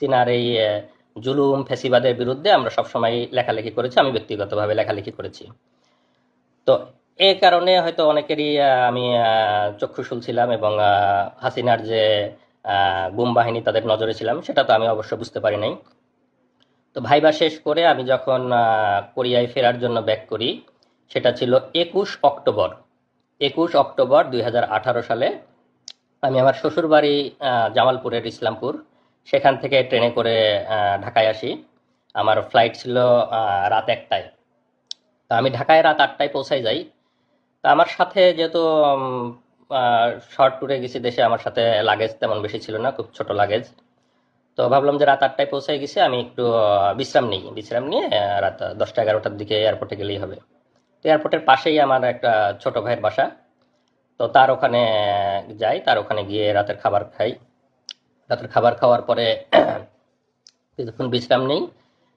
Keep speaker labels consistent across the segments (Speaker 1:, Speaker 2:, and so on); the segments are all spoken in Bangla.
Speaker 1: হাসিনার এই জুলুম ফ্যাসিবাদের বিরুদ্ধে আমরা সবসময় লেখালেখি করেছি, আমি ব্যক্তিগতভাবে লেখালেখি করেছি। তো এই কারণে হয়তো অনেকেরই আমি চক্ষুশূল ছিলাম, এবং হাসিনার যে গুম বাহিনী তাদের নজরে ছিলাম, সেটা তো আমি অবশ্য বুঝতে পারি নাই। তো ভাইবা শেষ করে আমি যখন কোরিয়ায় ফেরার জন্য ব্যাক করি, সেটা ছিল 21 অক্টোবর। 21 অক্টোবর 2018 সালে আমি আমার শ্বশুরবাড়ি জামালপুরের ইসলামপুর, সেখান থেকে ট্রেনে করে ঢাকায় আসি। আমার ফ্লাইট ছিল রাত 1টায়। তো আমি ঢাকায় রাত 8টায় পৌঁছাই যাই। তা আমার সাথে যেহেতু শর্ট ট্যুরে গেছি দেশে, আমার সাথে লাগেজ তেমন বেশি ছিল না, খুব ছোট লাগেজ। তো ভাবলাম যে রাত 8টায় পৌঁছে গেছি, আমি একটু বিশ্রাম নিই, বিশ্রাম নিয়ে রাত 10টা 11টার দিকে এয়ারপোর্টে গেলেই হবে। তো এয়ারপোর্টের পাশেই আমার একটা ছোট ভাইয়ের বাসা। তো তার ওখানে যাই, তার ওখানে গিয়ে রাতের খাবার খাই। রাতের খাবার খাওয়ার পরে কিছুক্ষণ বিশ্রাম নেই।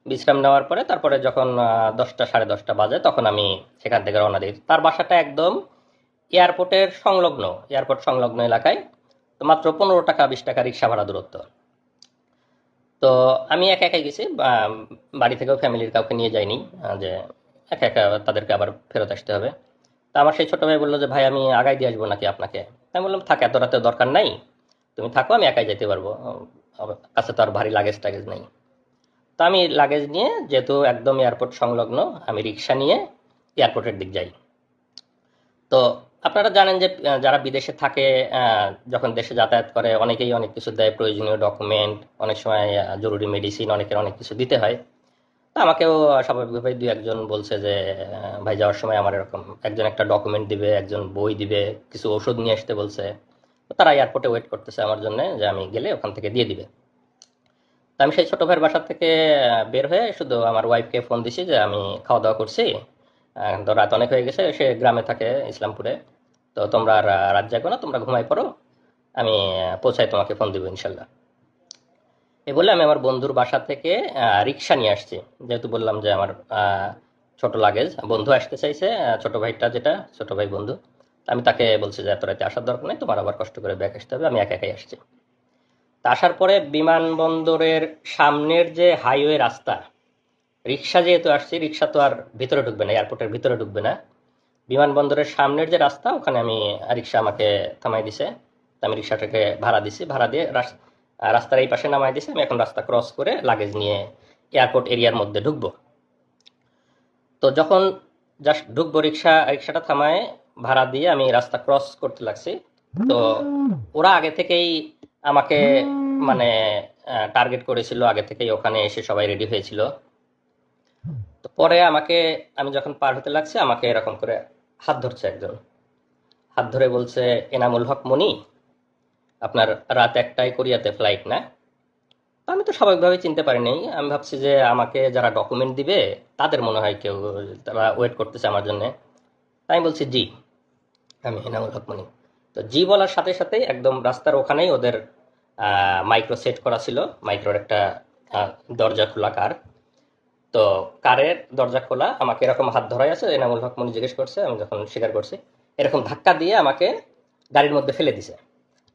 Speaker 1: বিশ্রাম নেওয়ার পরে তারপরে যখন 10টা 10:30 বাজে, তখন আমি সেখান থেকে রওনা দিই। তার বাসাটা একদম এয়ারপোর্ট সংলগ্ন এলাকায়। তো মাত্র 15 টাকা 20 টাকা রিক্সা ভাড়া দূরত্ব। তো আমি একা একাই গেছি, বাড়ি থেকেও ফ্যামিলির কাউকে নিয়ে যাইনি, যে একা একা তাদেরকে আবার ফেরত আসতে হবে। তা আমার সেই ছোট ভাই বললো যে, ভাই আমি আগাই দিয়ে আসবো নাকি আপনাকে? আমি বললাম, থাক, এত রাতে দরকার নাই, তুমি থাকো, আমি একাই যেতে পারবো, আমার কাছে তো আর ভারী লাগেজ টাগেজ নেই। তো আমি লাগেজ নিয়ে, যেহেতু একদম এয়ারপোর্ট সংলগ্ন, আমি রিক্সা নিয়ে এয়ারপোর্টের দিক যাই। তো আপনারা জানেন যে যারা বিদেশে থাকে, যখন দেশে যাতায়াত করে, অনেকেই অনেক কিছু দেয়, প্রয়োজনীয় ডকুমেন্ট, অনেক সময় জরুরি মেডিসিন, অনেকের অনেক কিছু দিতে হয়। তো আমাকেও স্বাভাবিকভাবে দুই একজন বলছে যে, ভাই যাওয়ার সময় আমার এরকম একজন একটা ডকুমেন্ট দিবে, একজন বই দিবে, কিছু ওষুধ নিয়ে আসতে বলছে। তো তারা এয়ারপোর্টে ওয়েট করতেছে আমার জন্য, যে আমি গেলে ওখান থেকে দিয়ে দিবে। তো আমি সেই ছোট ভাইয়ের বাসা থেকে বের হয়ে শুধু আমার ওয়াইফকে ফোন দিছি যে আমি খাওয়া দাওয়া করছি, তো রাত অনেক হয়ে গেছে, সে গ্রামে থাকে ইসলামপুরে। তো তোমরা আর রাত জাগো না, তোমরা ঘুমাই পড়ো, আমি পৌঁছায় তোমাকে ফোন দিব ইনশাল্লাহ। এই বলে আমি আমার বন্ধুর বাসা থেকে রিক্সা নিয়ে আসছি। যেহেতু বললাম যে আমার ছোট লাগেজ, বন্ধু আসতে চাইছে, ছোট ভাইটা, যেটা ছোট ভাই বন্ধু, আমি তাকে বলছি যে এত রাতে আসার দরকার নেই, তোমার আবার কষ্ট করে ব্যাক আসতে হবে, আমি একা একাই আসছি। তা আসার পরে বিমানবন্দরের সামনের যে হাইওয়ে রাস্তা, রিক্সা যেহেতু আসছি, রিক্সা তো আর ভিতরে ঢুকবে না, এয়ারপোর্টের ভিতরে ঢুকবে না। বিমানবন্দরের সামনের যে রাস্তা, ওখানে আমি রিক্সা আমাকে থামাই দিছে। তো আমি রিক্সাটাকে ভাড়া দিছি, ভাড়া দিয়ে রাস্তার এই পাশে নামাই দিছি। আমি এখন রাস্তা ক্রস করে লাগেজ নিয়ে এয়ারপোর্ট এরিয়ার মধ্যে ঢুকবো। তো যখন জাস্ট ঢুকবো, রিক্সাটা থামায় ভাড়া দিয়ে আমি রাস্তা ক্রস করতে লাগছি। তো ওরা আগে থেকেই আমাকে মানে টার্গেট করেছিল, আগে থেকেই ওখানে এসে সবাই রেডি হয়েছিল। তো পরে আমি যখন পার হতে লাগছি, আমাকে এরকম করে হাত ধরছে একজন, হাত ধরে বলছে, এনামুল হক মনি, আপনার রাত 1টায় কোরিয়াতে ফ্লাইট না? তো আমি তো স্বাভাবিকভাবে চিনতে পারি নাই, আমি ভাবছি যে আমাকে যারা ডকুমেন্ট দিবে তাদের মনে হয় কেউ, তারা ওয়েট করতেছে আমার জন্য। তাই আমি বলছি, জি, আমি এনামুল হক মনি। তো জি বলার সাথে সাথেই একদম রাস্তার ওখানেই ওদের মাইক্রো সেট করা ছিল, মাইক্রোর একটা আহ, দরজা খোলা কার। তো কারের দরজা খোলা, আমাকে এরকম হাত ধরাই আছে, এনামুল হক মনি জিজ্ঞেস করছে, আমি যখন স্বীকার করছি, এরকম ধাক্কা দিয়ে আমাকে গাড়ির মধ্যে ফেলে দিছে।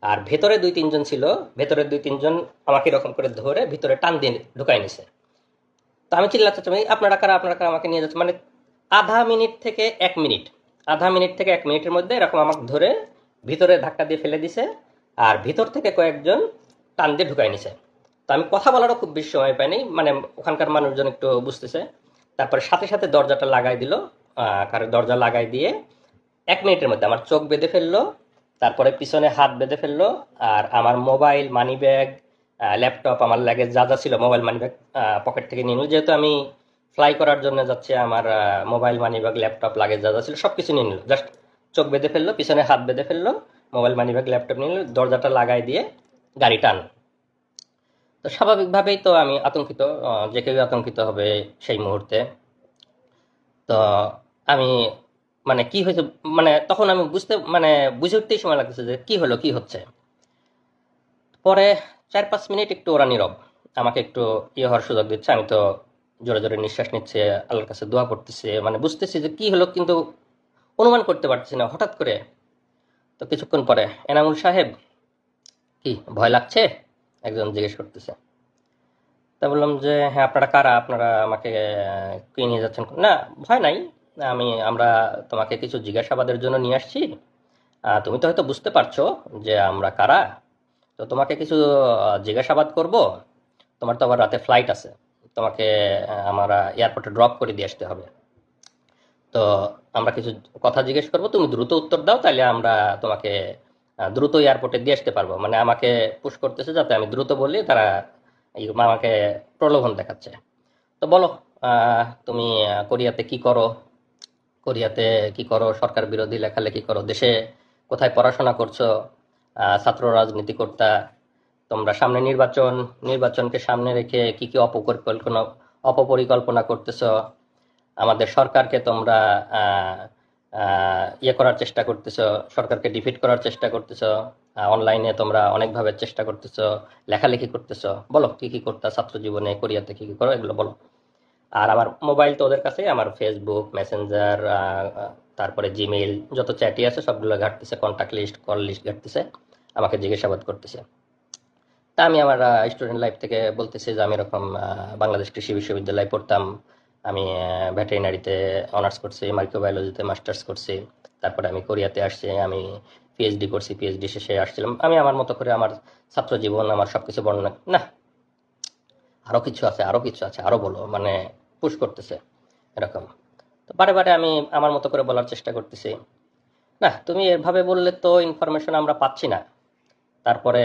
Speaker 1: আর ভেতরে 2-3 জন ছিল, ভেতরে 2-3 জন আমাকে এরকম করে ধরে ভিতরে টান দিয়ে ঢুকাই নিছে। তো আমি চিল্লাচ্ছি, আপনারা কারা, আপনারা কারা, আমাকে নিয়ে যাচ্ছে, মানে আধা মিনিট থেকে 1 মিনিট, আধা মিনিট থেকে 1 মিনিটের মধ্যে এরকম আমাকে ধরে ভিতরে ধাক্কা দিয়ে ফেলে দিছে। আর ভিতর থেকে কয়েকজন টান দিয়ে ঢুকাই নিছে। তো আমি কথা বলারও খুব বেশি সময় পাইনি, মানে ওখানকার মানুষজন একটু বুঝতেছে। তারপরে সাথে সাথে দরজাটা লাগাই দিল, কারো দরজা লাগাই দিয়ে 1 মিনিটের মধ্যে আমার চোখ বেঁধে ফেললো। তারপরে পিছনে হাত বেঁধে ফেললো। আর আমার মোবাইল, মানি ব্যাগ, ল্যাপটপ, আমার লাগেজ যা যা ছিল, মোবাইল মানি ব্যাগ পকেট থেকে নিয়ে নিল। যেহেতু আমি ফ্লাই করার জন্য যাচ্ছে, আমার mobile, money bag, laptop, luggage যা যা ছিল সব কিছু নিয়ে নিল। জাস্ট চোখ বেঁধে ফেললো, পিছনে হাত বেঁধে ফেললো, মোবাইল, মানি ব্যাগ, ল্যাপটপ নিয়ে নিল, দরজাটা লাগাই দিয়ে গাড়ি টান। তো স্বাভাবিকভাবেই তো আমি আতঙ্কিত, যে কেউ আতঙ্কিত হবে সেই মুহূর্তে। তো আমি, মানে কি হয়েছে, মানে তখন আমি বুঝে উঠতেই সময় লাগতেছে যে কি হলো, কি হচ্ছে। পরে 4-5 মিনিট একটু ওরা নীরব, আমাকে একটু ইয়ে হওয়ার সুযোগ দিচ্ছে। আমি তো জোরে জোরে নিঃশ্বাস নিচ্ছে, আল্লাহর কাছে দোয়া করতেছি, মানে বুঝতেছি যে কি হলো, কিন্তু অনুমান করতে পারতেছি না হঠাৎ করে। তো কিছুক্ষণ পরে, এনামুল সাহেব, কি ভয় লাগছে, একজন জিজ্ঞেস করতেছে। তা বললাম যে হ্যাঁ, আপনারা কারা, আপনারা আমাকে কি নিয়ে যাচ্ছেন? না, ভয় নাই, আমরা তোমাকে কিছু জিজ্ঞাসাবাদের জন্য নিয়ে আসছি। তুমি তো হয়তো বুঝতে পারছো যে আমরা কারা। তো তোমাকে কিছু জিজ্ঞাসাবাদ করব। তোমার তো আবার রাতে ফ্লাইট আছে, তোমাকে আমরা এয়ারপোর্টে ড্রপ করে দিয়ে আসতে হবে। তো আমরা কিছু কথা জিজ্ঞেস করবো, তুমি দ্রুত উত্তর দাও, তাহলে আমরা তোমাকে দ্রুত এয়ারপোর্টে দিয়ে আসতে পারবো। মানে আমাকে পুশ করতেছে যাতে আমি দ্রুত বলি, তারা আমাকে প্রলোভন দেখাচ্ছে। তো বলো, তুমি কোরিয়াতে কি করো? কোরিয়াতে কি করো? সরকার বিরোধী লেখালেখি করো, দেশে কোথায় পড়াশোনা করছো? ছাত্র রাজনীতি করতা। তোমরা সামনে নির্বাচন, নির্বাচনকে সামনে রেখে কি কি অপপরিকল্পনা করতেছো? আমাদের সরকারকে তোমরা আহ, ইয়ে করার চেষ্টা করতেছো, সরকারকে ডিফিট করার চেষ্টা করতেছো। অনলাইনে তোমরা অনেকভাবে চেষ্টা করতেছো, লেখালেখি করতেছো। বলো কি কি করতে ছাত্র জীবনে, কোরিয়াতে কি কি করো, এগুলো বলো। আর আমার মোবাইল তো ওদের কাছে, আমার ফেসবুক মেসেঞ্জার, তারপরে জিমেইল, যত চ্যাটই আছে সবগুলো ঘাটতেছে, কন্ট্যাক্ট লিস্ট, কল লিস্ট ঘাটতেছে, আমাকে জিজ্ঞাসাবাদ করতেছে। তা আমি আমার স্টুডেন্ট লাইফ থেকে বলতেছি যে আমি এরকম বাংলাদেশ কৃষি বিশ্ববিদ্যালয়ে পড়তাম। আমি ভেটেরিনারিতে অনার্স করছি, মাইক্রোবায়োলজিতে মাস্টার্স করছি। তারপরে আমি কোরিয়াতে আসছি, আমি পিএইচডি করছি, পিএইচডি শেষে আসছিলাম। আমি আমার মতো করে আমার ছাত্র জীবন, আমার সব কিছু বর্ণনা না, আরও কিছু আছে, আরও কিছু আছে, আরও বলো, মানে পুশ করতেছে এরকম। তো বারে বারে আমি আমার মতো করে বলার চেষ্টা করতেছি। না, তুমি এভাবে বললে তো ইনফরমেশন আমরা পাচ্ছি না। তারপরে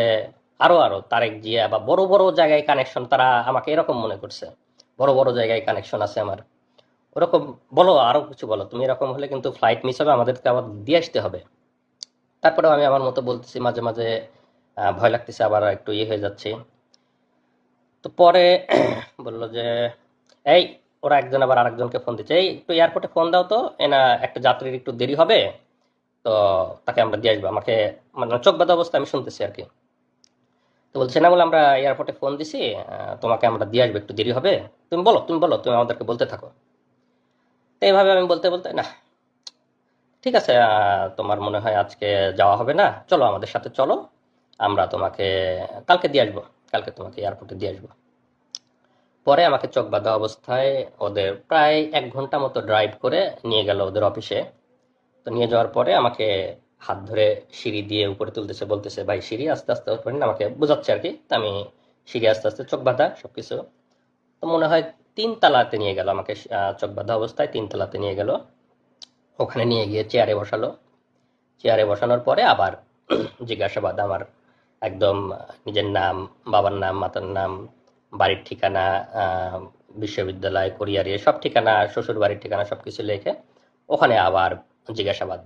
Speaker 1: আরো আরো তারেক জিয়া বা বড় বড় জায়গায় কানেকশন, তারা আমাকে এরকম মনে করছে বড় বড় জায়গায় কানেকশন আছে আমার। ওরকম বলো, আরো কিছু বলো। তুমি এরকম হলে কিন্তু ফ্লাইট মিস হবে, আমাদেরকে আবার দিয়ে আসতে হবে। তারপরেও আমি আমার মতো বলতেছি, মাঝে মাঝে ভয় লাগতেছে, আবার একটু ইয়ে হয়ে যাচ্ছে। তো পরে বললো যে এই, ওরা একজন আবার আরেকজনকে ফোন দিচ্ছে, এই একটু এয়ারপোর্টে ফোন দাও তো, এনা একটা যাত্রীর একটু দেরি হবে, তো তাকে আমরা দিয়ে আসবো। আমাকে মানে চোখ বাঁধা অবস্থায় আমি শুনতেছি আর কি। তো বলছে না, বলে আমরা এয়ারপোর্টে ফোন দিছি, তোমাকে আমরা দিয়ে আসবো, একটু দেরি হবে, তুমি বলো, তুমি বলো, তুমি আমাদেরকে বলতে থাকো। তো এইভাবে আমি বলতে বলতে, না ঠিক আছে, তোমার মনে হয় আজকে যাওয়া হবে না, চলো আমাদের সাথে চলো, আমরা তোমাকে কালকে দিয়ে আসবো, কালকে তোমাকে এয়ারপোর্টে দিয়ে আসবো। পরে আমাকে চোখ বাঁধা অবস্থায় ওদের প্রায় 1 ঘন্টা মতো ড্রাইভ করে নিয়ে গেল ওদের অফিসে। তো নিয়ে যাওয়ার পরে আমাকে হাত ধরে সিঁড়ি দিয়ে উপরে তুলতেছে, বলতেছে ভাই সিঁড়ি আস্তে আস্তে ওপরে নিন, আমাকে বোঝাচ্ছে আর কি। তো আমি সিঁড়ি আস্তে আস্তে, চোখ বাঁধা সবকিছু। তো মনে হয় 3 তলাতে নিয়ে গেল আমাকে, চোখ বাঁধা অবস্থায় 3 তলাতে নিয়ে গেল। ওখানে নিয়ে গিয়ে চেয়ারে বসালো। চেয়ারে বসানোর পরে আবার জিজ্ঞাসাবাদ আমার, একদম নিজের নাম, বাবার নাম, মাতার নাম, বাড়ির ঠিকানা, বিশ্ববিদ্যালয়, কোরিয়ার সব ঠিকানা, শ্বশুর বাড়ির ঠিকানা সবকিছু লিখে ওখানে আবার জিজ্ঞাসাবাদ।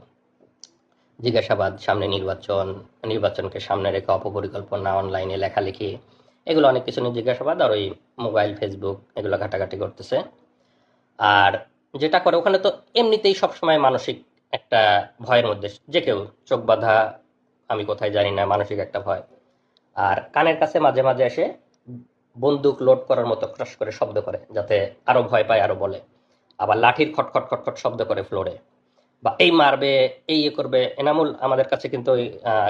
Speaker 1: জিজ্ঞাসাবাদ, সামনে নির্বাচন, নির্বাচনকে সামনে রেখে অপপরিকল্পনা, অনলাইনে লেখালেখি, এগুলো অনেক কিছু নিয়ে জিজ্ঞাসাবাদ। আর ওই মোবাইল, ফেসবুক এগুলো ঘাটাঘাটি করতেছে। আর যেটা করে ওখানে, তো এমনিতেই সবসময় মানসিক একটা ভয়ের মধ্যে যে কেউ, চোখ বাঁধা, আমি কোথায় জানি না, মানসিক একটা ভয়। আর কানের কাছে মাঝে মাঝে এসে বন্দুক লোড করার মতো ক্রাশ করে শব্দ করে, যাতে আরো ভয় পায়, আরো বলে। আবার লাঠির খটখট খটখট শব্দ করে ফ্লোরে, বা এই মারবে, এই ইয়ে করবে। এনামুল আমাদের কাছে কিন্তু ওই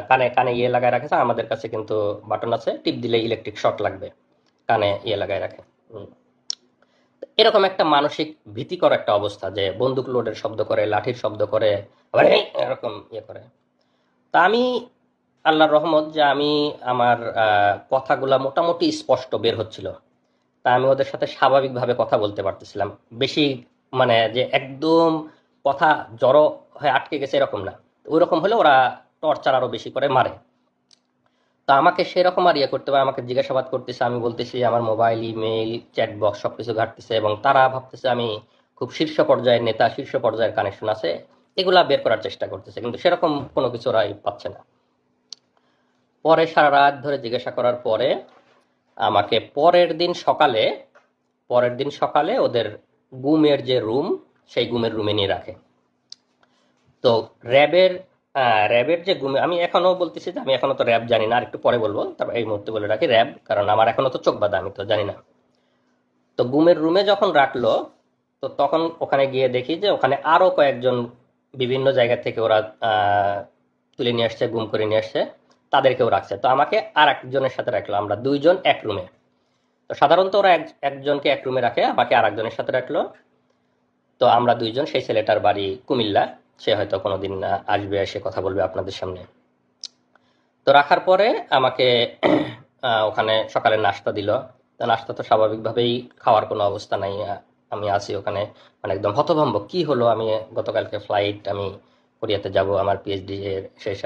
Speaker 1: কানে কানে ইয়ে লাগায় রাখে, আমাদের কাছে কিন্তু বাটন আছে, টিপ দিলে ইলেকট্রিক শর্ট লাগবে, কানে ইয়ে লাগায় রাখে। এরকম একটা মানসিক ভীতিকর একটা অবস্থা, যে বন্দুক লোডের শব্দ করে, লাঠির শব্দ করে, আবার এই এরকম ইয়ে করে। তা আমি, আল্লাহর রহমত যে আমি, আমার কথাগুলা মোটামুটি স্পষ্ট বের হচ্ছিল। তা আমি ওদের সাথে স্বাভাবিকভাবে কথা বলতে পারতেছিলাম। বেশি মানে যে একদম কথা জড়ো হয়ে আটকে গেছে এরকম না। ওই রকম হলে ওরা টর্চার আরো বেশি করে মারে। তা আমাকে সেরকম আর ইয়ে করতে পারে, আমাকে জিজ্ঞাসাবাদ করতেছে, আমি বলতেছি আমার মোবাইল, ইমেইল, চ্যাট বক্স সবকিছু ঘাটতেছে, এবং তারা ভাবতেছে আমি খুব শীর্ষ পর্যায়ের নেতা, শীর্ষ পর্যায়ের কানেকশন আছে, এগুলা বের করার চেষ্টা করতেছে, কিন্তু সেরকম কোনো কিছু ওরা পাচ্ছে না। পরে সারা রাত ধরে জিজ্ঞাসা করার পরে আমাকে পরের দিন সকালে ওদের গুমের যে রুম, সেই গুমের রুমে নিয়ে রাখে। তো র্যাবের র্যাবের যে গুমে, আমি এখনো বলতেছি যে আমি এখনো তো র্যাব জানি না, আর একটু পরে বলবো, তারপর এই মুহূর্তে বলে রাখি র্যাব, কারণ আমার এখনো তো চোখ বাঁধা, আমি তো জানি না। তো গুমের রুমে যখন রাখলো, তো তখন ওখানে গিয়ে দেখি যে ওখানে আরো কয়েকজন বিভিন্ন জায়গা থেকে ওরা তুলে নিয়ে আসছে, গুম করে নিয়ে আসছে, তাদেরকেও রাখছে। তো আমাকে আর একজনের সাথে রাখলো, আমরা 2 জন এক রুমে। তো সাধারণত ওরা একজনকে এক রুমে রাখে, আমাকে আর একজনের সাথে রাখলো। তো আমরা দুইজন, সেই ছেলেটার বাড়ি কুমিল্লা, সে হয়তো কোনোদিন আসবে, এসে কথা বলবে আপনাদের সামনে। তো রাখার পরে আমাকে ওখানে সকালে নাস্তা দিল। তো নাস্তা তো স্বাভাবিকভাবেই খাওয়ার কোনো অবস্থা নাই। আমি আছি ওখানে, মানে একদম হতভম্ব, কি হলো, আমি গতকালকে ফ্লাইট, আমি কোরিয়াতে যাব, আমার পিএইচডি এর শেষ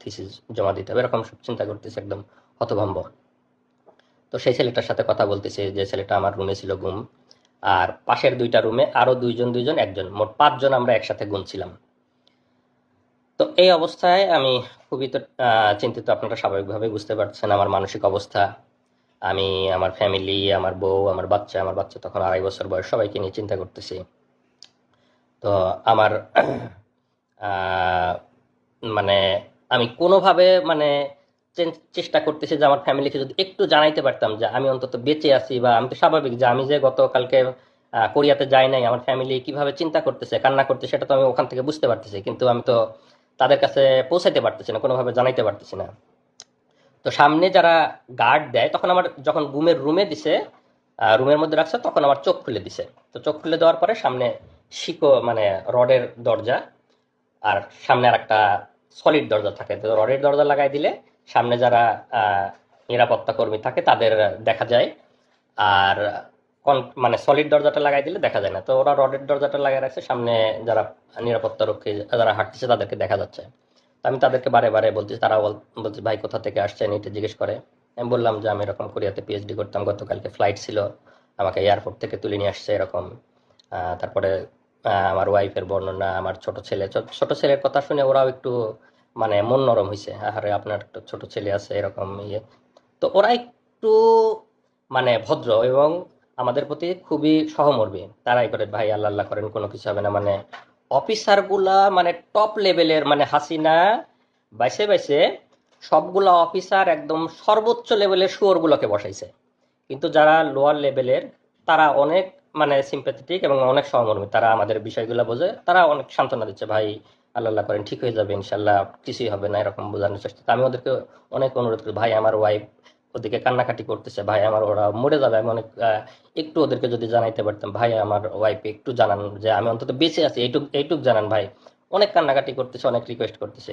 Speaker 1: থিসিস জমা দিতে হবে, এরকম সব চিন্তা করতেছি, একদম হতভম্ব। তো সেই ছেলেটার সাথে কথা বলতেছি, যে ছেলেটা আমার রুমে ছিল ঘুম, আর পাশের দুইটা রুমে আরো দুইজন দুইজন একজন, মোট 5 জন আমরা একসাথে ঘুমছিলাম। তো এই অবস্থায় আমি খুবই তো চিন্তিত, আপনারা স্বাভাবিকভাবে বুঝতে পারছেন আমার মানসিক অবস্থা। আমি আমার ফ্যামিলি, আমার বউ, আমার বাচ্চা তখন 2.5 বছর বয়স, সবাইকে নিয়ে চিন্তা করতেছি। তো আমার আহ, মানে আমি কোনোভাবে মানে চেষ্টা করতেছি যে আমার ফ্যামিলিকে যদি একটু জানাইতে পারতাম যে আমি অন্তত বেঁচে আছি, বা আমি তো স্বাভাবিক যে আমি যে গতকালকে কোরিয়াতে যাই নাই, আমার ফ্যামিলি কিভাবে চিন্তা করতেছে, কান্না করতেছে, সেটা তো আমি ওখান থেকে বুঝতে পারতেছি, কিন্তু আমি তো তাদের কাছে পৌঁছাইতে পারতেছি না, কোনোভাবে জানাইতে পারতেছি না। তো সামনে যারা গার্ড দেয়, তখন আমার যখন ঘুমের রুমে দিছে, রুমের মধ্যে রাখছে, তখন আমার চোখ খুলে দিছে। তো চোখ খুলে দেওয়ার পরে সামনে মানে রডের দরজা, আর সামনে আর একটা সলিড দরজা থাকে। তো রডের দরজা লাগাই দিলে সামনে যারা নিরাপত্তা কর্মী থাকে তাদের দেখা যায়, আর মানে সলিড দরজাটা লাগাই দিলে দেখা যায় না। তো ওরা রডের দরজাটা লাগাই রাখছে, সামনে যারা নিরাপত্তা রক্ষী যারা হাঁটতেছে তাদেরকে দেখা যাচ্ছে। তো আমি তাদেরকে বারে বারে বলতেছি, তারা বলছে ভাই কোথা থেকে আসছেন, এটা জিজ্ঞেস করে। আমি বললাম যে আমি এরকম কোরিয়াতে পিএইচডি করতাম, গতকালকে ফ্লাইট ছিল, আমাকে এয়ারপোর্ট থেকে তুলে নিয়ে আসছে এরকম। তারপরে আমার ওয়াইফের বর্ণনা, আমার ছোট ছেলের কথা শুনে ওরাও একটু মানে মন নরম হয়েছে, আরে আপনার একটা ছোট ছেলে আছে এরকম ইয়ে। তো ওরা একটু মানে ভদ্র এবং আমাদের প্রতি খুবই সহমর্মী। তারাই করে ভাই আল্লাহ আল্লাহ করেন, কোনো কিছু হবে না। মানে অফিসার গুলা মানে টপ লেভেলের, মানে হাসিনা বাইসে বাইসে সবগুলা অফিসার একদম সর্বোচ্চ লেভেলের শুয়োর গুলোকে বসাইছে, কিন্তু যারা লোয়ার লেভেলের তারা অনেক মানে সিম্প্যাথেটিক এবং অনেক সহমর্মী, তারা আমাদের বিষয়গুলো বোঝে, তারা অনেক সান্ত্বনা দিচ্ছে, ভাই আল্লাহ আল্লাহ করেন, ঠিক হয়ে যাবে ইনশাল্লাহ, কিছুই হবে না, এরকম বোঝানোর চেষ্টা। তো আমি ওদেরকে অনেক অনুরোধ করি, ভাই আমার ওয়াইফ ওদিকে কান্নাকাটি করতেছে, ভাই আমার ওরা মরে যাবে, আমি অনেক একটু ওদেরকে যদি জানাইতে পারতাম, ভাই আমার ওয়াইফ একটু জানান যে আমি অন্তত বেঁচে আছি, এইটুক এইটুক জানান ভাই। অনেক কান্নাকাটি করতেছে, অনেক রিকোয়েস্ট করতেছে।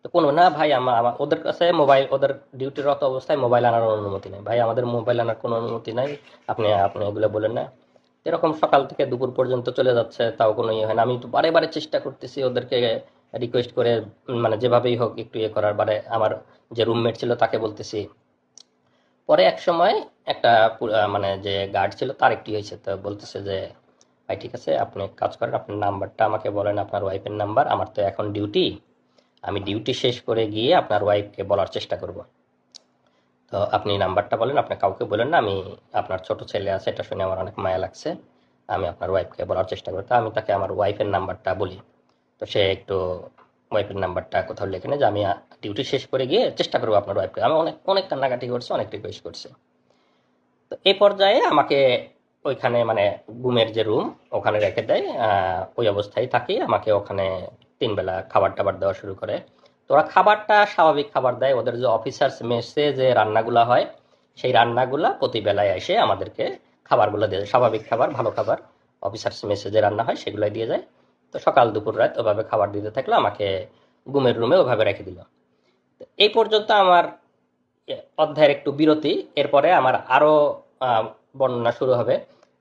Speaker 1: তো কোনো না ভাই, আমার ওদের কাছে মোবাইল, ওদের ডিউটিরত অবস্থায় মোবাইল আনার অনুমতি নেই, ভাই আমাদের মোবাইল আনার কোনো অনুমতি নাই, আপনি আপনি এগুলো বলেন না। এরকম সকাল থেকে দুপুর পর্যন্ত চলে যাচ্ছে, তাও কোনো ইয়ে হয় না। আমি তো বারে বারে চেষ্টা করতেছি ওদেরকে রিকোয়েস্ট করে, মানে যেভাবেই হোক একটু ইয়ে করার। বারে আমার যে রুমমেট ছিল তাকে বলতেছি। পরে এক সময় একটা মানে যে গার্ড ছিল তার একটি হয়েছে, তো বলতেছে যে ভাই ঠিক আছে, আপনি এক কাজ করেন, আপনার নাম্বারটা আমাকে বলেন, আপনার ওয়াইফের নাম্বার, আমার তো এখন ডিউটি, আমি ডিউটি শেষ করে গিয়ে আপনার ওয়াইফকে বলার চেষ্টা করব। তো আপনি নাম্বারটা বলেন, আপনি কাউকে বলেন না, আমি আপনার ছোট ছেলে আছে, এটা শুনে আমার অনেক মায়া লাগছে, আমি আপনার ওয়াইফকে বলার চেষ্টা করি। তো আমি তাকে আমার ওয়াইফের নাম্বারটা বলি। তো সে একটু ওয়াইফের নাম্বারটা কোথাও লিখে নেয় যে আমি ডিউটি শেষ করে গিয়ে চেষ্টা করবো আপনার ওয়াইফকে। আমি অনেক অনেক কান্নাকাটি করছি, অনেক রিকোয়েস্ট করছি। তো এই পর্যায়ে আমাকে ওইখানে মানে ঘুমের যে রুম ওখানে রেখে দেয়, ওই অবস্থায় থাকি। আমাকে ওখানে 3 বেলা খাবার টাবার দেওয়া শুরু করে। তো ওরা খাবারটা স্বাভাবিক খাবার দেয়, ওদের যে অফিসার্স মেসে যে রান্নাগুলা হয় সেই রান্নাগুলা প্রতি বেলায় এসে আমাদেরকে খাবারগুলো দিয়ে যায়, স্বাভাবিক খাবার, ভালো খাবার। অফিসার্স মেসে যে রান্না হয় সেগুলাই দিয়ে যায়। তো সকাল দুপুর রাত ওভাবে খাবার দিতে থাকলো, আমাকে ঘুমের রুমে ওভাবে রেখে দিল। তো এই পর্যন্ত আমার অধ্যায়ের একটু বিরতি, এরপরে আমার আরো আহ, বর্ণনা শুরু হবে।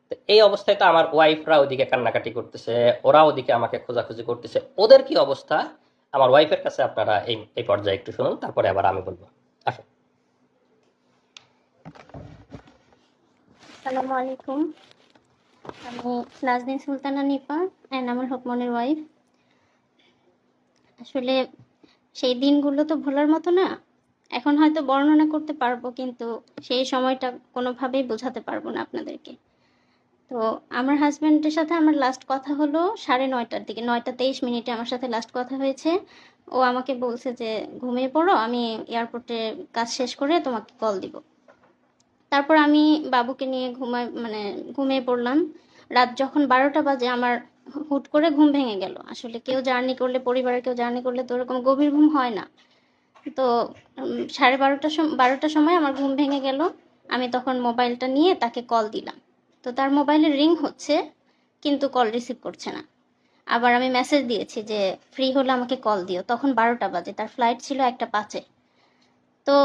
Speaker 1: তো এই অবস্থায় তো আমার ওয়াইফরা ওদিকে কান্নাকাটি করতেছে, ওরা ওদিকে আমাকে খোঁজাখুঁজি করতেছে, ওদের কি অবস্থা আমার ওয়াইফের কাছে আপনারা এই এই পর্যায়ে একটু শুনুন, তারপরে আবার আমি বলবো। আসুন।
Speaker 2: আসসালামু আলাইকুম। আমি নাজনীন সুলতানা নিপা অ্যান্ড আমার হকমনের ওয়াইফ। আসলে সেই দিনগুলো তো ভোলার মতো না। এখন হয়তো বর্ণনা করতে পারবো, কিন্তু সেই সময়টা কোনোভাবেই বোঝাতে পারবো না আপনাদেরকে। তো আমার হাজব্যান্ডের সাথে আমার লাস্ট কথা হলো 9:30টার দিকে, 9:23 আমার সাথে লাস্ট কথা হয়েছে। ও আমাকে বলছে যে ঘুমিয়ে পড়ো, আমি এয়ারপোর্টে কাজ শেষ করে তোমাকে কল দিব। তারপর আমি বাবুকে নিয়ে ঘুমিয়ে পড়লাম। রাত যখন 12টা বাজে আমার হুট করে ঘুম ভেঙে গেল। আসলে কেউ জার্নি করলে, পরিবারের কেউ জার্নি করলে তো ওরকম গভীর ঘুম হয় না। তো 12:30টার সময় আমার ঘুম ভেঙে গেল। আমি তখন মোবাইলটা নিয়ে তাকে কল দিলাম। তো তার মোবাইলে রিং হচ্ছে কিন্তু কল রিসিভ করছে না। আবার আমি মেসেজ দিয়েছি যে ফ্রি হলে আমাকে কল দিও, তখন 12টা বাজে, তার ফ্লাইট ছিল 1টা 5-এ। তো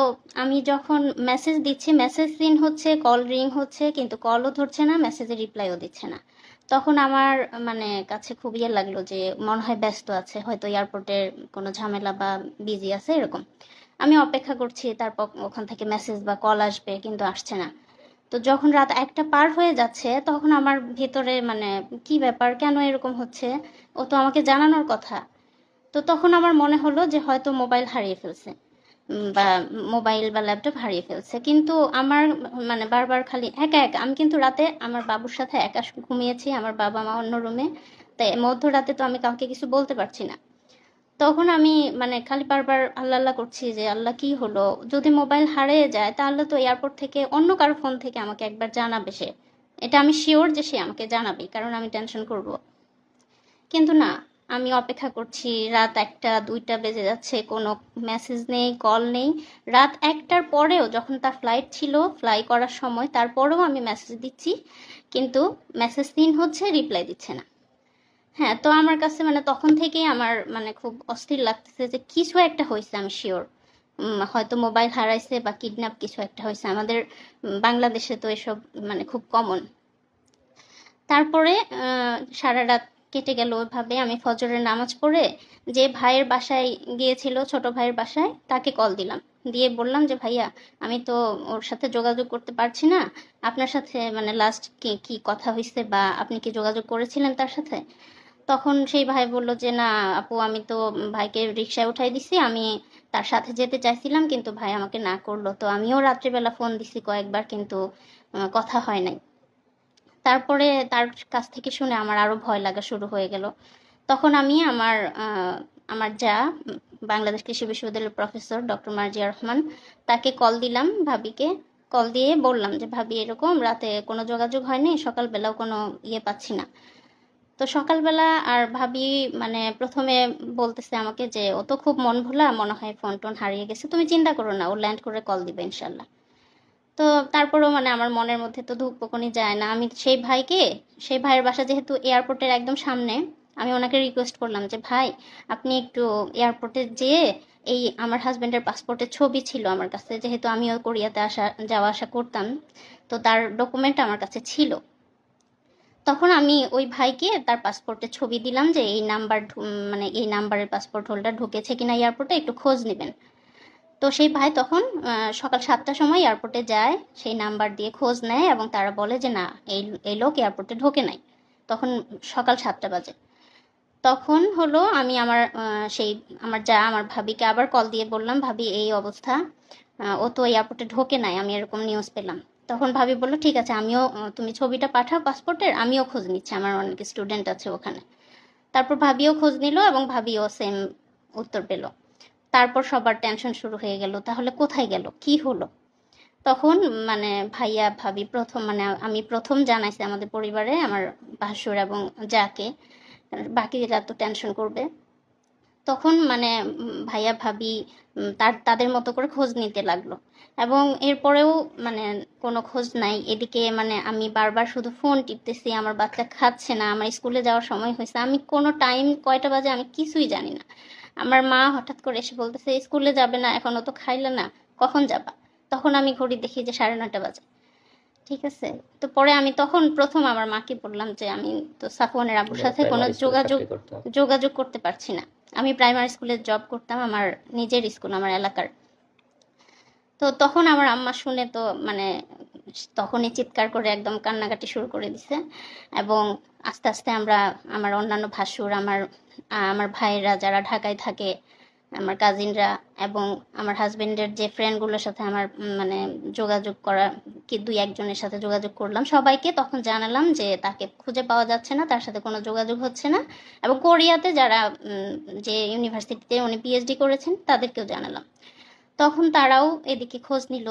Speaker 2: আমি যখন মেসেজ দিচ্ছি, মেসেজ সিন হচ্ছে, কল রিং হচ্ছে কিন্তু কলও ধরছে না, মেসেজের রিপ্লাইও দিচ্ছে না। তখন আমার মানে কাছে খুব ইয়ে লাগলো যে মনে হয় ব্যস্ত আছে, হয়তো এয়ারপোর্টের কোনো ঝামেলা বা বিজি আছে এরকম। আমি অপেক্ষা করছি তারপর ওখান থেকে মেসেজ বা কল আসবে, কিন্তু আসছে না। তো যখন রাত 1টা পার হয়ে যাচ্ছে তখন আমার ভিতরে মানে কি ব্যাপার, কেন এরকম হচ্ছে, ও তো আমাকে জানানোর কথা। তো তখন আমার মনে হলো যে হয়তো মোবাইল হারিয়ে ফেলছে, বা মোবাইল বা ল্যাপটপ হারিয়ে ফেলছে। কিন্তু আমার মানে বারবার খালি একা একা, আমি কিন্তু রাতে আমার বাবুর সাথে একা ঘুমিয়েছি, আমার বাবা মা অন্য রুমে, তাই মধ্যরাতে তো আমি কাউকে কিছু বলতে পারছি না। তখন আমি মানে খালি বারবার আল্লাহ আল্লাহ করছি যে আল্লাহ কি হলো, যদি মোবাইল হারিয়ে যায় তাহলে তো এয়ারপোর্ট থেকে অন্য কারো ফোন থেকে আমাকে একবার জানাবে সে, এটা আমি শিওর যে সে আমাকে জানাবে, কারণ আমি টেনশন করব। কিন্তু না, আমি অপেক্ষা করছি, রাত 1টা 2টা বেজে যাচ্ছে, কোনো মেসেজ নেই, কল নেই। রাত 1টার পরেও যখন তার ফ্লাইট ছিল, ফ্লাই করার সময়, তারপরেও আমি মেসেজ দিচ্ছি কিন্তু মেসেজ সিন হচ্ছে, রিপ্লাই দিচ্ছে না। হ্যাঁ, তো আমার কাছে মানে তখন থেকেই আমার মানে খুব অস্থির লাগতেছে যে কিছু একটা হয়েছে, আমি শিওর। হয়তো মোবাইল হারাইছে বা কিডন্যাপ কিছু একটা হয়েছে, আমাদের বাংলাদেশে তো এসব মানে খুব কমন। তারপরে সারা রাত কেটে গেল ওইভাবে। আমি ফজরের নামাজ পড়ে যে ভাইয়ের বাসায় গিয়েছিল, ছোট ভাইয়ের বাসায়, তাকে কল দিলাম, দিয়ে বললাম যে ভাইয়া আমি তো ওর সাথে যোগাযোগ করতে পারছি না, আপনার সাথে মানে লাস্ট কি কি কথা হয়েছে বা আপনি কি যোগাযোগ করেছিলেন তার সাথে? তখন সেই ভাই বলল যে না আপু, আমি তো ভাইকে রিক্সায় উঠাই দিছি, আমি তার সাথে যেতে চাইছিলাম কিন্তু ভাই আমাকে না করলো, তো আমিও রাত্রিবেলা ফোন দিছি কয়েকবার কিন্তু কথা হয় নাই। তারপরে তার কাছ থেকে শুনে আমার আরো ভয় লাগা শুরু হয়ে গেল। তখন আমি আমার যা, বাংলাদেশ কৃষি বিশ্ববিদ্যালয়ের প্রফেসর ডক্টর মার্জিয়া রহমান, তাকে কল দিলাম, ভাবিকে কল দিয়ে বললাম যে ভাবি এরকম রাতে কোনো যোগাযোগ হয়নি, সকালবেলাও কোনো ইয়ে পাচ্ছি না। তো সকালবেলা আর ভাবি মানে প্রথমে বলতেছে আমাকে যে ও তো খুব মন ভোলা, মনে হয় ফোন টোন হারিয়ে গেছে, তুমি চিন্তা করো না, ও ল্যান্ড করে কল দিবে ইনশাল্লাহ। তো তারপরেও মানে আমার মনের মধ্যে তো ধুকপুকুনি যায় না। আমি সেই ভাইয়ের বাসা যেহেতু এয়ারপোর্টের একদম সামনে, আমি ওনাকে রিকোয়েস্ট করলাম যে ভাই আপনি একটু এয়ারপোর্টে যেয়ে, এই আমার হাজবেন্ডের পাসপোর্টের ছবি ছিল আমার কাছে, যেহেতু আমিও কোরিয়াতে যাওয়া আসা করতাম, তো তার ডকুমেন্ট আমার কাছে ছিল। তখন আমি ওই ভাইকে তার পাসপোর্টের ছবি দিলাম যে এই নাম্বার মানে এই নাম্বারের পাসপোর্ট হোল্ডার ঢুকেছে কিনা এয়ারপোর্টে একটু খোঁজ নেবেন। তো সেই ভাই তখন সকাল 7টার সময় এয়ারপোর্টে যায়, সেই নাম্বার দিয়ে খোঁজ নেয় এবং তারা বলে যে না, এই লোক এয়ারপোর্টে ঢোকে নাই। তখন সকাল 7টা বাজে। তখন হলো আমি সেই আমার ভাবিকে আবার কল দিয়ে বললাম ভাবি এই অবস্থা, ও তো এয়ারপোর্টে ঢোকে নাই, আমি এরকম নিউজ পেলাম। তখন ভাবি বললো ঠিক আছে, আমিও তুমি ছবিটা পাঠাও পাসপোর্টের, আমিও খোঁজ নিচ্ছি, আমার অনেক স্টুডেন্ট আছে ওখানে। তারপর ভাবিও খোঁজ নিল এবং ভাবিও সেম উত্তর পেল। তারপর সবার টেনশন শুরু হয়ে গেল, তাহলে কোথায় গেল, কি হলো? তখন মানে ভাইয়া ভাবি প্রথম মানে আমি প্রথম জানাইছি আমাদের পরিবারে, আমার ভাসুর এবং যাকে, বাকিরা তো টেনশন করবে। তখন মানে ভাইয়া ভাবি তাদের মতো করে খোঁজ নিতে লাগলো। এবং এরপরেও মানে কোনো খোঁজ নাই। এদিকে মানে আমি বারবার শুধু ফোন টিপতেছি, আমার বাচ্চা খাচ্ছে না, আমার স্কুলে যাওয়ার সময় হয়েছে, আমি কোনো টাইম কয়টা বাজে আমি কিছুই জানি না। আমার মা হঠাৎ করে এসে বলতেছে স্কুলে যাবে না, এখনো তো খাইলে না, কখন যাবা? তখন আমি ঘড়ি দেখি যে 9:30 বাজে। ঠিক আছে। তো পরে আমি তখন প্রথম আমার মাকে বললাম যে আমি তো সাফওয়ানের আব্বুর সাথে কোনো
Speaker 1: প্রাইমারি স্কুলে চাকরি করতো।
Speaker 2: যোগাযোগ করতে পারছি না। আমি প্রাইমারি স্কুলে জব করতাম, আমার নিজের স্কুল, আমার এলাকার। তো তখন আমার আম্মা শুনে তো মানে তখনই চিৎকার করে একদম কান্নাকাটি শুরু করে দিছে। এবং আস্তে আস্তে আমার অন্যান্য ভাসুর, আমার ভাইয়েরা যারা ঢাকায় থাকে, আমার কাজিনরা এবং আমার হাজবেন্ডের যে ফ্রেন্ডগুলোর সাথে আমার মানে যোগাযোগ করা, কি 2-1 জনের সাথে যোগাযোগ করলাম, সবাইকে তখন জানালাম যে তাকে খুঁজে পাওয়া যাচ্ছে না, তার সাথে কোনো যোগাযোগ হচ্ছে না। এবং কোরিয়াতে যারা যে ইউনিভার্সিটিতে উনি পিএইচডি করেছেন তাদেরকেও জানালাম। তখন তারাও এদিকে খোঁজ নিল।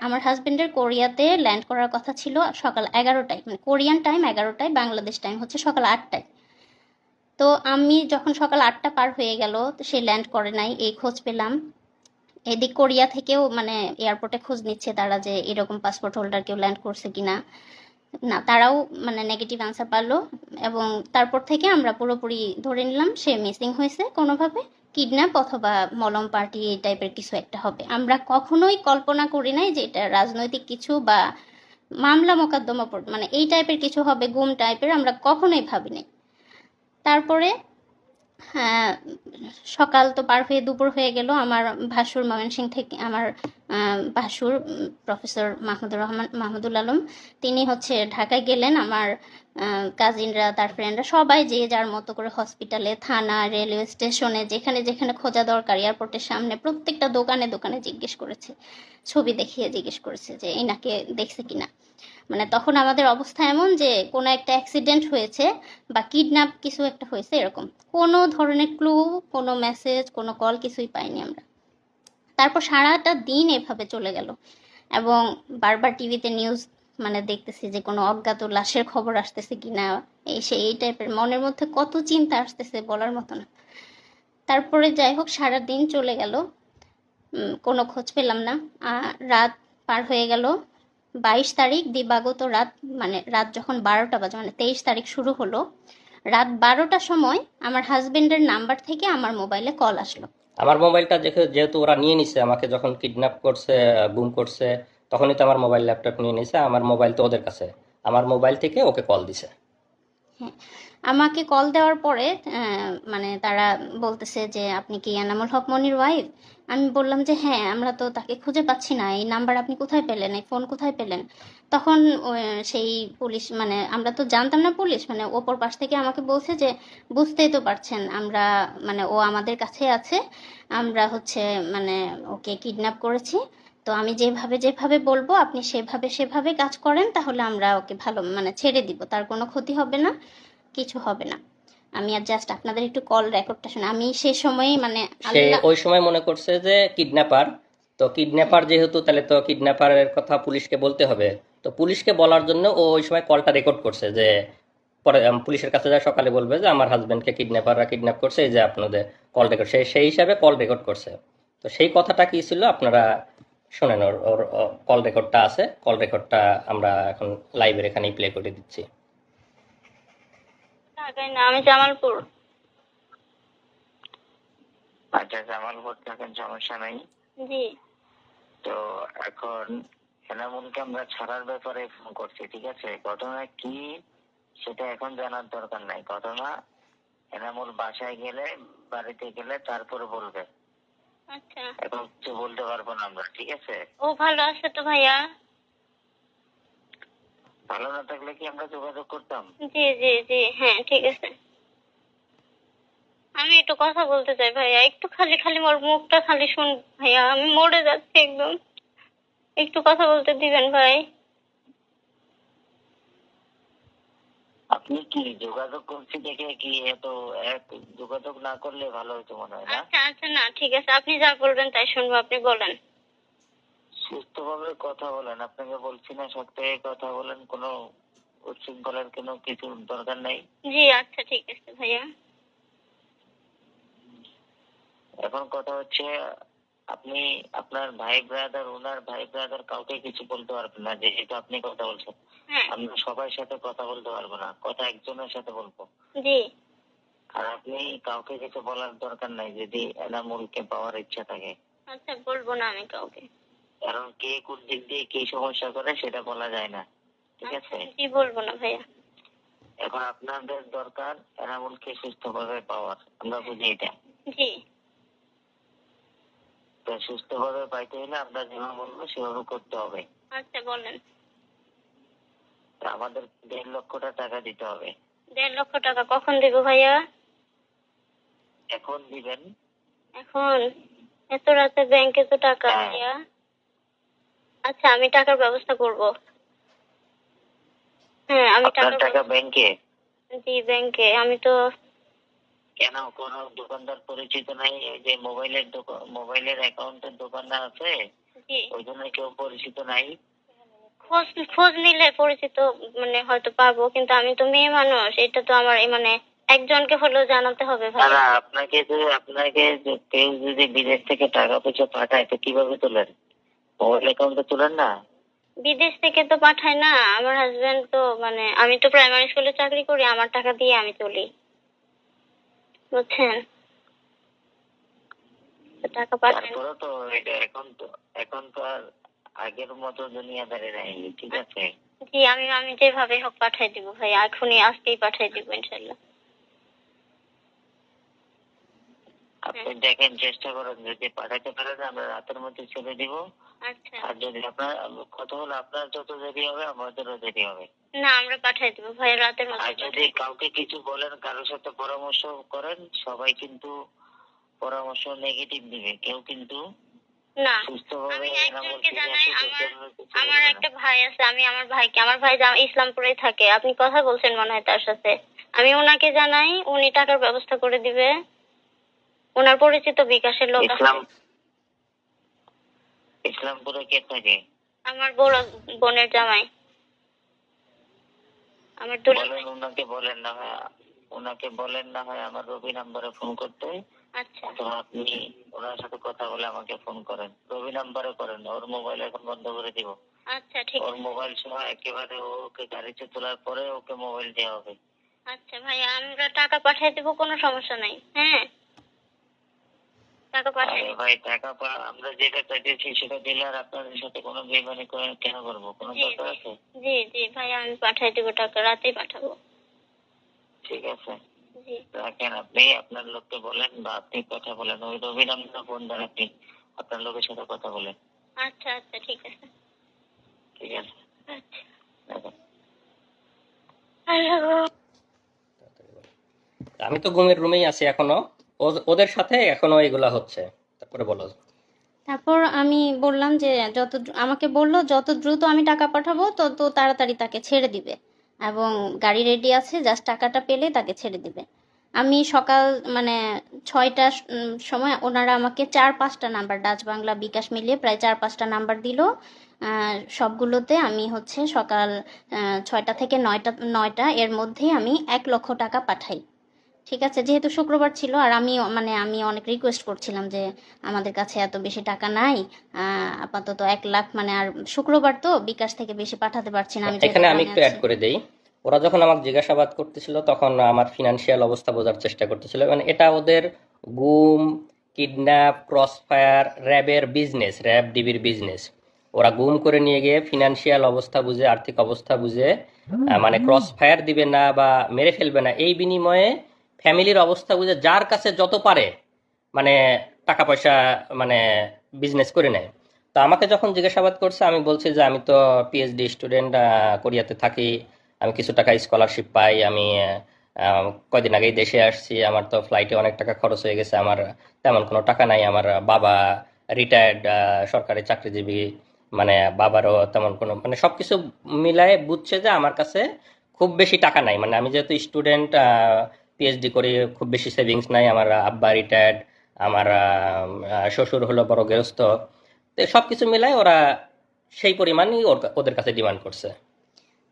Speaker 2: আমার হাজবেন্ডের কোরিয়াতে ল্যান্ড করার কথা ছিল সকাল 11টায়, মানে কোরিয়ান টাইম 11টায়, বাংলাদেশ টাইম হচ্ছে সকাল 8টায়। তো আমি যখন সকাল 8টা পার হয়ে গেল, তো সে ল্যান্ড করে নাই, এই খোঁজ পেলাম। এদিক কোরিয়া থেকেও মানে এয়ারপোর্টে খোঁজ নিচ্ছে তারা যে এরকম পাসপোর্ট হোল্ডার কেউ ল্যান্ড করছে কিনা। না, তারাও মানে নেগেটিভ আনসার পারলো, এবং তারপর থেকে আমরা পুরোপুরি ধরে নিলাম সে মিসিং হয়েছে কোনোভাবে, কিডন্যাপ অথবা মলম পার্টি এই টাইপের কিছু একটা হবে। আমরা কখনোই কল্পনা করি নাই যে এটা রাজনৈতিক কিছু বা মামলা মোকদ্দমা মানে এই টাইপের কিছু হবে, গুম টাইপের, আমরা কখনোই ভাবিনি। তারপরে হ্যাঁ, সকাল তো পার হয়ে দুপুর হয়ে গেল। আমার ভাসুর ময়মনসিংহ থেকে, আমার ভাসুর প্রফেসর মাহমুদুল আলম, তিনি হচ্ছে ঢাকায় গেলেন। আমার কাজিনরা, তার ফ্রেন্ডরা সবাই যে যার মতো করে হসপিটালে, থানা, রেলওয়ে স্টেশনে, যেখানে যেখানে খোঁজা দরকার, এয়ারপোর্টের সামনে প্রত্যেকটা দোকানে দোকানে জিজ্ঞেস করেছে, ছবি দেখিয়ে জিজ্ঞেস করেছে যে এনাকে দেখছে কিনা। মানে তখন আমাদের অবস্থা এমন যে কোনো একটা অ্যাক্সিডেন্ট হয়েছে বা কিডন্যাপ কিছু একটা হয়েছে এরকম কোনো ধরনের ক্লু, কোনো মেসেজ, কোনো কল কিছুই পাইনি আমরা। তারপর সারাটা দিন এভাবে চলে গেল, এবং বারবার টিভিতে নিউজ মানে দেখতেছি যে কোনো অজ্ঞাত লাশের খবর আসতেছে কিনা, এই টাইপের মনের মধ্যে কত চিন্তা আসতেছে বলার মতো না। তারপরে যাই হোক সারা দিন চলে গেল, কোনো খোঁজ পেলাম না। রাত পার হয়ে গেল, 22 তারিখ দিবাগত রাত, মানে রাত যখন 12টা বাজে, মানে 23 তারিখ শুরু হলো, রাত 12টার সময় আমার হাজবেন্ডের নাম্বার থেকে আমার মোবাইলে কল আসলো।
Speaker 1: আমার মোবাইলটা যেহেতু ওরা নিয়ে নিছে, আমাকে যখন কিডন্যাপ করছে, গুম করছে, তখনই তো আমার মোবাইল ল্যাপটপ নিয়ে নিছে। আমার মোবাইল তো ওদের কাছে, আমার মোবাইল থেকে ওকে কল দিছে।
Speaker 2: হ্যাঁ, আমাকে কল দেওয়ার পরে মানে তারা বলতেছে যে আপনি কি এনামুল হক মনির ওয়াইফ? আমি বললাম যে হ্যাঁ, আমরা তো তাকে খুঁজে পাচ্ছি না, এই নাম্বার আপনি কোথায় পেলেন, এই ফোন কোথায় পেলেন? তখন সেই পুলিশ, মানে আমরা তো জানতাম না পুলিশ, মানে ওপর পাশ থেকে আমাকে বলছে যে বুঝতেই তো পারছেন আমরা, মানে ও আমাদের কাছে আছে, আমরা হচ্ছে মানে ওকে কিডন্যাপ করেছি, তো আমি যেভাবে যেভাবে বলবো আপনি সেভাবে সেভাবে কাজ করেন, তাহলে আমরা ওকে ভালো মানে ছেড়ে দিব, তার কোনো ক্ষতি হবে না, কিছু হবে না। আমি আর জাস্ট আপনাদের একটু কল রেকর্ডটা শুনে, আমি সে সময় মানে
Speaker 1: সে
Speaker 2: আল্লাহ,
Speaker 1: ওই সময় মনে করছে যে কিডন্যাপার, তো কিডন্যাপার যেহেতু, তাহলে তো কিডন্যাপারের কথা পুলিশকে বলতে হবে। তো পুলিশকে বলার জন্য ও ওই সময় কলটা রেকর্ড করছে, যে পরে পুলিশের কাছে যায় সকালে বলবে যে আমার হাজবেন্ডকে কিডন্যাপাররা কিডন্যাপ করছে, এই যে আপনাদের কল রেকর্ড, সেই হিসাবে কল রেকর্ড করছে। তো সেই কথাটা কি ছিল আপনারা শোনেন, ওর ওর কল রেকর্ডটা আছে, কল রেকর্ডটা আমরা এখন লাইভের এখানেই প্লে করে দিচ্ছি।
Speaker 3: ঢাকায় না, আমি জামালপুর। আচ্ছা, জামালপুর থাকেন, সমস্যা নাই। জি। তো এখন এনামুলকে আমরা ছাড়ার ব্যাপারে ফোন করছি, ঠিক আছে? ঘটনা কি সেটা এখন জানার দরকার নাই। ঘটনা এনামুল বাসায় গেলে, বাড়িতে গেলে তারপরে বলবে। আচ্ছা, এখন কিছু বলতে পারবো না আমরা, ঠিক আছে? ও ভালো আছে তো ভাইয়া? ভালো না থাকলে কি আমরা যোগাযোগ করতাম? জি জি জি, হ্যাঁ ঠিক আছে। আমি একটু কথা বলতে চাই ভাইয়া, একটু খালি খালি মোর মুখটা খালি শুন ভাইয়া, আমি মরে যাচ্ছি একদম, একটু কথা বলতে দিবেন ভাই? আপনি কি যোগাযোগ করছি দেখে কি এত যোগাযোগ না করলে ভালো হতো মনে হয় না? আচ্ছা আচ্ছা, না ঠিক আছে, আপনি যা বলবেন তাই শুনবো, আপনি বলেন। সুস্থভাবে কথা বলেন, আপনাকে বলছি না সব থেকে কথা বলেন, কোনো উচ্ছৃঙ্খলার কোনো কিছু দরকার নাই। জি আচ্ছা ঠিক আছে ভাইয়া। এখন কথা হচ্ছে, আপনি আপনার ভাই ব্রাদার, ওনার ভাই ব্রাদার কাউকে কিছু বলতে পারবেন না, যেহেতু আপনি কথা বলছেন। আমরা সবার সাথে কথা বলতে পারবো না, কথা একজনের সাথে বলবো। জি। আর আপনি কাউকে কিছু বলার দরকার নাই যদি এনামুলকে পাওয়ার ইচ্ছা থাকে। আচ্ছা, বলবো না আমি কাউকে, কারণ কে কোন দিক দিয়ে কি সমস্যা করে সেটা বলা যায় না, ঠিক আছে? জি, বলবো না ভাইয়া। এখন আপনাদের দরকার এনামুলকে সুস্থভাবে পাওয়ার, আমরা বুঝি এটা। জি। তো সুস্থভাবে পাইতে হলে আমরা যেভাবে বলবো সেভাবে করতে হবে। আচ্ছা বলেন। আমাদের 1.5 লক্ষ টাকা দিতে হবে। 1.5 লক্ষ টাকা কখন দিব ভাইয়া? এখন দিবেন। এখন? এত রাতে ব্যাংকে তো টাকা ভাইয়া। আচ্ছা, আমি টাকার ব্যবস্থা করব। হ্যাঁ, আমি টাকা ব্যাংকে? জি ব্যাংকে। আমি তো কেন, কোন দোকানদার পরিচিত নাই? এই যে মোবাইলের অ্যাকাউন্টের দোকানদার আছে, ওই জন্য কেউ পরিচিত নাই? খোঁজ নিলে পরিচিত মানে হয়তো পাবো, কিন্তু আমি তো মেয়ে মানুষ, এটা তো আমার মানে
Speaker 2: একজনকে হলেও জানাতে হবে ভাই।
Speaker 3: দাদা আপনাকে কেউ যদি বিদেশ থেকে টাকা পয়সা পাঠায় তো কিভাবে তোলেন? মোবাইল অ্যাকাউন্টে তোলেন না?
Speaker 2: বিদেশ থেকে তো পাঠায় না, আমার হাজবেন্ড তো মানে আমি তো প্রাইমারি স্কুলে চাকরি করি, আমার টাকা দিয়ে আমি তুলি, বুঝছেন? তো টাকা পাঠায় না।
Speaker 3: তারপরে তো এটা এখন তো আর আগের মতো দুনিয়াদারি নাই, ঠিক আছে?
Speaker 2: জি, আমি যেভাবে হোক পাঠাই দিব ভাই, এখনই আজকেই পাঠাই দিব ইনশাল্লাহ।
Speaker 3: আপনি দেখেন, চেষ্টা করেন, যদি পাঠাতে পারেন আমরা রাতের মধ্যে ছেড়ে দিব।
Speaker 2: আচ্ছা,
Speaker 3: আর যদি আপনার কথা হলো, আপনার যত দেরি হবে আমাদেরও দেরি হবে।
Speaker 2: না আমরা পাঠাই দিব ভাই রাতের
Speaker 3: আর
Speaker 2: মধ্যে।
Speaker 3: যদি কাউকে কিছু বলেন, কারোর সাথে পরামর্শ করেন, সবাই কিন্তু পরামর্শ নেগেটিভ দিবে, কেউ কিন্তু
Speaker 2: না,
Speaker 3: সুস্থভাবে
Speaker 2: আমি
Speaker 3: এনামূল
Speaker 2: একজনকে
Speaker 3: ফিরে
Speaker 2: জানাই,
Speaker 3: আসে
Speaker 2: আমার
Speaker 3: কিছু
Speaker 2: আমার
Speaker 3: বলবে না।
Speaker 2: একটা ভাই আছে, আমি আমার ভাই ইসলামপুরেই থাকে, আপনি কথা বলছেন মনে হয় তার সাথে। আমি ওনাকে জানাই, উনি টাকার ব্যবস্থা করে দিবে। ওনার পরিচিত বিকাশের লোক আছে।
Speaker 3: ইসলামপুরে কে থাকে?
Speaker 2: আমার বড় বোনের জামাই, আমার দুলা ভাই।
Speaker 3: ওনাকে বলেন না হয় আমার রবি নাম্বারে ফোন করতে।
Speaker 2: আচ্ছা
Speaker 3: অথবা আপনি ওনার সাথে কথা বলে আমাকে ফোন করেন, রবি নাম্বারে করেন। ওর মোবাইল এখন বন্ধ করে দিব।
Speaker 2: আচ্ছা ঠিক
Speaker 3: ওর
Speaker 2: আছে।
Speaker 3: মোবাইল সময় একেবারে ওকে গাড়িতে তোলার পরে ওকে মোবাইল দেওয়া হবে।
Speaker 2: আচ্ছা ভাই, আমরা টাকা পাঠিয়ে দেবো, কোনো সমস্যা নাই। হ্যাঁ, টাকা পাঠিয়ে
Speaker 3: আরে
Speaker 2: দেবো।
Speaker 3: ভাই, আমরা যেটা চাইতেছি সেটা দিলে আর আপনাদের সাথে কোনো বেইমানি করে কেন করবো? কোনো
Speaker 2: জি
Speaker 3: দরকার আছে?
Speaker 2: জি জি ভাই, আমি পাঠিয়ে দেবো, টাকা রাতেই পাঠাবো।
Speaker 3: ঠিক আছে,
Speaker 2: জি
Speaker 3: রাখেন। আপনি আপনার লোককে বলেন বা আপনি কথা বলেন, ওই রবি নাম্বার ফোন দেন, আপনি আপনার লোকের সাথে কথা বলেন।
Speaker 2: আচ্ছা আচ্ছা ঠিক আছে।
Speaker 3: ঠিক আছে,
Speaker 2: আচ্ছা,
Speaker 3: রাখেন।
Speaker 2: হ্যালো।
Speaker 1: আমি তো ঘুমের রুমেই আছি এখনো, ওদের সাথে এখনো এগুলা হচ্ছে। তারপরে বলো।
Speaker 2: তারপর আমি বললাম যে আমাকে বললো যত দ্রুত আমি টাকা পাঠাবো তত তাড়াতাড়ি তাকে ছেড়ে দিবে, এবং গাড়ি রেডি আছে, জাস্ট টাকাটা পেলে তাকে ছেড়ে দিবে। আমি সকাল মানে 6টার সময় ওনারা আমাকে 4-5টা নাম্বার, ডাচ বাংলা বিকাশ মিলিয়ে প্রায় 4-5টা নাম্বার দিল। সবগুলোতে আমি হচ্ছে সকাল 6টা থেকে 9টা এর মধ্যেই আমি 1 লক্ষ টাকা পাঠাই। ঠিক আছে, যেহেতু শুক্রবার ছিল আর আমি অনেক রিকোয়েস্ট করছিলাম যে আমাদের কাছে এত বেশি টাকা নাই, আপাতত 1 লাখ, মানে আর শুক্রবার তো বিকাশ থেকে বেশি পাঠাতে পারছি না, আমি যেহেতু
Speaker 1: এখানে আমি
Speaker 2: গ্রামে
Speaker 1: একটু
Speaker 2: আছি।
Speaker 1: অ্যাড করে দেই। ওরা যখন আমাকে জিজ্ঞাসাবাদ করতেছিল তখন আমার ফিনান্সিয়াল অবস্থা বোঝার চেষ্টা করতেছিল, মানে এটা ওদের গুম, কিডন্যাপ, ক্রসফায়ার, র্যাবের বিজনেস, র্যাব ডিবির বিজনেস। ওরা গুম করে নিয়ে গিয়ে ফিনান্সিয়াল অবস্থা বুঝে, আর্থিক অবস্থা বুঝে মানে ক্রসফায়ার দিবে না বা মেরে ফেলবে না, এই বিনিময়ে ফ্যামিলির অবস্থা বুঝে যার কাছে যত পারে মানে টাকা পয়সা মানে বিজনেস করে নেয়। তো আমাকে যখন জিজ্ঞাসাবাদ করছে আমি বলছি যে আমি তো পিএইচডি স্টুডেন্ট, কোরিয়াতে থাকি, আমি কিছু টাকা স্কলারশিপ পাই, আমি কয়দিন আগেই দেশে আসছি, আমার তো ফ্লাইটে অনেক টাকা খরচ হয়ে গেছে, আমার তেমন কোনো টাকা নাই, আমার বাবা রিটায়ার্ড সরকারি চাকরিজীবী, মানে বাবারও তেমন কোনো মানে সব কিছু মিলায়ে বুঝছে যে আমার কাছে খুব বেশি টাকা নাই, মানে আমি যেহেতু স্টুডেন্ট, পিএইচডি করি, খুব বেশি সেভিংস নাই, আমার আব্বা রিটায়ার্ড, আমার শ্বশুর হলো বড় গৃহস্থ। তো সব কিছু মিলায় ওরা সেই পরিমাণই ওদের কাছে ডিমান্ড করছে।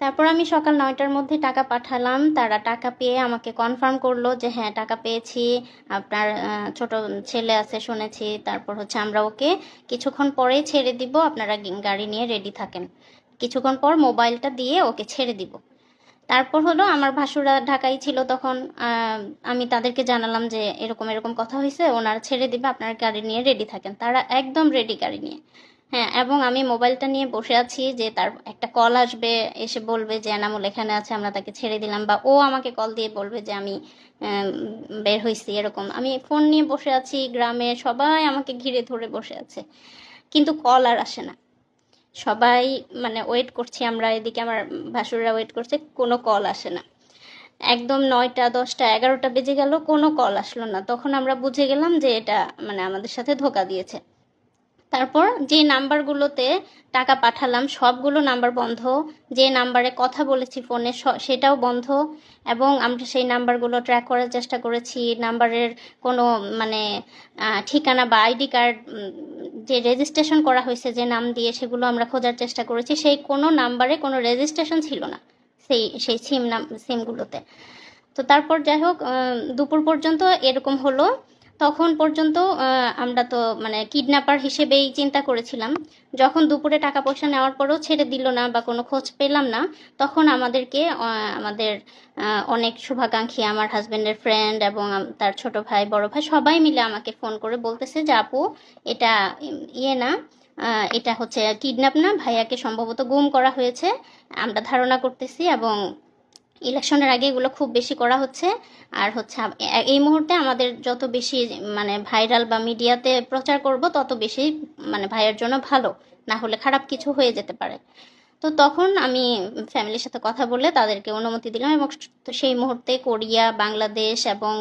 Speaker 2: তারপর আমি সকাল 9টার মধ্যে টাকা পাঠালাম, তারা টাকা পেয়ে আমাকে কনফার্ম করলো যে হ্যাঁ টাকা পেয়েছি, আপনার ছোট ছেলে আছে শুনেছি, তারপর হচ্ছে আমরা ওকে কিছুক্ষণ পরেই ছেড়ে দিব, আপনারা গাড়ি নিয়ে রেডি থাকেন, কিছুক্ষণ পর মোবাইলটা দিয়ে ওকে ছেড়ে দিব। তারপর হলো আমার ভাসুরা ঢাকায় ছিল তখন, আমি তাদেরকে জানালাম যে এরকম এরকম কথা হয়েছে, ওনারা ছেড়ে দিবে, আপনারা গাড়ি নিয়ে রেডি থাকেন। তারা একদম রেডি গাড়ি নিয়ে। হ্যাঁ, এবং আমি মোবাইলটা নিয়ে বসে আছি যে তার একটা কল আসবে, এসে বলবে যে এনামুল এখানে আছে, আমরা তাকে ছেড়ে দিলাম, বা ও আমাকে কল দিয়ে বলবে যে আমি বের হয়েছি, এরকম। আমি ফোন নিয়ে বসে আছি, গ্রামে সবাই আমাকে ঘিরে ধরে বসে আছে, কিন্তু কল আর আসে না। সবাই মানে ওয়েট করছি আমরা, এদিকে আমার ভাসুররা ওয়েট করছে, কোনো কল আসে না। একদম 9টা 10টা 11টা বেজে গেল, কোনো কল আসলো না। তখন আমরা বুঝে গেলাম যে এটা মানে আমাদের সাথে ধোঁকা দিয়েছে। তারপর যে নাম্বারগুলোতে টাকা পাঠালাম সবগুলো নাম্বার বন্ধ, যে নাম্বারে কথা বলেছি ফোনে সেটাও বন্ধ, এবং আমরা সেই নাম্বারগুলো ট্র্যাক করার চেষ্টা করেছি। নাম্বারের কোনো মানে ঠিকানা বা আইডি কার্ড যে রেজিস্ট্রেশন করা হয়েছে যে নাম দিয়ে, সেগুলো আমরা খোঁজার চেষ্টা করেছি, সেই কোনো নাম্বারে কোনো রেজিস্ট্রেশন ছিল না সেই সিমগুলোতে। তো তারপর যাই হোক দুপুর পর্যন্ত এরকম হলো। তখন পর্যন্ত আমরা তো মানে কিডন্যাপার হিসেবেই চিন্তা করেছিলাম। যখন দুপুরে টাকা পয়সা নেওয়ার পরেও ছেড়ে দিল না বা কোনো খোঁজ পেলাম না, তখন আমাদেরকে আমাদের অনেক শুভাকাঙ্ক্ষী, আমার হাজব্যান্ডের ফ্রেন্ড এবং তার ছোট ভাই বড় ভাই সবাই মিলে আমাকে ফোন করে বলতেছে যে আপু এটা ইয়ে না, এটা হচ্ছে কিডন্যাপ না, ভাইয়াকে সম্ভবত গুম করা হয়েছে, আমরা ধারণা করতেছি, এবং ইলেকশনের আগে এগুলো খুব বেশি করা হচ্ছে। আর হচ্ছে এই মুহূর্তে আমাদের যত বেশি মানে ভাইরাল বা মিডিয়াতে প্রচার করব তত বেশি মানে ভাইয়ের জন্য ভালো, না হলে খারাপ কিছু হয়ে যেতে পারে। তো তখন আমি ফ্যামিলির সাথে কথা বলে তাদেরকে অনুমতি দিলাম, এবং তো সেই মুহূর্তে কোরিয়া, বাংলাদেশ এবং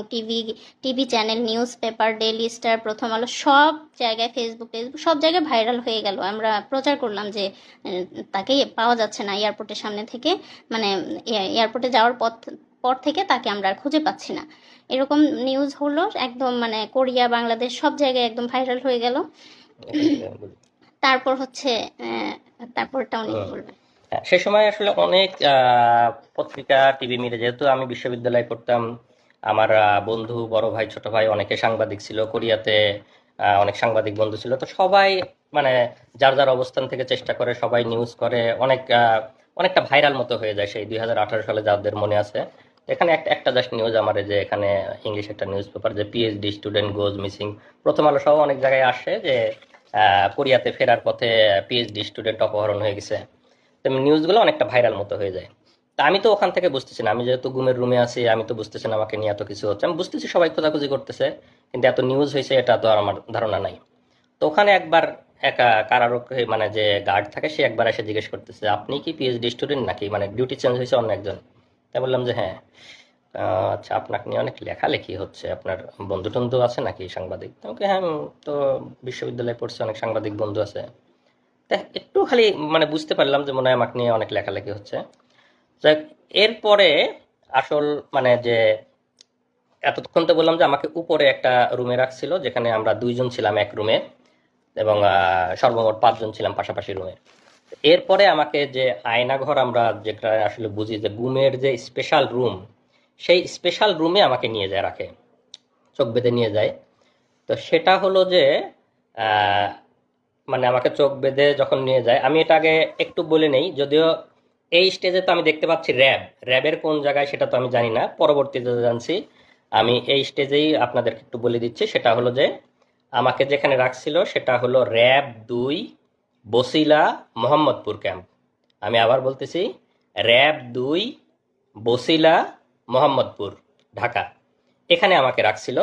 Speaker 2: TV channel, news paper, daily star, প্রথম আলো সব জায়গায়, ফেসবুক সব জায়গায় ভাইরাল হয়ে গেল। আমরা প্রচার করলাম যে তাকে পাওয়া যাচ্ছে না এয়ারপোর্টের সামনে থেকে, মানে এয়ারপোর্টে যাওয়ার পর থেকে তাকে আমরা আর খুঁজে পাচ্ছি না। এরকম নিউজ হলো একদম, মানে কোরিয়া, বাংলাদেশ সব জায়গায় একদম ভাইরাল হয়ে গেল। তারপর হচ্ছে তারপরটা অনেক বলবে।
Speaker 1: হ্যাঁ, সে সময় আসলে অনেক পত্রিকা, টিভি মিডিয়া, যেহেতু আমি বিশ্ববিদ্যালয়ে পড়তাম, আমার বন্ধু, বড় ভাই, ছোট ভাই অনেকে সাংবাদিক ছিল, কোরিয়াতে অনেক সাংবাদিক বন্ধু ছিল। তো সবাই মানে যার যার অবস্থান থেকে চেষ্টা করে, সবাই নিউজ করে, অনেকটা ভাইরাল মতো হয়ে যায়। সেই 2018 সালে যাদের মনে আছে, এখানে একটা জাস্ট নিউজ আমার, যে এখানে ইংলিশ একটা নিউজ পেপার, যে পিএইচডি স্টুডেন্ট গোজ মিসিং, প্রথম আলো সহ অনেক জায়গায় আসে যে কোরিয়াতে ফেরার পথে পিএইচডি স্টুডেন্ট অপহরণ হয়ে গেছে। তো নিউজগুলো অনেকটা ভাইরাল মতো হয়ে যায়। তা আমি তো ওখান থেকে বুঝতেছি না, আমি যেহেতু ঘুমের রুমে আছি, আমি তো বুঝতেছি না আমাকে নিয়ে এত কিছু হচ্ছে। আমি বুঝতেছি সবাই খোঁজাখুঁজি করতেছে, কিন্তু এত নিউজ হয়েছে এটা তো আর আমার ধারণা নাই। তো ওখানে একবার একা কারারক্ষী, মানে যে গার্ড থাকে, সে একবার এসে জিজ্ঞেস করতেছে, আপনি কি পিএইচডি স্টুডেন্ট নাকি, মানে ডিউটি চেঞ্জ হয়েছে অন্য একজন? তাই বললাম যে হ্যাঁ। আচ্ছা, আপনাকে নিয়ে অনেক লেখালেখি হচ্ছে, আপনার বন্ধু টন্ধু আছে নাকি সাংবাদিক? আমাকে হ্যাঁ, তো বিশ্ববিদ্যালয়ে পড়ছে, অনেক সাংবাদিক বন্ধু আছে। তা একটু খালি মানে বুঝতে পারলাম যে মনে হয় আমাকে নিয়ে অনেক লেখালেখি হচ্ছে। যাক, এরপরে আসল মানে যে এতক্ষণ তো বললাম যে আমাকে উপরে একটা রুমে রাখছিল, যেখানে আমরা 2 জন ছিলাম এক রুমে, এবং সর্বমোট 5 জন ছিলাম পাশাপাশি রুমে। এরপরে আমাকে যে আয়নাঘর আমরা যেটা আসলে বুঝি যে গুমের যে স্পেশাল রুম, সেই স্পেশাল রুমে আমাকে নিয়ে যায়, রাখে, চোখ বেঁধে নিয়ে যায়। তো সেটা হলো যে আহ, মানে আমাকে চোখ বেঁধে যখন নিয়ে যায়, আমি এটা আগে একটু বলে নেই, যদিও এই স্টেজে তো আমি দেখতে পাচ্ছি র্যাবের কোন জায়গায় সেটা তো আমি জানি না, পরবর্তীতে জানছি। আমি এই স্টেজেই আপনাদেরকে একটু বলে দিচ্ছি। সেটা হলো যে আমাকে যেখানে রাখছিল সেটা হলো র্যাব 2 বসিলা মোহাম্মদপুর ক্যাম্প। আমি আবার বলতেছি, র্যাব 2 বসিলা মোহাম্মদপুর, ঢাকা, এখানে আমাকে রাখছিল।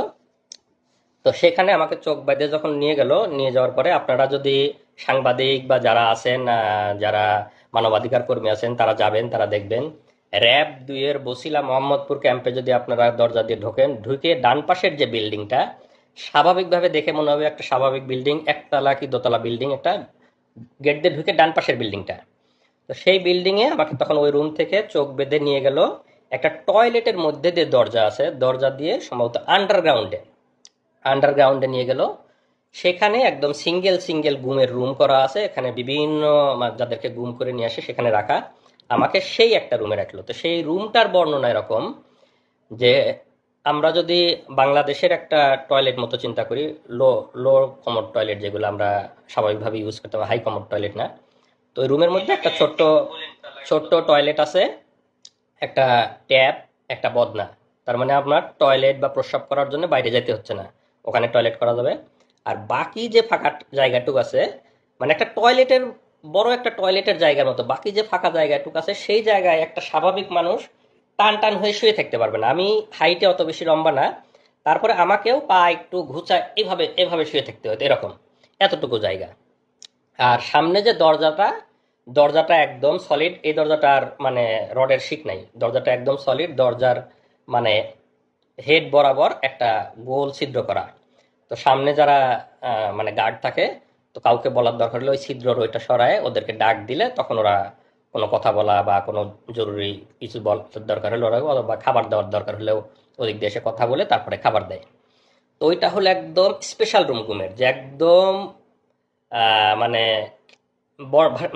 Speaker 1: তো সেখানে আমাকে চোখ বেঁধে যখন নিয়ে গেল, নিয়ে যাওয়ার পরে আপনারা যদি সাংবাদিক বা যারা আছেন, যারা মানবাধিকার কর্মী আছেন, তারা যাবেন, তারা দেখবেন র্যাব 2 এর বসিলা মোহাম্মদপুর ক্যাম্পে যদি আপনারা দরজা দিয়ে ঢোকেন, ঢুকে ডান পাশের যে বিল্ডিংটা, স্বাভাবিকভাবে দেখে মনে হবে একটা স্বাভাবিক বিল্ডিং, একতলা কি দোতলা বিল্ডিং, একটা গেট দিয়ে ঢুকে ডান পাশের বিল্ডিংটা। তো সেই বিল্ডিংয়ে আমাকে তখন ওই রুম থেকে চোখ বেঁধে নিয়ে গেল একটা টয়লেটের মধ্যে দিয়ে, দরজা আছে, দরজা দিয়ে সম্ভবত আন্ডারগ্রাউন্ডে নিয়ে গেল। সেখানে একদম সিঙ্গেল গুমের রুম করা আছে, এখানে বিভিন্ন যাদেরকে গুম করে নিয়ে আসে সেখানে রাখা। আমাকে সেই একটা রুমে রাখলো। তো সেই রুমটার বর্ণনা এরকম যে, আমরা যদি বাংলাদেশের একটা টয়লেট মতো চিন্তা করি, লো কমোড টয়লেট, যেগুলো আমরা স্বাভাবিকভাবে ইউজ করতে পারি, হাই কমোড টয়লেট না। তো ওই রুমের মধ্যে একটা ছোট্ট টয়লেট আছে, একটা ট্যাপ, একটা বদনা। তার মানে আপনার টয়লেট বা প্রস্রাব করার জন্য বাইরে যেতে হচ্ছে না, ওখানে টয়লেট করা যাবে। আর বাকি যে ফাঁকা জায়গাটুকু আছে, মানে একটা টয়লেটের, বড় একটা টয়লেটের জায়গার মতো বাকি যে ফাঁকা জায়গাটুকু আছে, সেই জায়গায় একটা স্বাভাবিক মানুষ টান টান হয়ে শুয়ে থাকতে পারবে না। আমি হাইটে অত বেশি লম্বা না, তারপরে আমাকেও পা একটু ঘুচা এভাবে এভাবে শুয়ে থাকতে হতো, এরকম এতটুকু জায়গা। আর সামনে যে দরজাটা একদম সলিড, এই দরজাটার মানে রডের শিক নাই, দরজাটা একদম সলিড, দরজার মানে হেড বরাবর একটা গোল ছিদ্র করা। তো সামনে যারা মানে গার্ড থাকে, তো কাউকে বলার দরকার হলে ওই ছিদ্রর ওইটা সরায় ওদেরকে ডাক দিলে তখন ওরা কোনো কথা বলা বা কোনো জরুরি কিছু বলার দরকার হলে ওরা, বা খাবার দেওয়ার দরকার হলেও ওদিক দিয়ে এসে কথা বলে তারপরে খাবার দেয়। তো ওইটা হলো একদম স্পেশাল রুম গুমের, যে একদম মানে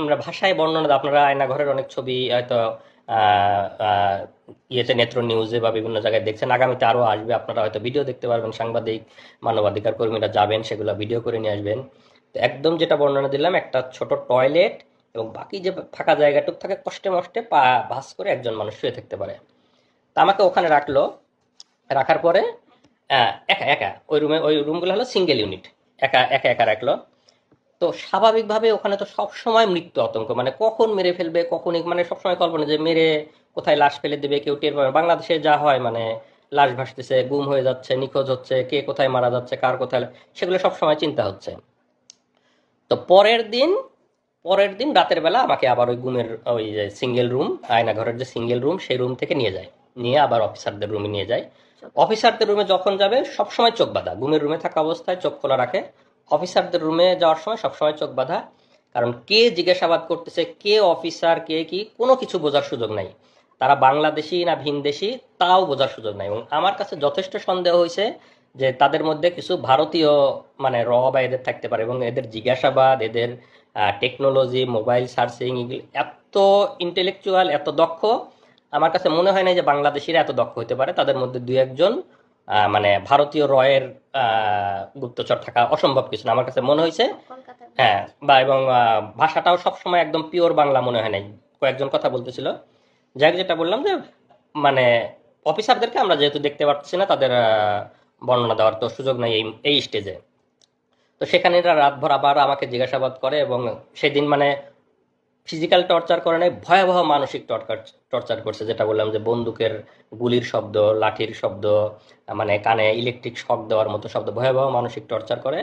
Speaker 1: আমরা ভাষায় বর্ণনা, আপনারা আয়নাঘরের অনেক ছবি হয়তো ইয়েতে নেত্র নিউজে বা বিভিন্ন জায়গায় দেখছেন, আগামীতে আরও আসবে, আপনারা হয়তো ভিডিও দেখতে পারবেন, সাংবাদিক মানবাধিকার কর্মীরা যাবেন, সেগুলো ভিডিও করে নিয়ে আসবেন। তো একদম যেটা বর্ণনা দিলাম, একটা ছোট টয়লেট এবং বাকি যে ফাঁকা জায়গাটুক থাকে, কষ্টে মষ্টে পা ভাঁজ করে একজন মানুষ শুয়ে থাকতে পারে। তা আমাকে ওখানে রাখলো, রাখার পরে একা একা ওই রুমগুলো হলো সিঙ্গেল ইউনিট, একা একা একা রাখলো। তো স্বাভাবিকভাবে ওখানে তো সবসময় মৃত্যু আতঙ্ক, মানে কখন মেরে ফেলবে, কখন মানে সবসময় কল্পনা যে মেরে কোথায় লাশ ফেলে দেবে, কেউ টের পাবে। বাংলাদেশে যা হয়, মানে লাশ ভাসতেছে, গুম হয়ে যাচ্ছে, নিখোঁজ হচ্ছে, কে কোথায় মারা যাচ্ছে, কার কোথায়, সেগুলো সবসময় চিন্তা হচ্ছে। তো পরের দিন রাতের বেলা আমাকে আবার ওই গুমের ওই যে সিঙ্গেল রুম, আয়না ঘরের যে সিঙ্গেল রুম, সেই রুম থেকে নিয়ে যায়, নিয়ে আবার অফিসারদের রুমে নিয়ে যায়। অফিসারদের রুমে যখন যাবে সবসময় চোখ বাঁধা, গুমের রুমে থাকা অবস্থায় চোখ খোলা রাখে। অফিসারদের রুমে যাওয়ার সময় সবসময় চোখ বাঁধা, কারণ কে জিজ্ঞাসাবাদ করতেছে, কে অফিসার, কে কি, কোনো কিছু বোঝার সুযোগ নাই। তারা বাংলাদেশি না ভিনদেশি তাও বোঝার সুযোগ নাই। এবং আমার কাছে যথেষ্ট সন্দেহ হয়েছে যে তাদের মধ্যে কিছু ভারতীয় মানে বা এদের থাকতে পারে, এবং এদের জিজ্ঞাসাবাদ, এদের টেকনোলজি, মোবাইল সার্চিং, এগুলো এত ইন্টেলেকচুয়াল, এত দক্ষ, আমার কাছে মনে হয় না যে বাংলাদেশিরা এত দক্ষ হতে পারে। তাদের মধ্যে দুই একজন মানে ভারতীয় রয়ের গুপ্তচর থাকা অসম্ভব কিছু না, আমার কাছে মনে হয়েছে।
Speaker 2: কলকাতার
Speaker 1: হ্যাঁ, বা এবং ভাষাটাও সবসময় একদম পিওর বাংলা মনে হয় নাই, কয়েকজন কথা বলতেছিল। যাই হোক, যেটা বললাম যে মানে অফিসারদেরকে আমরা যেহেতু দেখতে পাচ্ছি না, তাদের বর্ণনা দেওয়ার তো সুযোগ নেই এই স্টেজে। তো সেখানে এরা রাতভর আবার আমাকে জিজ্ঞাসাবাদ করে, এবং সেদিন মানে ফিজিক্যাল টর্চার করে নাই, ভয়াবহ মানসিক টর্চার করছে। যেটা বললাম যে বন্দুকের গুলির শব্দ, লাঠির শব্দ, মানে কানে ইলেকট্রিক শক দেওয়ার মতো শব্দ, ভয়াবহ মানসিক টর্চার করে।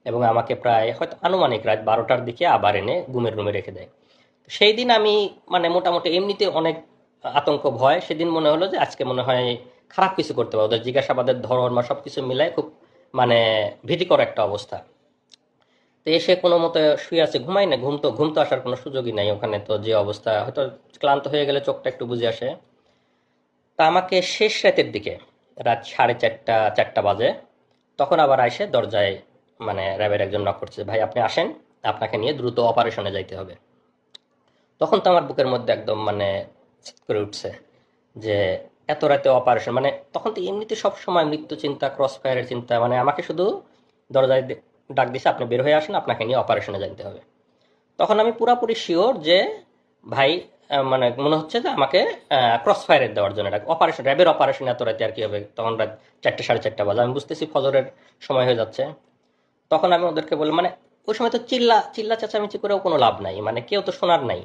Speaker 1: এবং আমাকে প্রায় হয়তো আনুমানিক রাত 12টার দিকে আবার এনে গুমের রুমে রেখে দেয়। সেই দিন আমি মানে মোটামুটি এমনিতে অনেক আতঙ্ক ভয়, সেদিন মনে হলো যে আজকে মনে হয় খারাপ কিছু করতে পারবো। ওদের জিজ্ঞাসাবাদের ধরন বা সবকিছু মিলায় খুব মানে ভীতিকর একটা অবস্থা। তো এসে কোনো মতে শুয়ে আছে, ঘুমাই না, ঘুম তো আসার কোনো সুযোগই নাই ওখানে। তো যে অবস্থা, হয়তো ক্লান্ত হয়ে গেলে চোখটা একটু বুঝে আসে। তা আমাকে শেষ রাতের দিকে, রাত 4:30 বাজে, তখন আবার আইসে দরজায় মানে র্যাবের একজন নক করছে, ভাই আপনি আসেন, আপনাকে নিয়ে দ্রুত অপারেশনে যাইতে হবে। তখন তো আমার বুকের মধ্যে একদম মানে চিৎ করে উঠছে যে এত রাতে অপারেশন, মানে তখন তো এমনিতে সব সময় মৃত্যু চিন্তা, ক্রস ফায়ারের চিন্তা, মানে আমাকে শুধু দরজায় ডাক দিছে, আপনি বের হয়ে আসেন, আপনাকে নিয়ে অপারেশনে যাইতে হবে। তখন আমি পুরাপুরি শিওর যে ভাই মানে মনে হচ্ছে যে আমাকে ক্রস ফায়ারের দেওয়ার জন্য ডাক, অপারেশন, র্যাবের অপারেশন এত রাতে আর কি হবে। তখন রাত 4টে 4:30 বাজে, আমি বুঝতেছি ফজরের সময় হয়ে যাচ্ছে। তখন আমি ওদেরকে বললাম, মানে ওই সময় তো চিল্লা চেঁচামেচি করেও কোনো লাভ নাই, মানে কেউ তো শোনার নাই।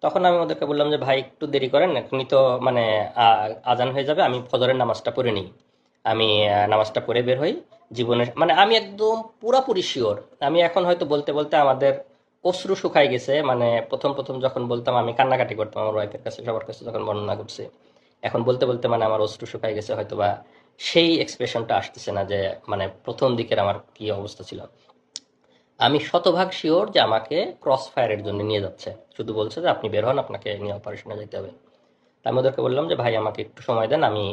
Speaker 1: তখন আমি ওদেরকে বললাম যে ভাই একটু দেরি করেন, এখনই তো মানে আজান হয়ে যাবে, আমি ফজরের নামাজটা পড়ে নিই, আমি নামাজটা পড়ে বের হই। জীবনের মানে আমি একদম পুরাপুরি শিওর। আমি এখন হয়তো বলতে বলতে আমাদের অশ্রু শুকাই গেছে, মানে প্রথম প্রথম যখন বলতাম আমি কান্নাকাটি করতাম আমার ওয়াইফের কাছে, সবার কাছে যখন বর্ণনা করছি, এখন বলতে বলতে মানে আমার অশ্রু শুকাই গেছে, হয়তো বা সেই এক্সপ্রেশনটা আসতেছে না যে মানে প্রথম দিকের আমার কি অবস্থা ছিল। আমি শতভাগ শিওর যে আমাকে ক্রস ফায়ারের জন্য নিয়ে যাচ্ছে, শুধু বলছে যে আপনি বের হন, আপনাকে নিয়ে অপারেশনে যেতে হবে। তা আমি ওদেরকে বললাম যে ভাই আমাকে একটু সময় দেন, আমি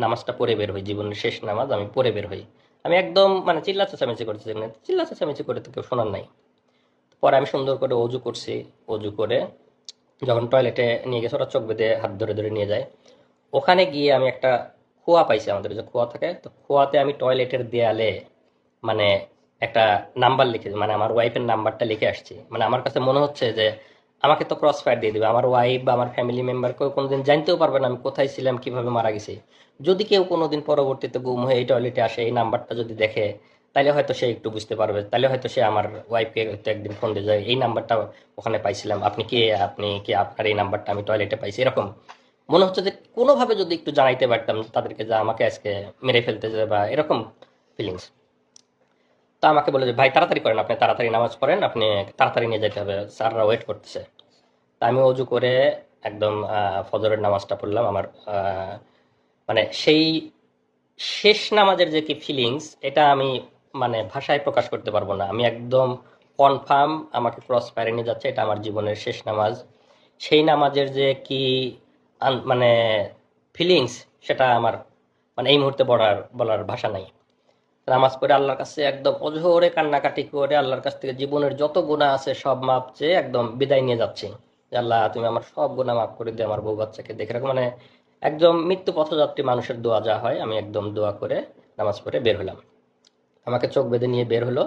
Speaker 1: নামাজটা পড়ে বের হই, জীবনের শেষ নামাজ, আমি পড়ে বের হই। আমি একদম মানে চিল্লা চেঁচামেচি করতেছি, চিল্লা চেঁচামেচি করে তো কেউ শোনার নাই। পরে আমি সুন্দর করে অজু করছি, অজু করে যখন টয়লেটে নিয়ে গেছে, ওরা চোখ বেঁধে হাত ধরে ধরে নিয়ে যায়। ওখানে গিয়ে আমি একটা খোয়া পাইছি, আমাদের যে খোয়া থাকে, তো খোয়াতে আমি টয়লেটের দেয়ালে মানে একটা নাম্বার লিখে, মানে আমার ওয়াইফের নাম্বারটা লিখে আসছি। মানে আমার কাছে মনে হচ্ছে যে আমাকে তো ক্রস ফায়ার দিয়ে দিবে, আমার ওয়াইফ বা আমার ফ্যামিলি মেম্বার কেউ কোনোদিন জানতেও পারবে না আমি কোথায় ছিলাম, কিভাবে মারা গেছি। যদি কেউ কোনোদিন পরবর্তীতে গুম হয়ে এই টয়লেটে আসে, এই নাম্বারটা যদি দেখে, তাহলে হয়তো সে একটু বুঝতে পারবে, তাহলে হয়তো সে আমার ওয়াইফকে হয়তো একদিন ফোন দিয়ে যায়, এই নাম্বারটা ওখানে পাইছিলাম, আপনি কি আপনার এই নাম্বারটা আমি টয়লেটে পাইছি, এরকম মনে হচ্ছে যে কোনোভাবে যদি একটু জানাইতে পারতাম তাদেরকে যে আমাকে আজকে মেরে ফেলতে যায় বা এরকম ফিলিংস। তা আমাকে বলে যে ভাই তাড়াতাড়ি করেন, আপনি তাড়াতাড়ি নামাজ পড়েন, আপনি তাড়াতাড়ি নিয়ে যেতে হবে, স্যাররা ওয়েট করতেছে। তা আমি অজু করে একদম ফজরের নামাজটা পড়লাম। আমার মানে সেই শেষ নামাজের যে কি ফিলিংস, এটা আমি মানে ভাষায় প্রকাশ করতে পারবো না। আমি একদম কনফার্ম আমাকে ক্রস ফায়ারে নিয়ে যাচ্ছে, এটা আমার জীবনের শেষ নামাজ। সেই নামাজের যে কি মানে ফিলিংস, সেটা আমার মানে এই মুহূর্তে বলার ভাষা নাই। নামাজ পড়ে আল্লাহর কাছে একদম অঝোরে কান্নাকাটি করে আল্লাহর কাছ থেকে জীবনের যত গুনাহ আছে সব মাপ চেয়ে একদম বিদায় নিয়ে যাচ্ছি। যে আল্লাহ তুমি আমার সব গুনাহ মাফ করে দিয়ে আমার বউ বাচ্চাকে দেখে রাখো, মানে একদম মৃত্যু পথযাত্রী মানুষের দোয়া যা হয়, আমি একদম দোয়া করে নামাজ পড়ে বের হলাম। আমাকে চোখ বেঁধে নিয়ে বের হলো।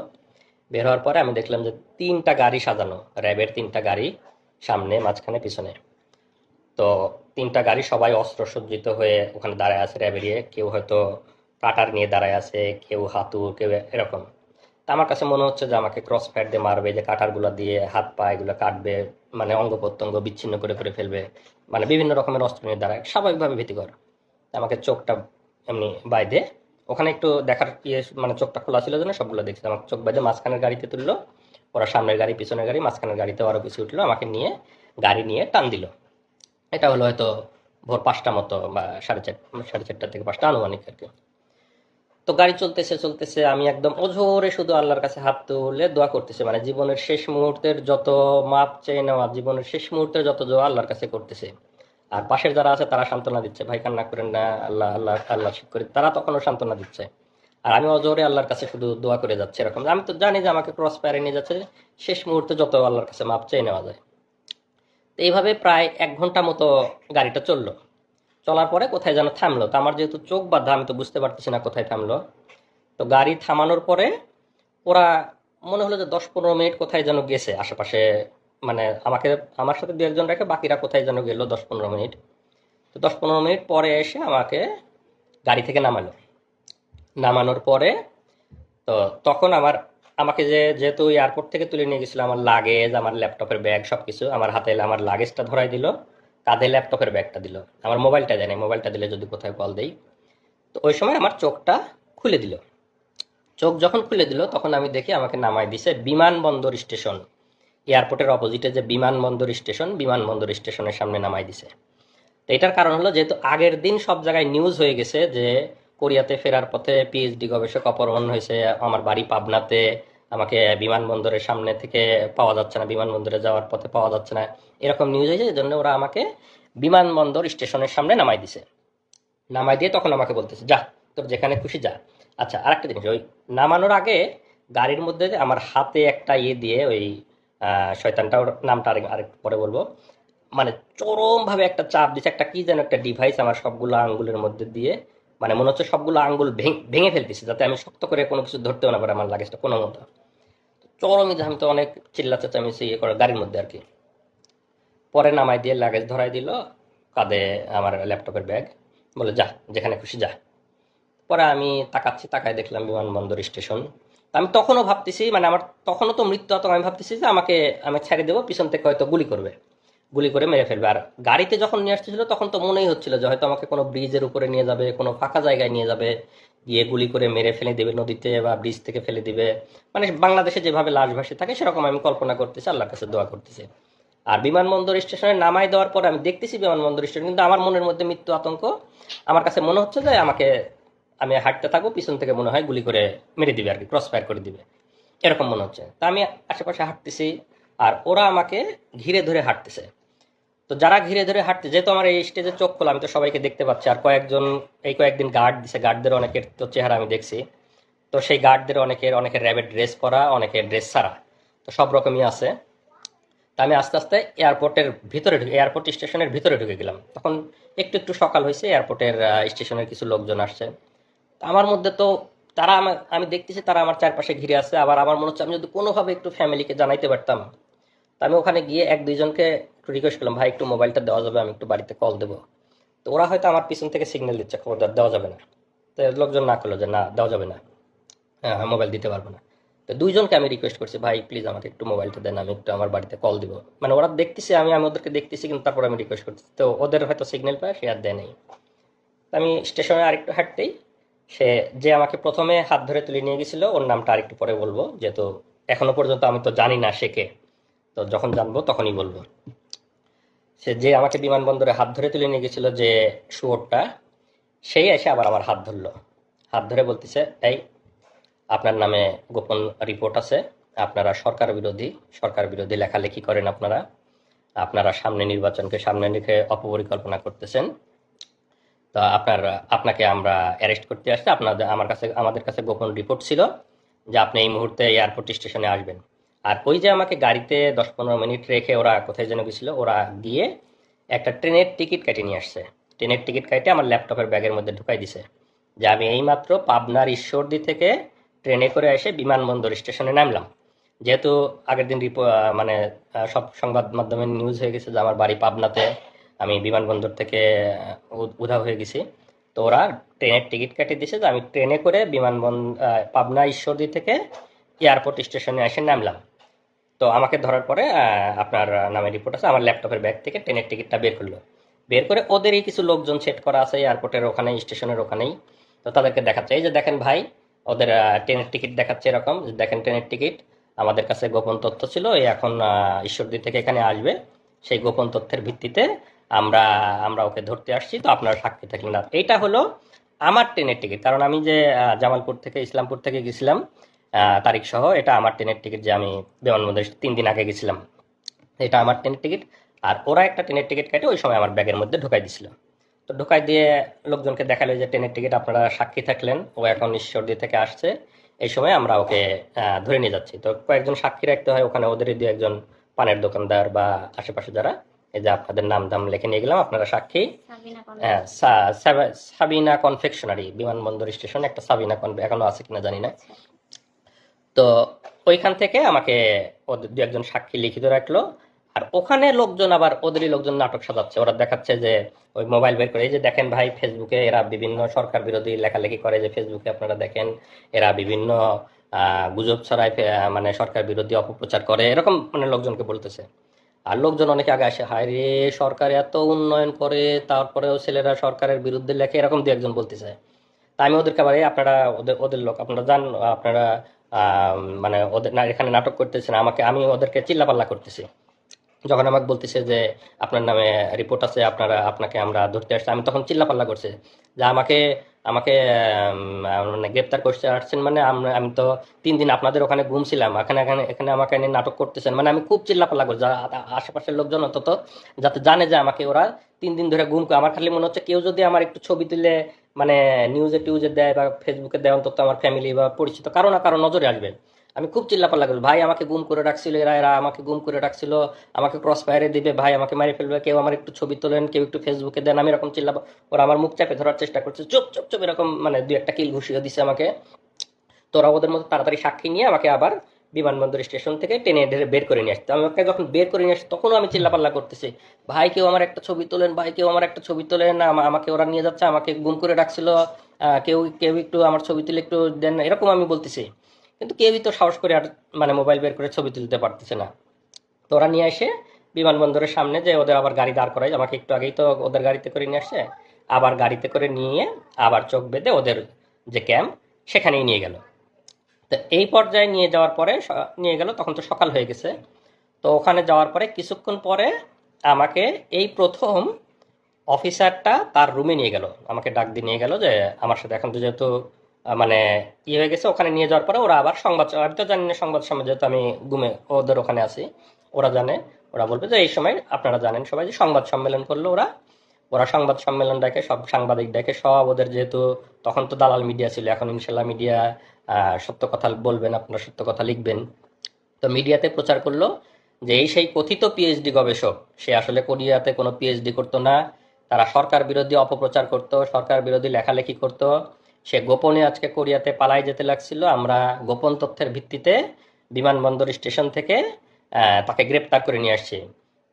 Speaker 1: বের হওয়ার পরে আমি দেখলাম যে 3টা গাড়ি সাজানো, র্যাবের 3টা গাড়ি, সামনে, মাঝখানে, পিছনে। তো 3টা গাড়ি সবাই অস্ত্র সজ্জিত হয়ে ওখানে দাঁড়ায় আছে, র্যাবেরিয়ে কেউ হয়তো কাটার নিয়ে দাঁড়ায় আছে, কেউ হাতুড়, কেউ এরকম। তা আমার কাছে মনে হচ্ছে যে আমাকে ক্রস ফায়ার দিয়ে মারবে, যে কাটারগুলো দিয়ে হাত পা এগুলো কাটবে, মানে অঙ্গ প্রত্যঙ্গ বিচ্ছিন্ন করে করে ফেলবে, মানে বিভিন্ন রকমের অস্ত্র নিয়ে দাঁড়ায়, স্বাভাবিকভাবে ভীতিকর। তা আমাকে চোখটা এমনি বাইধে, ওখানে একটু দেখার ইয়ে, মানে চোখটা খোলা ছিল জন্য সবগুলো দেখছি। আমাকে চোখ বাইধে মাঝখানের গাড়িতে তুললো, ওরা সামনের গাড়ি পিছনের গাড়ি, মাঝখানের গাড়িতে আরও কিছু উঠলো, আমাকে নিয়ে গাড়ি নিয়ে টান দিল। এটা হলো হয়তো ভোর 5টা মতো বা সাড়ে চারটা থেকে 5টা আনুমানিক আর কি। তো গাড়ি চলতেছে চলতেছে, আমি একদম অঝোরে শুধু আল্লাহর কাছে হাত তুলে দোয়া করতেছি, মানে জীবনের শেষ মুহূর্তের যত মাপ চেয়ে নেওয়া, জীবনের শেষ মুহূর্তের যত দোয়া আল্লাহর কাছে করতেছে। আর পাশের যারা আছে তারা সান্ত্বনা দিচ্ছে, ভাই কান্না করেন না, আল্লাহ আল্লাহ আল্লাহ ঠিক করে, তারা তখনও সান্ত্বনা দিচ্ছে। আর আমি অজোরে আল্লাহর কাছে শুধু দোয়া করে যাচ্ছে এরকম। আমি তো জানি যে আমাকে ক্রস ফায়ারে নিয়ে যাচ্ছে, শেষ মুহূর্তে যত আল্লাহর কাছে মাপ চেয়ে নেওয়া যায়। তো এইভাবে প্রায় 1 ঘন্টা মতো গাড়িটা চললো। চলার পরে কোথায় যেন থামলো। তো আমার যেহেতু চোখ বাঁধা, আমি তো বুঝতে পারতেছি না কোথায় থামলো। তো গাড়ি থামানোর পরে ওরা মনে হলো যে 10-15 মিনিট কোথায় যেন গেছে আশেপাশে, মানে আমাকে, আমার সাথে 2-1 জন রেখে বাকিরা কোথায় যেন গেল 10-15 মিনিট। তো 10-15 মিনিট পরে এসে আমাকে গাড়ি থেকে নামালো। নামানোর পরে তো তখন আমাকে যেহেতু এয়ারপোর্ট থেকে তুলে নিয়ে গেছিল, আমার লাগেজ, আমার ল্যাপটপের ব্যাগ সব কিছু আমার হাতে এলে, আমার লাগেজটা ধরাই দিল, কাঁধে ল্যাপটপের ব্যাগটা দিল, আমার মোবাইলটা দেয়নি, মোবাইলটা দিলে যদি কোথায় কল দেই। তো ওই সময় আমার চোখটা খুলে দিল। চোখ যখন খুলে দিল তখন আমি দেখি আমাকে নামাই দিছে বিমানবন্দর স্টেশন, এয়ারপোর্টের অপোজিটে যে বিমানবন্দর স্টেশন, বিমানবন্দর স্টেশনের সামনে নামাই দিছে। তো এটার কারণ হলো যেহেতু আগের দিন সব জায়গায় নিউজ হয়ে গেছে যে কোরিয়াতে ফেরার পথে পিএইচডি গবেষক অপহরণ হয়েছে, আমার বাড়ি পাবনাতে, আমাকে বিমানবন্দরের সামনে থেকে পাওয়া যাচ্ছে না, বিমানবন্দরে যাওয়ার পথে পাওয়া যাচ্ছে না, এরকম নিউজ হয়েছে। এই জন্য ওরা আমাকে বিমানবন্দর স্টেশনের সামনে নামাই দিছে। নামাই দিয়ে তখন আমাকে বলতেছে যা, তোর যেখানে খুশি যা। আচ্ছা, আরেকটা জিনিস, ওই নামানোর আগে গাড়ির মধ্যে আমার হাতে একটা ইয়ে দিয়ে, ওই শয়তানটা, ওর নামটা আরেক পরে বলবো, মানে চরমভাবে একটা চাপ দিচ্ছে, একটা কি যেন একটা ডিভাইস আমার সবগুলো আঙ্গুলের মধ্যে দিয়ে, মানে মনে হচ্ছে সবগুলো আঙ্গুল ভেঙে ফেলতেছে, যাতে আমি শক্ত করে কোনো কিছু ধরতেও না পারে আমার লাগেজটা কোনো মতো। চরমই, আমি তো অনেক চিল্লা চেঁচামেচি ইয়ে করে গাড়ির মধ্যে আর কি। পরে নামাই দিয়ে লাগেজ ধরাই দিল, কাঁধে আমার ল্যাপটপের ব্যাগ, বলে যা, যেখানে খুশি যা। পরে আমি তাকাচ্ছি, তাকায় দেখলাম বিমানবন্দর স্টেশন। আমি তখনও ভাবতেছি, মানে আমার তখনও তো মৃত্যু আতঙ্ক, আমি ভাবতেছি যে আমি ছেড়ে দেবো, পিছন থেকে হয়তো গুলি করবে, গুলি করে মেরে ফেলবে। আর গাড়িতে যখন নিয়ে আসতেছিল তখন তো মনেই হচ্ছিল যে হয়তো আমাকে কোনো ব্রিজের উপরে নিয়ে যাবে, কোনো ফাঁকা জায়গায় নিয়ে যাবে, গিয়ে গুলি করে মেরে ফেলে দেবে নদীতে বা ব্রিজ থেকে ফেলে দিবে, মানে বাংলাদেশে যেভাবে লাশ ভাসে থাকে সেরকম আমি কল্পনা করতেছি, আল্লাহর কাছে দোয়া করতেছি। আর বিমানবন্দর স্টেশনে নামাই দেওয়ার পরে আমি দেখতেছি বিমানবন্দর স্টেশন, কিন্তু আমার মনের মধ্যে মৃত্যু আতঙ্ক। আমার কাছে মনে হচ্ছে যে আমি হাঁটতে থাকবো, পিছন থেকে মনে হয় গুলি করে মেরে দিবে আর কি, ক্রস ফায়ার করে দিবে, এরকম মনে হচ্ছে। তা আমি আশেপাশে হাঁটতেছি, আর ওরা আমাকে ঘিরে ধরে হাঁটতেছে। তো যারা ঘিরে ধরে হাঁটতে, যেহেতু আমার এই স্টেজে চোখ খোলা, আমি তো সবাইকে দেখতে পাচ্ছি। আর কয়েকদিন গার্ড দিছে, গার্ডদের অনেকের তো চেহারা আমি দেখছি। তো সেই গার্ডদের অনেকের র্যাবের ড্রেস পরা, অনেকের ড্রেস ছাড়া, তো সব রকমই আছে। তা আমি আস্তে আস্তে এয়ারপোর্ট স্টেশনের ভিতরে ঢুকে গেলাম। তখন একটু একটু সকাল হয়েছে, এয়ারপোর্টের স্টেশনের কিছু লোকজন আসছে। তা আমার মধ্যে তো আমি দেখতেছি তারা আমার চারপাশে ঘিরে আছে। আবার আমার মনে হচ্ছে আমি যদি কোনোভাবে একটু ফ্যামিলিকে জানাইতে পারতাম। তা আমি ওখানে গিয়ে 1-2 জনকে একটু রিকোয়েস্ট করলাম, ভাই একটু মোবাইলটা দেওয়া যাবে, আমি একটু বাড়িতে কল দেবো। তো ওরা হয়তো আমার পিছন থেকে সিগন্যাল দিচ্ছে, খবরদার দেওয়া যাবে না। তো লোকজন না করলো যে না, দেওয়া যাবে না, হ্যাঁ মোবাইল দিতে পারবো না। তো 2 জনকে আমি রিকোয়েস্ট করছি, ভাই প্লিজ আমাকে একটু মোবাইলটা দেন, আমি একটু আমার বাড়িতে কল দিব। মানে ওরা দেখতেছে, আমি ওদেরকে দেখতেছি, কিন্তু তারপর আমি রিকোয়েস্ট করতেছি, তো ওদের হয়তো সিগন্যাল পায়, সে আর দেয় নেই। তো আমি স্টেশনে আরেকটু হাঁটতেই যে আমাকে প্রথমে হাত ধরে তুলে নিয়ে গেছিল, ওর নামটা আরেকটু পরে বলবো, যেহেতু এখনো পর্যন্ত আমি তো জানি না সে কে, তো যখন জানবো তখনই বলবো। যে আমাকে বিমানবন্দরে হাত ধরে তুলে নিয়ে গেছিল, যে শুয়োরটা, সেই এসে আবার আমার হাত ধরলো। হাত ধরে বলতেছে, এই আপনার নামে গোপন রিপোর্ট আছে, আপনারা সরকার বিরোধী লেখালেখি করেন, আপনারা নির্বাচনকে সামনে রেখে অপপরিকল্পনা করতেছেন। তো আপনাকে আমরা অ্যারেস্ট করতে আসছি। আমাদের কাছে গোপন রিপোর্ট ছিল যে আপনি এই মুহূর্তে এয়ারপোর্ট স্টেশনে আসবেন। আর ওই যে আমাকে গাড়িতে 10-15 মিনিট রেখে ওরা কোথায় যেন গেছিল, ওরা গিয়ে একটা ট্রেনের টিকিট কেটে নিয়ে আসছে। ট্রেনের টিকিট কেটে আমার ল্যাপটপের ব্যাগের মধ্যে ঢুকাই দিছে যে আমি এইমাত্র পাবনার ঈশ্বরদী থেকে ট্রেনে করে এসে বিমানবন্দর স্টেশনে নামলাম। যেহেতু আগের দিন মানে সব সংবাদ মাধ্যমে নিউজ হয়ে গেছে যে আমার বাড়ি পাবনাতে, আমি বিমানবন্দর থেকে উধাও হয়ে গেছি। তো ওরা ট্রেনের টিকিট কেটে দিয়েছে যে আমি ট্রেনে করে পাবনা ঈশ্বরদী থেকে এয়ারপোর্ট স্টেশনে এসে নামলাম। তো আমাকে ধরার পরে আপনার নামে রিপোর্ট আছে, আমার ল্যাপটপের ব্যাগ থেকে ট্রেনের টিকিটটা বের করলো। বের করে ওদেরই কিছু লোকজন সেট করা আছে এয়ারপোর্টের ওখানে, স্টেশনের ওখানেই। তো তাদেরকে দেখাচ্ছে, এই যে দেখেন ভাই, ওদের ট্রেনের টিকিট দেখাচ্ছে এরকম যে দেখেন ট্রেনের টিকিট, আমাদের কাছে গোপন তথ্য ছিল, এই এখন ঈশ্বরদী থেকে এখানে আসবে, সেই গোপন তথ্যের ভিত্তিতে আমরা আমরা ওকে ধরতে আসছি, তো আপনারা সাক্ষী থাকলেন না। এইটা হলো আমার ট্রেনের টিকিট, কারণ আমি যে জামালপুর থেকে ইসলামপুর থেকে গেছিলাম তারিখ সহ, এটা আমার ট্রেনের টিকিট, যে আমি বিমানবন্দরে 3 দিন আগে গেছিলাম, এটা আমার ট্রেনের টিকিট। আর ওরা একটা ট্রেনের টিকিট কেটে ওই সময় আমার ব্যাগের মধ্যে ঢুকাই দিছিল। তো ঢুকাই দিয়ে লোকজনকে দেখালো যে ট্রেনের টিকিট আপনারা সাক্ষী থাকলেন, ও এখন ঈশ্বরদী থেকে আসছে, এই সময় আমরা ওকে ধরে নিয়ে যাচ্ছি। তো কয়েকজন সাক্ষী রাখতে হয় ওখানে, ওদেরই দু একজন পানের দোকানদার বা আশেপাশে যারা, এই যে আপনাদের নাম দাম লিখে নিয়ে গেলাম, আপনারা সাক্ষী।
Speaker 2: সাবিনা কনক।
Speaker 1: হ্যাঁ, সাবিনা কনফেকশনারি বিমানবন্দর স্টেশনে একটা সাবিনা এখনো আছে কিনা জানি না। তো ওইখান থেকে আমাকে ওদের দু একজন সাক্ষী লিখিত রাখলো। আর ওখানে লোকজন আবার ওদেরই লোকজন নাটক সাজাচ্ছে, ওরা দেখাচ্ছে যে ওই মোবাইল বের করে, এই যে দেখেন ভাই ফেসবুকে এরা বিভিন্ন সরকার বিরোধী লেখালেখি করে, যে ফেসবুকে আপনারা দেখেন এরা বিভিন্ন গুজব ছড়ায়, মানে সরকার বিরোধী অপপ্রচার করে, এরকম মানে লোকজনকে বলতেছে। আর লোকজন অনেকে আগে আসে, হায় রে সরকার এত উন্নয়ন করে তারপরেও ছেলেরা সরকারের বিরুদ্ধে লেখে, এরকম দু একজন বলতেছে। তা আমি ওদেরকে আবার, আপনারা ওদের ওদের লোক, আপনারা জান, আপনারা মানে ওদের না এখানে নাটক করতেছেন, আমি ওদেরকে চিল্লাপাল্লা করতেছি। যখন আমাকে বলতেছে যে আপনার নামে রিপোর্ট আছে, আপনাকে আমরা ধরতে আসছি, আমি তখন চিল্লাপাল্লা করছে যে আমাকে আমাকে মানে গ্রেপ্তার করতে আসছেন, মানে আমি তো 3 দিন আপনাদের ওখানে ঘুমছিলাম, এখানে এখানে এখানে আমাকে এনে নাটক করতেছেন, মানে আমি খুব চিল্লাপাল্লা করছি। আশেপাশের লোকজন অন্তত যাতে জানে যে আমাকে ওরা 3 দিন ধরে আমার খালি মনে হচ্ছে কেউ যদি আমার একটু ছবি তুলে মানে নিউজে টিউজে দেয় বা ফেসবুকে দেয়, অন্তত আমার ফ্যামিলি বা পরিচিত কারো না কারো নজরে আসবে। আমি খুব চিল্লাপাল্লা করি, ভাই আমাকে গুম করে রাখছিল, এরা এরা আমাকে গুম করে রাখছিল, আমাকে ক্রস ফায়ারে দিবে, ভাই আমাকে মারি ফেলবে, কেউ আমার একটু ছবি তোলেন, কেউ একটু ফেসবুকে দেন, আমি এরকম ওরা আমার মুখ চাপে ধরার চেষ্টা করছে, চুপ চুপ চুপ এরকম, মানে 2-1 কিল ঘুষিয়ে দিছে আমাকে। তো ওরা ওদের মতো তাড়াতাড়ি সাক্ষী নিয়ে আমাকে আবার বিমানবন্দর স্টেশন থেকে টেনে ঢেরে বের করে নিয়ে আসতে, আমাকে যখন বের করে নিয়ে আসছে তখনও আমি চিল্লাপাল্লা করতেছি, ভাই কেউ আমার একটা ছবি তোলেন, ভাই কেউ আমার একটা ছবি তোলেন, আমাকে ওরা নিয়ে যাচ্ছে, আমাকে গুম করে রাখছিল, কেউ কেউ একটু আমার ছবি তুলে একটু দেন, এরকম আমি বলতেছি। কিন্তু কেউই তো সাহস করে আর মানে মোবাইল বের করে ছবি তুলতে পারতেছে না। তো ওরা নিয়ে এসে বিমানবন্দরের সামনে যে ওদের আবার গাড়ি দাঁড় করায়, আমাকে একটু আগেই তো ওদের গাড়িতে করে নিয়ে আসছে, আবার গাড়িতে করে নিয়ে আবার চোখ বেঁধে ওদের যে ক্যাম্প সেখানেই নিয়ে গেল। তো এই পর্যায়ে নিয়ে যাওয়ার পরে নিয়ে গেল, তখন তো সকাল হয়ে গেছে। তো ওখানে যাওয়ার পরে কিছুক্ষণ পরে আমাকে এই প্রথম অফিসারটা তার রুমে নিয়ে গেল, আমাকে ডাক দিয়ে নিয়ে গেল যে আমার সাথে এখন তো যেহেতু মানে ইয়ে হয়ে গেছে, ওখানে নিয়ে যাওয়ার পরে ওরা আবার আমি তো জানি না সংবাদ সম্মেলন, যেহেতু আমি ঘুমে ওদের ওখানে আছি, ওরা জানে, ওরা বলবে যে এই সময় আপনারা জানেন সবাই যে সংবাদ সম্মেলন করলো ওরা ওরা সংবাদ সম্মেলন ডাকে, সব সাংবাদিক ডাকে, সব ওদের, যেহেতু তখন তো দালাল মিডিয়া ছিল, এখন ইনশাল্লাহ মিডিয়া সত্য কথা বলবেন, আপনারা সত্য কথা লিখবেন। তো মিডিয়াতে প্রচার করলো যে এই সেই কথিত পিএইচডি গবেষক, সে আসলে কোরিয়াতে কোনো পিএইচডি করতো না, তারা সরকার বিরোধী অপপ্রচার করতো, সরকার বিরোধী লেখালেখি করতো, সে গোপনে আজকে কোরিয়াতে পালাই যেতে লাগছিল, আমরা গোপন তথ্যের ভিত্তিতে বিমানবন্দর স্টেশন থেকে তাকে গ্রেপ্তার করে নিয়ে আসছি।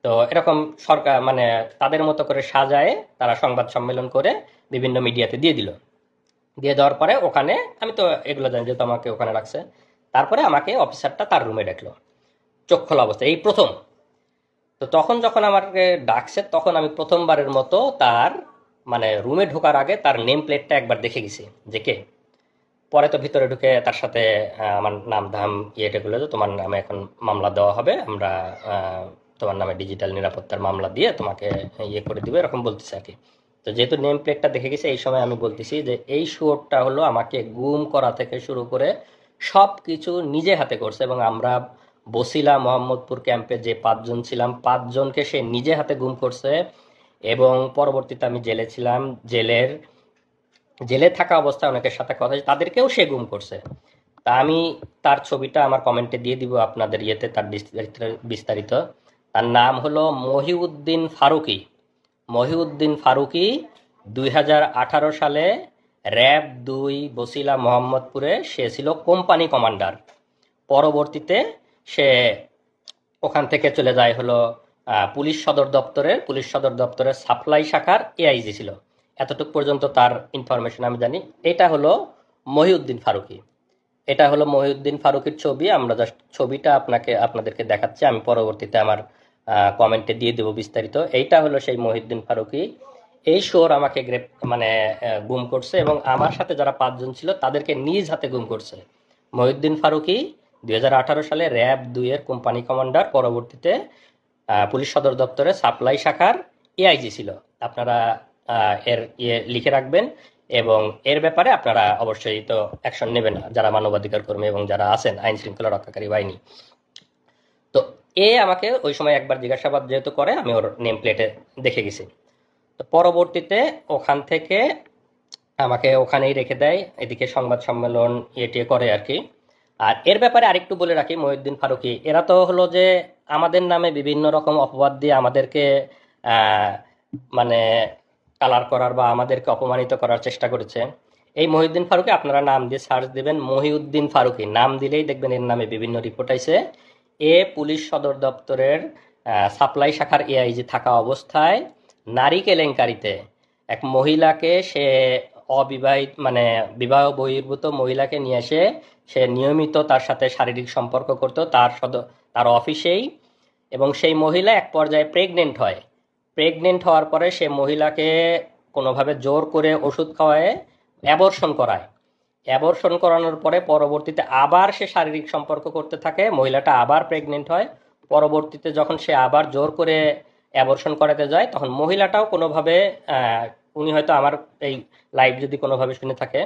Speaker 1: তো এরকম সরকার মানে তাদের মতো করে সাজায় তারা সংবাদ সম্মেলন করে বিভিন্ন মিডিয়াতে দিয়ে দিল। দিয়ে দেওয়ার পরে ওখানে আমি তো এগুলো জানি, যেহেতু আমাকে ওখানে রাখছে, তারপরে আমাকে অফিসারটা তার রুমে ডাকলো চোখ খোলা অবস্থায়, এই প্রথম। তো তখন যখন আমাকে ডাকছে তখন আমি প্রথমবারের মতো তার মানে রুমে ঢোকার আগে তার নেম প্লেটটা একবার দেখে গেছি যে কে। পরে তো ভিতরে ঢুকে তার সাথে আমার নাম ধাম ইয়েটেগুলো, যে তোমার নামে এখন মামলা দেওয়া হবে, আমরা তোমার নামে ডিজিটাল নিরাপত্তার মামলা দিয়ে তোমাকে ইয়ে করে দিবে, এরকম বলতেছে আর কি। তো যেহেতু নেম প্লেটটা দেখে গেছে, এই সময় আমি বলতেছি যে এই শুয়োরটা হলো আমাকে গুম করা থেকে শুরু করে সব কিছু নিজে হাতে করছে, এবং আমরা বসিলা মোহাম্মদপুর ক্যাম্পে যে 5 জন ছিলাম, 5 জনকে সে নিজে হাতে গুম করছে। এবং পরবর্তীতে আমি জেলে ছিলাম, জেলে থাকা অবস্থায় অনেকের সাথে কথা হয়েছে, তাদেরকেও সে গুম করছে। তা আমি তার ছবিটা আমার কমেন্টে দিয়ে দিব আপনাদের ইয়েতে, তার বিস্তারিত বিস্তারিত। তার নাম হলো মহিউদ্দিন ফারুকী। মহিউদ্দিন ফারুকী 2018 সালে র‍্যাব 2 বছিলা মোহাম্মদপুরে সে ছিল কোম্পানি কমান্ডার। পরবর্তীতে সে ওখান থেকে চলে যায় হলো পুলিশ সদর দপ্তরের সাপ্লাই শাখার এআইজি ছিল। এতটুকু পর্যন্ত তার ইনফরমেশন আমি জানি। এটা হলো মহিউদ্দিন ফারুকী। এটা হলো মহিউদ্দিন ফারুকীর ছবি। আমরা জাস্ট ছবিটা আপনাদেরকে দেখাচ্ছি, আমি পরবর্তীতে আমার কমেন্টে দিয়ে দেবো বিস্তারিত। এইটা হলো সেই মহিউদ্দিন ফারুকী। এই শোর আমাকে মানে গুম করছে, এবং আমার সাথে যারা 5 জন ছিল তাদেরকে নিজ হাতে গুম করছে। মহিউদ্দিন ফারুকী 2018 সালে র‍্যাব 2 এর কোম্পানি কমান্ডার, পরবর্তীতে পুলিশ সদর দপ্তরের সাপ্লাই শাখার এআইজি ছিল। আপনারা এর লিখে রাখবেন, এবং এর ব্যাপারে আপনারা অবশ্যই তো অ্যাকশন নেবেন যারা মানবাধিকার কর্মী এবং যারা আছেন আইন শৃঙ্খলা রক্ষাকারী বাহিনী। তো আমাকে ওই সময় একবার জিজ্ঞাসাবাদ যেহেতু করে, আমি ওর নেম প্লেটে দেখে গেছি। তো পরবর্তীতে ওখান থেকে আমাকে ওখানেই রেখে দেয়, এদিকে সংবাদ সম্মেলন ইয়ে করে আর কি। আর এর ব্যাপারে আরেকটু বলে রাখি, মহিউদ্দিন ফারুকী এরা তো হলো যে আমাদের নামে বিভিন্ন রকম অপবাদ দিয়ে আমাদেরকে মানে কালার করার বা আমাদেরকে অপমানিত করার চেষ্টা করেছে। এই মহিউদ্দিন ফারুকী আপনারা নাম দিয়ে সার্চ দেবেন, মহিউদ্দিন ফারুকী নাম দিলেই দেখবেন এর নামে বিভিন্ন রিপোর্ট আইছে। পুলিশ সদর দপ্তরের সাপ্লাই শাখার এআইজি থাকা অবস্থায় নারী কেলেঙ্কারিতে এক মহিলাকে, সে অবিবাহিত মানে বিবাহ বহির্ভূত মহিলাকে নিয়ে এসে সে নিয়মিত তার সাথে শারীরিক সম্পর্ক করতো তার অফিসেই, এবং সেই মহিলা এক পর্যায়ে প্রেগনেন্ট হওয়ার পরে সে মহিলাকে কোনোভাবে জোর করে ওষুধ খাওয়ায় অ্যাবর্শন করানোর পরে পরবর্তীতে আবার সে শারীরিক সম্পর্ক করতে থাকে, মহিলাটা আবার প্রেগনেন্ট হয়। পরবর্তীতে যখন সে আবার জোর করে অ্যাবর্শন করাতে যায়, তখন মহিলাটাও কোনোভাবে উনি হয়তো আমার এই লাইভ যদি কোনোভাবে শুনে থাকে,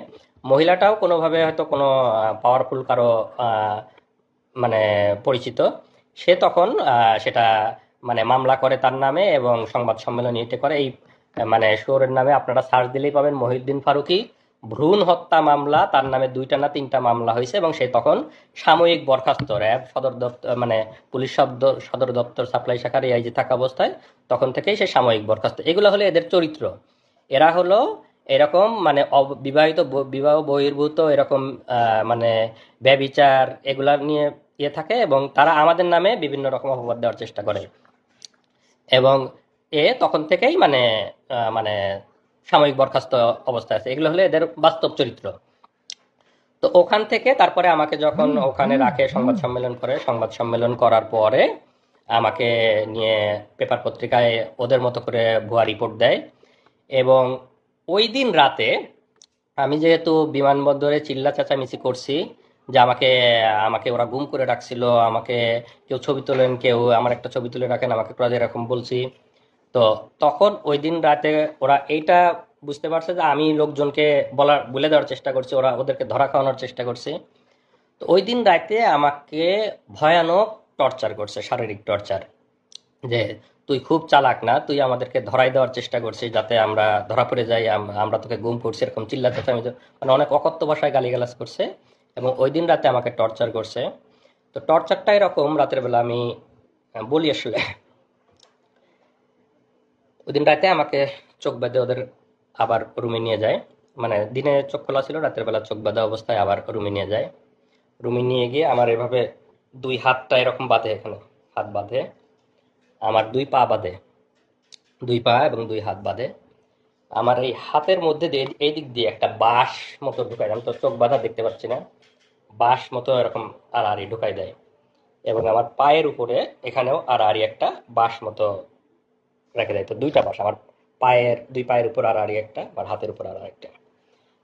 Speaker 1: মহিলাটাও কোনোভাবে হয়তো কোনো পাওয়ারফুল কারো মানে পরিচিত, সে তখন সেটা মানে মামলা করে তার নামে, এবং সংবাদ সম্মেলন ইয়ে করে। এই মানে শোরের নামে আপনারা সার্চ দিলেই পাবেন মহিউদ্দিন ফারুকী ভ্রূণ হত্যা মামলা, তার নামে 2টা না 3টা মামলা হয়েছে, এবং সে তখন সাময়িক বরখাস্ত র‍্যাব সদর দপ্তর মানে পুলিশ সদর দপ্তর সাপ্লাই শাখার এআইজি থাকা অবস্থায় তখন থেকেই সে সাময়িক বরখাস্ত। এগুলো হলো এদের চরিত্র। এরা হলো এরকম মানে বিবাহ বহির্ভূত এরকম মানে ব্যভিচার এগুলা নিয়ে ইয়ে থাকে, এবং তারা আমাদের নামে বিভিন্ন রকম অপবাদ দেওয়ার চেষ্টা করে, এবং তখন থেকেই মানে মানে সাময়িক বরখাস্ত অবস্থায় আছে। এগুলো হলো এদের বাস্তব চরিত্র। তো ওখান থেকে তারপরে আমাকে যখন ওখানে রাখে, সংবাদ সম্মেলন করার পরে আমাকে নিয়ে পেপার পত্রিকায় ওদের মতো করে ভুয়া রিপোর্ট দেয়। এবং ওই দিন রাতে আমি যেহেতু বিমানবন্দরে চিল্লা চেঁচামেচি করছি যে আমাকে ওরা গুম করে রাখছিল, আমাকে কেউ ছবি তোলেন, কেউ আমার একটা ছবি তুলে রাখেন, আমাকে এরকম বলছি। তো তখন ওই দিন রাতে ওরা এইটা বুঝতে পারছে যে আমি লোকজনকে বলে দেওয়ার চেষ্টা করছি, ওদেরকে ধরা খাওয়ানোর চেষ্টা করছি। তো ওই দিন রাতে আমাকে ভয়ানক টর্চার করছে, শারীরিক টর্চার, যে তুই খুব চালাক না, তুই আমাদেরকে ধরাই দেওয়ার চেষ্টা করছিস যাতে আমরা ধরা পড়ে যাই, আমরা তোকে গুম করছি, এরকম চিল্লা চেঁচামেচি মানে অনেক অকথ্য ভাষায় গালিগালাজ করছে, এবং ওই দিন রাতে আমাকে টর্চার করছে। তো টর্চারটা এরকম, রাতের বেলা আমি বলি আসলে, ওই দিন রাতে আমাকে চোখ বেঁধে ওদের আবার রুমে নিয়ে যায়, মানে দিনে চোখ খোলা ছিল, রাতের বেলা চোখ বাঁধা অবস্থায় আবার রুমে নিয়ে যায়। রুমে নিয়ে গিয়ে আমার এভাবে 2 হাতটা এরকম বাঁধে, এখানে হাত বাঁধে, আমার 2 পা বাঁধে, 2 পা এবং 2 হাত বাঁধে। আমার এই হাতের মধ্যে দিয়ে এই দিক দিয়ে একটা বাঁশ মতো ঢুকাই দেয়, আমি তো চোখ বাঁধা দেখতে পাচ্ছি না, বাঁশ মতো এরকম আড়াআড়ি ঢুকাই দেয়, এবং আমার পায়ের উপরে এখানেও আড়াআড়ি একটা বাঁশ মতো রেখে দেয়। তো 2টা বাঁশ আমার দুই পায়ের উপর আড়াআড়ি একটা, আর হাতের উপর আড়াআড়ি একটা।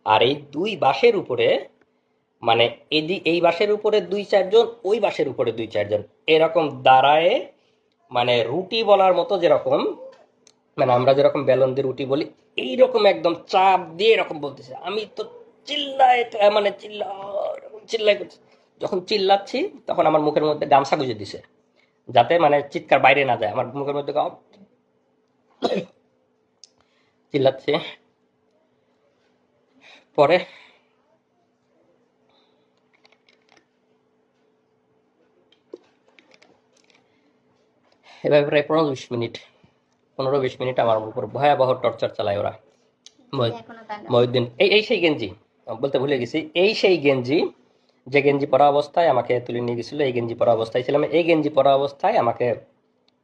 Speaker 1: আর এই 2 বাঁশের উপরে মানে এই বাঁশের উপরে 2-4 জন, ওই বাঁশের উপরে 2-4 জন এরকম দাঁড়ায়, মানে রুটি বলার মতো, যেরকম মানে আমরা যেরকম বেলন দিয়ে রুটি বলি এইরকম একদম চাপ দিয়ে এরকম বলতেছে। আমি তো চিল্লাই করছি। যখন চিল্লাচ্ছি তখন আমার মুখের মধ্যে গামছা গুঁজে দিছে, যাতে মানে চিৎকার বাইরে না যায়। আমার মুখের মধ্যে চিল্লাচ্ছে। পরে এভাবে প্রায় 15-20 মিনিট আমার উপর ভয়াবহ টর্চার চালায় ওরা।
Speaker 2: এখনো দাগা।
Speaker 1: মহিউদ্দিন এই সেই গেঞ্জি, বলতে ভুলে গেছি, এই সেই গেঞ্জি যে গেঞ্জি পরা অবস্থায় আমাকে তুলে নিয়ে গেছিল, এই গেঞ্জি পরা অবস্থায় ছিলাম, এই গেঞ্জি পরা অবস্থায় আমাকে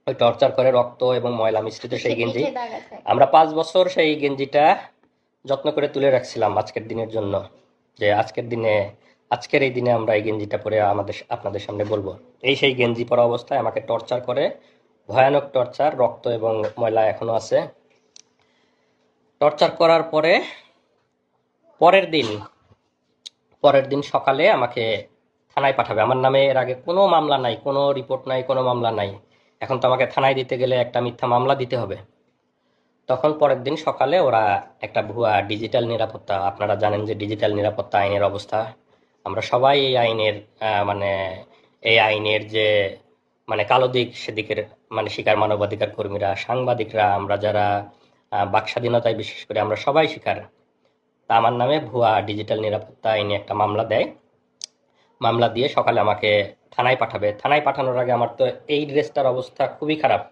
Speaker 1: ওই টর্চার করে, রক্ত এবং ময়লা মিশ্রিত সেই গেঞ্জি।
Speaker 2: পিঠে দাগ আছে।
Speaker 1: আমরা 5 বছর সেই গেঞ্জিটা যত্ন করে তুলে রাখছিলাম আজকের দিনের জন্য, যে আজকের এই দিনে আমরা এই গেঞ্জিটা পরে আপনাদের সামনে বলবো। এই সেই গেঞ্জি পরা অবস্থায় আমাকে টর্চার করে, ভয়ানক টর্চার, রক্ত এবং ময়লা এখনো আছে। টর্চার করার পরের দিন সকালে আমাকে থানায় পাঠাবে। আমার নামে এর আগে কোনো মামলা নাই, কোনো রিপোর্ট নাই, কোনো মামলা নাই। এখন তো আমাকে থানায় দিতে গেলে একটা মিথ্যা মামলা দিতে হবে। তখন পরের দিন সকালে ওরা একটা ভুয়া ডিজিটাল নিরাপত্তা, আপনারা জানেন যে ডিজিটাল নিরাপত্তা আইনের অবস্থা, আমরা সবাই এই আইনের যে কালো দিক, সেদিকের শিকার মানবাধিকার কর্মীরা, সাংবাদিকরা, আমরা যারা বাক স্বাধীনতায় বিশেষ করে আমরা সবাই শিকার। তা আমার নামে ভুয়া ডিজিটাল নিরাপত্তা আইনে একটা মামলা দেয়। মামলা দিয়ে সকালে আমাকে থানায় পাঠাবে। থানায় পাঠানোর আগে আমার তো এই ড্রেসটার অবস্থা খুবই খারাপ,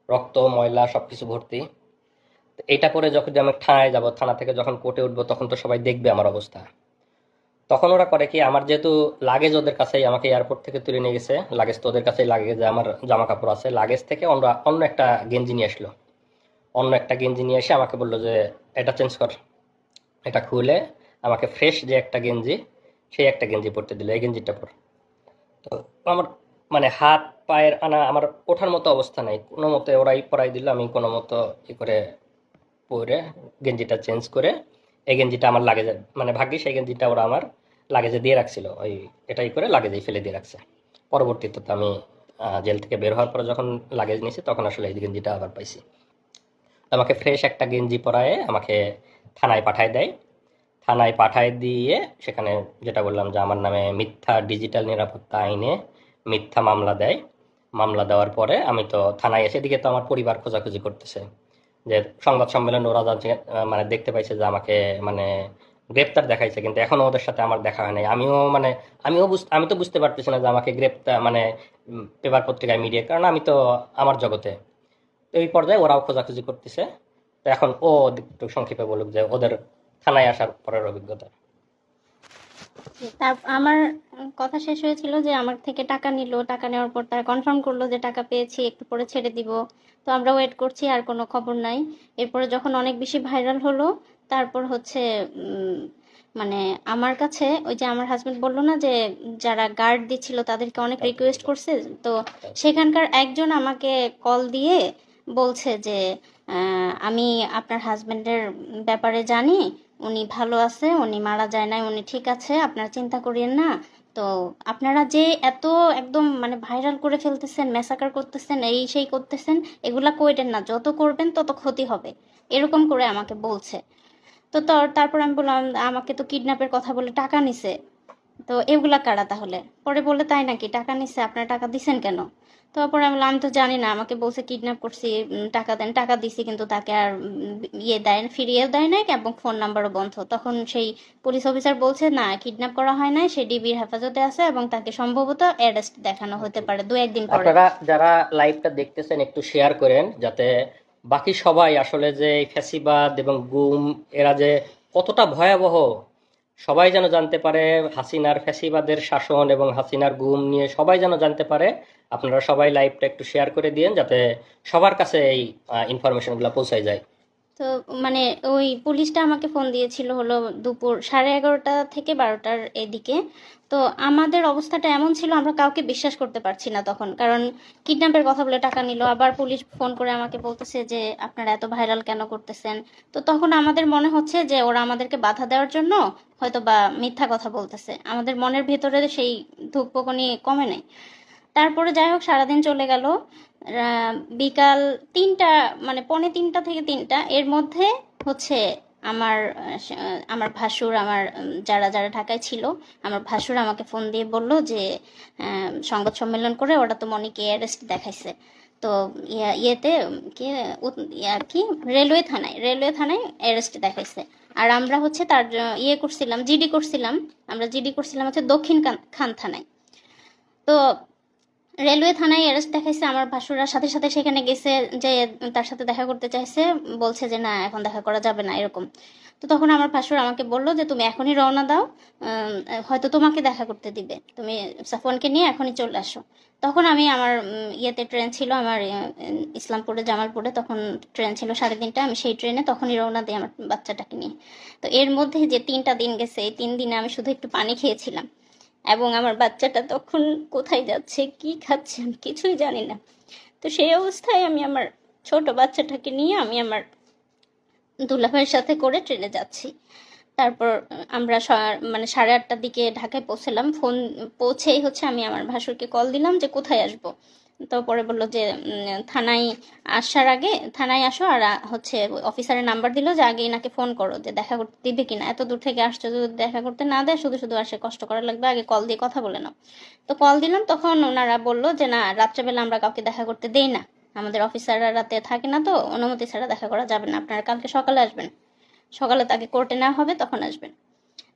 Speaker 1: রক্ত ময়লা সবকিছু ভর্তি। তো এইটা করে যখন আমি থানায় যাব, থানা থেকে যখন কোর্টে উঠবো, তখন তো সবাই দেখবে আমার অবস্থা। তখন ওরা করে কি, আমার যেহেতু লাগেজ ওদের কাছেই, আমাকে এয়ারপোর্ট থেকে তুলে নিয়ে গেছে, লাগেজ তো ওদের কাছেই, লাগেজে আমার জামা কাপড় আছে, লাগেজ থেকে অন্য একটা গেঞ্জি নিয়ে আসলো। অন্য একটা গেঞ্জি নিয়ে এসে আমাকে বললো যে এটা চেঞ্জ কর। এটা খুলে আমাকে ফ্রেশ যে একটা গেঞ্জি, সেই একটা গেঞ্জি পরতে দিল, এই গেঞ্জিটা পর। তো আমার হাত পায়ের আমার ওঠার মতো অবস্থা নাই, কোনো মতে ওরাই পরাই দিল। আমি কোনো মতো করে পরে গেঞ্জিটা চেঞ্জ করে এই গেঞ্জিটা আমার লাগেজে, ভাগ্যিস এই গেঞ্জিটা ওরা আমার লাগেজে দিয়ে রাখছিল, ওই এটাই করে লাগেজেই ফেলে দিয়ে রাখছে। পরবর্তীতে তো আমি জেল থেকে বের হওয়ার পরে যখন লাগেজ নিয়েছি, তখন আসলে এই গেঞ্জিটা আবার পাইছি। আমাকে ফ্রেশ একটা গেঞ্জি পরায়ে আমাকে থানায় পাঠায় দেয়। থানায় পাঠায় দিয়ে সেখানে যেটা বললাম যে আমার নামে মিথ্যা ডিজিটাল নিরাপত্তা আইনে মিথ্যা মামলা দেয়। মামলা দেওয়ার পরে আমি তো থানায় এসে, দিকে তো আমার পরিবার খোঁজাখুঁজি করতেছে, যে সংবাদ সম্মেলনে ওরা যাচ্ছে, দেখতে পাইছে যে আমাকে গ্রেপ্তার দেখাইছে, কিন্তু এখনো ওদের সাথে আমার দেখা হয় নাই। আমি তো বুঝতে পারতেছি না যে আমাকে গ্রেপ্তার পেপার পত্রিকায় মিডিয়া, কারণ আমি তো আমার জগতে। তো এই পর্যায়ে ওরাও খোঁজাখুঁজি করতেছে। তো এখন ও একটু সংক্ষেপে বলুক যে ওদের থানায় আসার পরের অভিজ্ঞতা।
Speaker 2: তার আমার কথা শেষ হয়েছিল যে আমার থেকে টাকা নিল, টাকা নেওয়ার পর তারা কনফার্ম করলো যে টাকা পেয়েছি, একটু পরে ছেড়ে দিব। তো আমরা ওয়েট করছি, আর কোনো খবর নাই। এরপরে যখন অনেক বেশি ভাইরাল হলো, তারপর হচ্ছে আমার কাছে ওই যে আমার হাজবেন্ড বললো না যে যারা গার্ড দিচ্ছিল তাদেরকে অনেক রিকোয়েস্ট করছে, তো সেখানকার একজন আমাকে কল দিয়ে বলছে যে আমি আপনার হাজবেন্ডের ব্যাপারে জানি, উনি ভালো আছে, উনি মারা যায় নাই, উনি ঠিক আছে, আপনারা চিন্তা করিয়েন না। তো আপনারা যে এত একদম ভাইরাল করে ফেলতেছেন, ম্যাসাকার করতেছেন, এই সেই করতেছেন, এগুলা কইরেন না, যত করবেন তত ক্ষতি হবে, এরকম করে আমাকে বলছে। তো তারপর আমি বললাম আমাকে তো কিডন্যাপের কথা বলে টাকা নিছে, তো এগুলা কারা তাহলে? পরে বললে তাই নাকি, টাকা নিছে, আপনারা টাকা দিছেন কেন? তারপরে আমি বললাম আমি তো জানি না, আমাকে বলছে কিডন্যাপ করছি, টাকা দেন, টাকা দিছি, কিন্তু তাকে আর ফিরিয়েও দেয় নাই এবং ফোন নাম্বারও বন্ধ। তখন সেই পুলিশ অফিসার বলছে না, কিডন্যাপ করা হয় নাই, সে ডিবির হেফাজতে আছে এবং তাকে সম্ভবত অ্যারেস্ট দেখানো হতে পারে 2-1 দিন পরে।
Speaker 1: আপনারা যারা লাইভটা দেখতেছেন একটু শেয়ার করেন, যাতে বাকি সবাই আসলে যে এই ফ্যাসিবাদ এবং গুম এরা যে কতটা ভয়াবহ, সবাই যেন জানতে পারে। হাসিনার ফ্যাসিবাদের শাসন এবং হাসিনার গুম নিয়ে সবাই যেন জানতে পারে। আপনারা সবাই লাইভটা একটু শেয়ার করে দিন, যাতে সবার কাছে এই ইনফরমেশনগুলো পৌঁছায় যায়।
Speaker 2: তো ওই পুলিশটা আমাকে ফোন দিয়েছিল হলো দুপুর 11:30 থেকে 12টার এদিকে। তো আমাদের অবস্থাটা এমন ছিল, আমরা কাউকে বিশ্বাস করতে পারছি না তখন, কারণ কিডন্যাপের কথা বলে টাকা নিল, আবার পুলিশ ফোন করে আমাকে বলতেছে যে আপনারা এত ভাইরাল কেন করতেছেন। তো তখন আমাদের মনে হচ্ছে যে ওরা আমাদেরকে বাধা দেওয়ার জন্য হয়তো বা মিথ্যা কথা বলতেছে, আমাদের মনের ভেতরে সেই ধুকপুকুনি কমে নাই। তারপরে যাই হোক সারাদিন চলে গেল। বিকাল 3টা, 2:45 থেকে 3টা, এর মধ্যে হচ্ছে আমার ভাসুর, যারা যারা ঢাকায় ছিল, আমার ভাসুর আমাকে ফোন দিয়ে বলল যে সংবাদ সম্মেলন করে ওরা তো মনিকে অ্যারেস্ট দেখাইছে। তো ইয়েতে কি রেলওয়ে থানায় অ্যারেস্ট দেখাইছে। আর আমরা হচ্ছে তার জিডি করছিলাম হচ্ছে দক্ষিণ খান থানায়। তো রেলওয়ে থানায় অ্যারেস্ট দেখাইছে, আমার ভাসুরা সাথে সাথে সেখানে গেছে, যে তার সাথে দেখা করতে চাইছে, বলছে যে না এখন দেখা করা যাবে না এরকম। তো তখন আমার ভাসুর আমাকে বললো যে তুমি এখনই রওনা দাও, হয়তো তোমাকে দেখা করতে দিবে, তুমি সাফওয়ানকে নিয়ে এখনই চলে আসো। তখন আমি আমার ইয়েতে ট্রেন ছিল আমার ইসলামপুরে জামালপুরে, তখন ট্রেন ছিল 3:30টায়, আমি সেই ট্রেনে তখনই রওনা দিই আমার বাচ্চাটাকে নিয়ে। তো এর মধ্যে যে 3টা দিন গেছে, এই 3 দিনে আমি শুধু একটু পানি খেয়েছিলাম, এবং আমার বাচ্চাটা তখন কোথায় যাচ্ছে কি খাচ্ছে আমি কিছুই জানি না। তো সেই অবস্থায় আমি আমার ছোট বাচ্চাটাকে নিয়ে আমি আমার দুলাভাইয়ের সাথে করে ট্রেনে যাচ্ছি। তারপর আমরা মানে 8:30টার দিকে ঢাকায় পৌঁছলাম। ফোন পৌঁছেই হচ্ছে আমি আমার ভাসুরকে কল দিলাম যে কোথায় আসবো। তো পরে বললো যে থানায় আসার আগে থানায় আসো, আর হচ্ছে অফিসারের নাম্বার দিল যে আগে এনাকে ফোন করো যে দেখা করতে দিবে কিনা, এত দূর থেকে আসছো, যদি দেখা করতে না দেয় শুধু শুধু আসে কষ্ট করা লাগবে, আগে কল দিয়ে কথা বলে নাও। তো কল দিলাম, তখন ওনারা বললো যে না, রাত্রেবেলা আমরা কাউকে দেখা করতে দেই না, আমাদের অফিসাররা রাতে থাকে না, তো অনুমতি ছাড়া দেখা করা যাবে না, আপনারা কালকে সকালে আসবেন, সকালে তাকে কোর্টে নেওয়া হবে তখন আসবেন।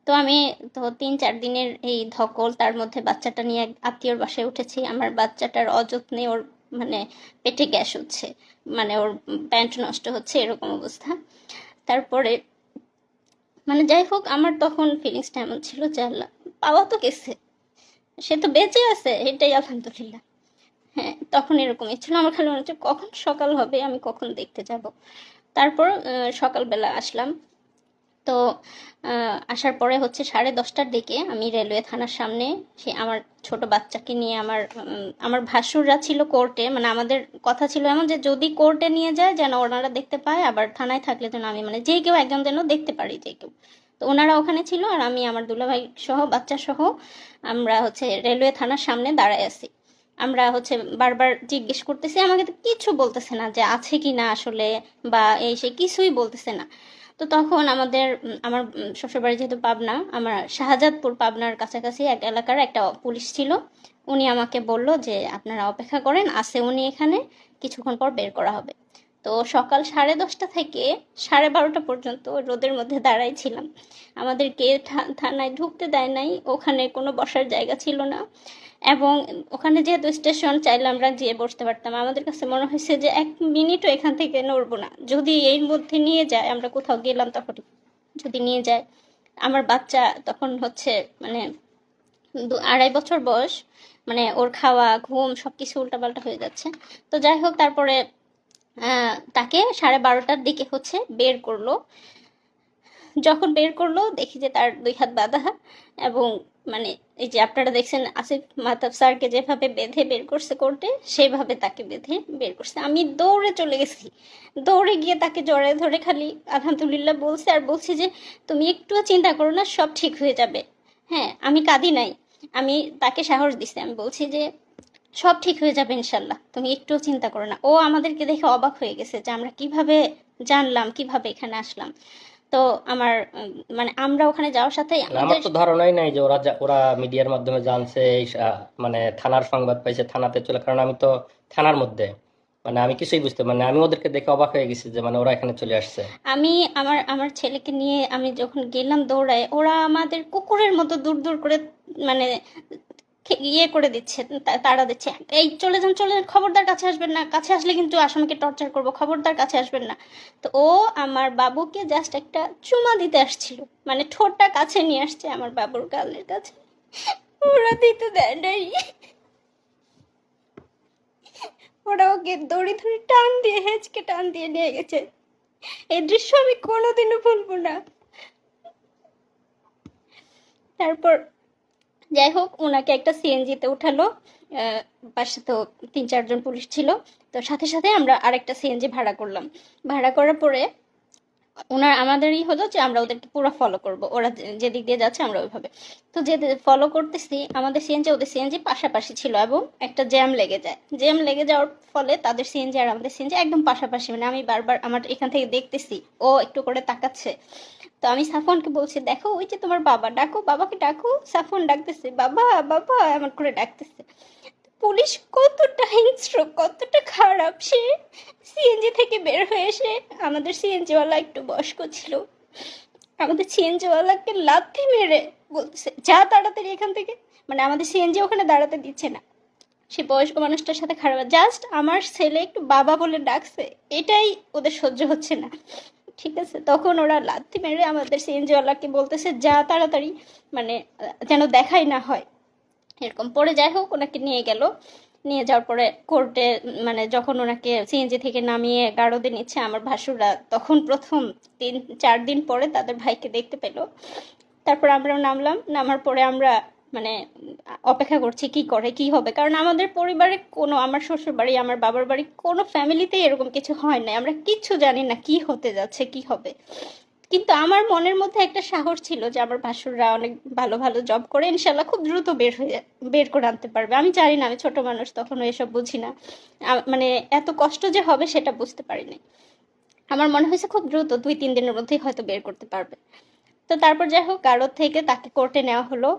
Speaker 2: তো আমি তো 3-4 দিনের এই ধকল, তার মধ্যে বাচ্চাটা নিয়ে এক আত্মীয়র বাসায় উঠেছি, আমার বাচ্চাটার অযত্নে ওর মানে পেটে গ্যাস হচ্ছে, মানে ওর প্যান্ট নষ্ট হচ্ছে, এরকম অবস্থা। তারপরে মানে যাই হোক, আমার তখন ফিলিংসটা এমন ছিল যে আল্লাহ, পাওয়া তো গেছে, সে তো বেঁচে আছে, এটাই আলহামদুলিল্লাহ। হ্যাঁ, তখন এরকমই ছিল, আমার খালি মনে হচ্ছে কখন সকাল হবে, আমি কখন দেখতে যাব। তারপর সকালবেলা আসলাম। তো আসার পরে হচ্ছে 10:30টার দিকে আমি রেলওয়ে থানার সামনে সে আমার ছোট বাচ্চাকে নিয়ে আমার ভাসুররা ছিল কোর্টে, মানে আমাদের কথা ছিল এমন যে যদি কোর্টে নিয়ে যায় যেন ওনারা দেখতে পায়, আবার থানায় থাকলে যেন আমি মানে যে কেউ একজন যেন দেখতে পারি, যে কেউ। তো ওনারা ওখানে ছিল, আর আমি আমার দুলাভাই সহ বাচ্চা সহ আমরা হচ্ছে রেলওয়ে থানার সামনে দাঁড়ায় আছি। আমরা হচ্ছে বারবার জিজ্ঞেস করতেছি, আমাকে তো কিছু বলতেছে না যে আছে কি না আসলে, বা এই সে কিছুই বলতেছে না। তো তখন আমার শ্বশুরবাড়ি যেহেতু পাবনা, আমার শাহজাদপুর পাবনার কাছাকাছি এক এলাকার একটা পুলিশ ছিল, উনি আমাকে বলল যে আপনারা অপেক্ষা করেন, আছে উনি এখানে, কিছুক্ষণ পর বের করা হবে। তো সকাল 10:30 থেকে 12:30 পর্যন্ত রোদের মধ্যে দাঁড়াই ছিলাম, আমাদেরকে থানায় ঢুকতে দেয় নাই, ওখানে কোনো বসার জায়গা ছিল না, এবং ওখানে যেহেতু স্টেশন, চাইলে আমরা যেয়ে বসতে পারতাম, আমাদের কাছে মনে হয়েছে যে 1 মিনিটও এখান থেকে নড়বো না, যদি এর মধ্যে নিয়ে যায়, আমরা কোথাও গেলাম তখন যদি নিয়ে যায়। আমার বাচ্চা তখন হচ্ছে মানে 2-2.5 বছর বয়স, মানে ওর খাওয়া ঘুম সবকিছু উল্টাপাল্টা হয়ে যাচ্ছে। তো যাই হোক, তারপরে তাকে 12:30টার দিকে হচ্ছে বের করলো। যখন বের করলো দেখি যে তার 2 হাত বাঁধা, এবং মানে এই যে আপনারা দেখছেন আসিফ মাহতাব স্যারকে যেভাবে বেঁধে বের করছে কোর্টে, সেভাবে তাকে বেঁধে বের করছে। আমি দৌড়ে চলে গেছি, দৌড়ে গিয়ে তাকে জড়ায় ধরে খালি আলহামদুলিল্লাহ বলছে, আর বলছি যে তুমি একটুও চিন্তা করো না, সব ঠিক হয়ে যাবে। হ্যাঁ, আমি কাঁদি নাই, আমি তাকে সাহস দিছি, আমি বলছি যে সব ঠিক হয়ে যাবে ইনশাল্লাহ, তুমি একটুও চিন্তা করো না। ও আমাদেরকে দেখে অবাক হয়ে গেছে যে আমরা কিভাবে জানলাম, কিভাবে এখানে আসলাম। তো আমার মানে আমরা ওখানে যাওয়ার সাথে
Speaker 1: না, আমার
Speaker 2: আমাদের
Speaker 1: তো ধারণাই নাই যে ওরা মিডিয়ার মাধ্যমে জানছে, মানে থানার সংবাদ পাইছে, থানাতে চলে, কারণ আমি তো থানার মধ্যে, মানে আমি কিছুই বুঝতে, মানে আমি ওদেরকে দেখে অবাক হয়ে গেছি যে মানে ওরা এখানে চলে আসছে।
Speaker 2: আমি আমার আমার ছেলেকে নিয়ে আমি যখন গেলাম দৌড়ায়, ওরা আমাদের কুকুরের মতো দূর দূর করে মানে ইয়ে করে দিচ্ছে, তাড়া দিচ্ছে, এই চলে যান চলে যান, খবরদার কাছে আসবেন না, কাছে আসলে কিন্তু আসামিকে টর্চার করব, খবরদার কাছে আসবেন না। তো ও আমার বাবুকে জাস্ট একটা চুমা দিতে আসছিল, মানে ঠোঁটটা কাছে নিয়ে আসছে আমার বাবুর গালের কাছে, ওরা দিতে দেয় নাই, ওরা ওকে দড়ি ধরে টান দিয়ে হেঁচকে টান দিয়ে নিয়ে গেছে। এই দৃশ্য আমি কোনোদিনও ভুলবো না। তারপর যাই হোক, ওনাকে একটা সিএনজিতে উঠালো, পাশে তো 3-4 জন পুলিশ ছিল, তো সাথে সাথে আমরা আরেকটা সিএনজি ভাড়া করলাম। ভাড়া করার পরে আমাদেরই হলো যে আমরা ওদেরকে পুরো ফলো করব, ওরা যেদিক দিয়ে যাচ্ছে আমরা ওইভাবে। তো যে ফলো করতেছি, আমাদের সিএনজি ওদের সিএনজি পাশাপাশি ছিল, এবং একটা জ্যাম লেগে যায়, জ্যাম লেগে যাওয়ার ফলে তাদের সিএনজি আর আমাদের সিএনজি একদম পাশাপাশি, মানে আমি বারবার আমার এখান থেকে দেখতেছি ও একটু করে তাকাচ্ছে। তো আমি সাফওয়ানকে বলছি, দেখো ওই যে তোমার বাবা, ডাকো বাবাকে ডাকো। সাফওয়ান ডাকতেছে, বাবা বাবা এমন করে ডাকতেছে। পুলিশ কতটা হিংস্র, কতটা খারাপ, সে সিএনজি থেকে বের হয়ে এসে, আমাদের সিএনজিওয়ালা একটু বয়স্ক ছিল, আমাদের সিএনজিওয়ালাকে লাথি মেরে বলতেছে যা তাড়াতাড়ি এখান থেকে, মানে আমাদের সিএনজি ওখানে দাঁড়াতে দিচ্ছে না, সে বয়স্ক মানুষটার সাথে খারাপ, জাস্ট আমার ছেলে একটু বাবা বলে ডাকছে, এটাই ওদের সহ্য হচ্ছে না। ঠিক আছে, তখন ওরা লাথি মেরে আমাদের সিএনজিওয়ালাকে বলতেছে যা তাড়াতাড়ি, মানে যেন দেখাই না হয় এরকম। পরে যাই হোক ওনাকে নিয়ে গেল, নিয়ে যাওয়ার পরে কোর্টে, মানে যখন ওনাকে সিএনজি থেকে নামিয়ে গারদে নিচ্ছে আমার ভাসুররা, তখন প্রথম 3-4 দিন পরে তাদের ভাইকে দেখতে পেলো। তারপর আমরা নামলাম, নামার পরে আমরা মানে অপেক্ষা করছি কি করে কি হবে, কারণ আমাদের পরিবারে কোনো, আমার শ্বশুর বাড়ি আমার বাবার বাড়ি কোনো ফ্যামিলিতেই এরকম কিছু হয় না, আমরা কিচ্ছু জানি না কি হতে যাচ্ছে কি হবে। কিন্তু আমার মনের মধ্যে একটা সাহস ছিল যে আমার ভাসুররা অনেক ভালো ভালো জব করে, ইনশাল্লাহ খুব দ্রুত বের করে আনতে পারবে। আমি জানি না, আমি ছোট মানুষ, তখন এসব বুঝি না, মানে এত কষ্ট যে হবে সেটা বুঝতে পারিনি। আমার মনে হয়েছে খুব দ্রুত 2-3 দিনের মধ্যেই হয়তো বের করতে পারবে। তো তারপর যাই হোক গারদ থেকে তাকে কোর্টে নেওয়া হলো,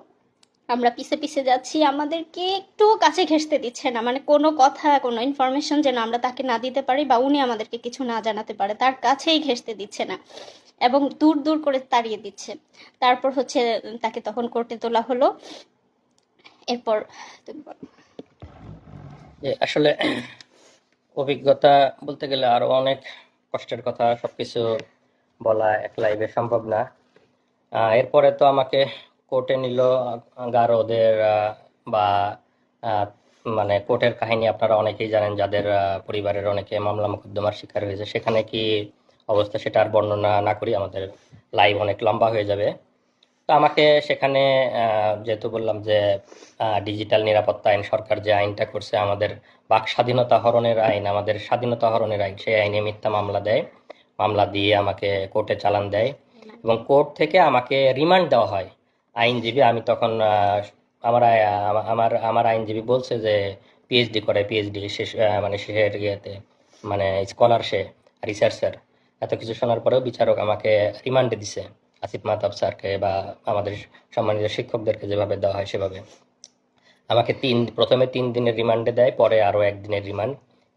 Speaker 2: আমরা পিছে পিছে যাচ্ছি, আমাদেরকে একটু কাছে ঘেঁষতে দিচ্ছে না, মানে কোনো কথা কোনো ইনফরমেশন যেন আমরা তাকে না দিতে পারি বা উনি আমাদেরকে কিছু না জানাতে পারে, তার কাছেই ঘেঁষতে দিচ্ছে না এবং দূর দূর করে তাড়িয়ে দিচ্ছে। তারপর হচ্ছে তাকে তখন কোর্টে তোলা হলো। এরপর তুমি বলো।
Speaker 1: আসলে অভিজ্ঞতা বলতে গেলে আরো অনেক কষ্টের কথা, সবকিছু বলা এক লাইভে সম্ভব না। এরপরে তো আমাকে কোর্টে নিল গারদের, বা আহ, মানে কোর্টের কাহিনী আপনারা অনেকেই জানেন, যাদের পরিবারের অনেকে মামলা মোকদ্দমার শিকার হয়েছে। সেখানে কি অবস্থা সেটা আর বর্ণনা না করি, আমাদের লাইভ অনেক লম্বা হয়ে যাবে। তো আমাকে সেখানে যেহেতু বললাম যে ডিজিটাল নিরাপত্তা আইন, সরকার যে আইনটা করছে আমাদের বাক স্বাধীনতা হরণের আইন, আমাদের স্বাধীনতা হরণের আইন, সেই আইনে মিথ্যা মামলা দেয়, মামলা দিয়ে আমাকে কোর্টে চালান দেয় এবং কোর্ট থেকে আমাকে রিমান্ড দেওয়া হয়। আইনজীবী, আমি তখন আমার আমার আমার আইনজীবী বলছে যে পিএইচডি করে, পিএইচডি শেষ, মানে শেষের ইয়েতে, মানে স্কলার, সে রিসার্চার। এত কিছু শোনার পরেও বিচারক আমাকে রিমান্ডে দিছে, আসিফ মাহতাব স্যারকে বা আমাদের সম্মানিত শিক্ষকদেরকে যেভাবে দেওয়া হয় সেভাবে আমাকে প্রথমে 3 দিনের রিমান্ডে দেয়, পরে আরও 1 দিনের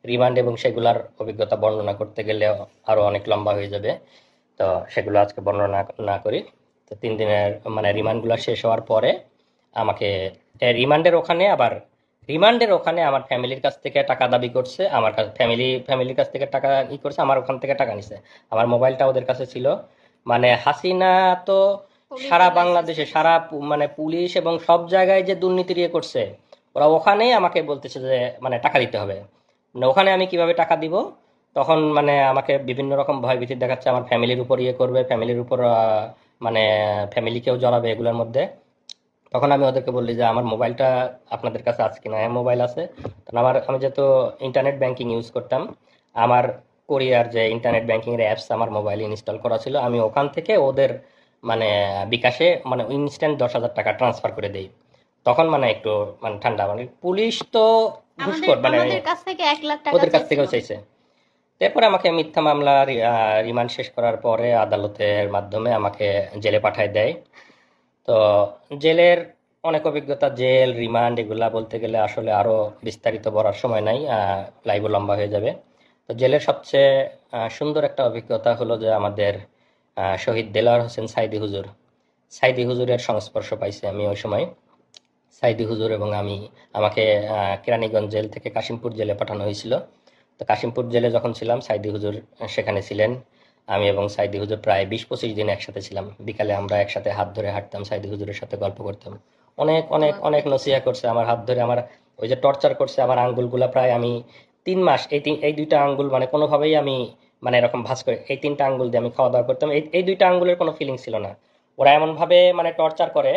Speaker 1: রিমান্ড এবং সেগুলার অভিজ্ঞতা বর্ণনা করতে গেলে আরও অনেক লম্বা হয়ে যাবে। তো সেগুলো আজকে বর্ণনা না করি। তো 3 দিনের মানে রিমান্ডগুলো শেষ হওয়ার পরে আমাকে রিমান্ডের ওখানে আমার ফ্যামিলির কাছ থেকে টাকা দাবি করছে, আমার কাছে ফ্যামিলির কাছ থেকে টাকা করছে, আমার ওখান থেকে টাকা নিছে। আমার মোবাইলটা ওদের কাছে ছিল। মানে হাসিনা তো সারা বাংলাদেশে, মানে পুলিশ এবং সব জায়গায় যে দুর্নীতি করছে, ওরা ওখানেই আমাকে বলতেছে যে মানে টাকা দিতে হবে। মানে ওখানে আমি কিভাবে টাকা দিব, তখন মানে আমাকে বিভিন্ন রকম ভয়ভীতি দেখাচ্ছে, আমার ফ্যামিলির উপর করবে, ফ্যামিলির উপর মানে ফ্যামিলিকেও জড়াবে এগুলোর মধ্যে। তখন আমি ওদেরকে বললি যে আমার মোবাইলটা আপনাদের কাছে আছে কিনা। হ্যাঁ, মোবাইল আছে। তখন আমি যেহেতু ইন্টারনেট ব্যাংকিং ইউজ করতাম, আমার কোরিয়ার যে ইন্টারনেট ব্যাংকিং এর অ্যাপস আমার মোবাইলে ইনস্টল করা ছিল, আমি ওখান থেকে ওদের মানে বিকাশে মানে ইনস্ট্যান্ট 10,000 টাকা ট্রান্সফার করে দেই। তখন মানে একটু মানে ঠান্ডা, মানে পুলিশ তো ঘুষখোর, মানে
Speaker 2: আমাদের কাছ থেকে 1 লাখ টাকা
Speaker 1: ওদের কাছ থেকেও
Speaker 2: চাইছিল।
Speaker 1: চাইছে। তারপরে আমাকে মিথ্যা মামলা রিমান্ড শেষ করার পরে আদালতের মাধ্যমে আমাকে জেলে পাঠায় দেয়। তো জেলের অনেক অভিজ্ঞতা, জেল, রিমান্ড এগুলা বলতে গেলে আসলে আরো বিস্তারিত বলার সময় নাই, লাইভও লম্বা হয়ে যাবে। তো জেলের সবচেয়ে সুন্দর একটা অভিজ্ঞতা হলো যে আমাদের শহীদ দেলোয়ার হোসেন সাইদি হুজুরের সংস্পর্শ পাইছি আমি ওই সময়। সাইদি হুজুর এবং আমাকে কেরানীগঞ্জ জেল থেকে কাশিমপুর জেলে পাঠানো হয়েছিল। তো কাশিমপুর জেলে যখন ছিলাম, সাইদি হুজুর সেখানে ছিলেন। আমি এবং সাইদি হুজুর প্রায় 20-25 দিন একসাথে ছিলাম। বিকালে আমরা একসাথে হাত ধরে হাঁটতাম, সাইদি হুজুরের সাথে গল্প করতাম। অনেক অনেক অনেক নসিহা করছে, আমার হাত ধরে আমার ওই যে টর্চার করছে, আমার আঙ্গুলগুলা প্রায় আমি 3 মাস এই 2টা আঙ্গুল মানে কোনোভাবেই আমি মানে এরকম ভাঁজ করে এই 3টা আঙ্গুল দিয়ে আমি খাওয়া দাওয়া করতাম। এই 2টা আঙ্গুলের কোনো ফিলিং ছিল না। ওরা এমনভাবে মানে টর্চার করে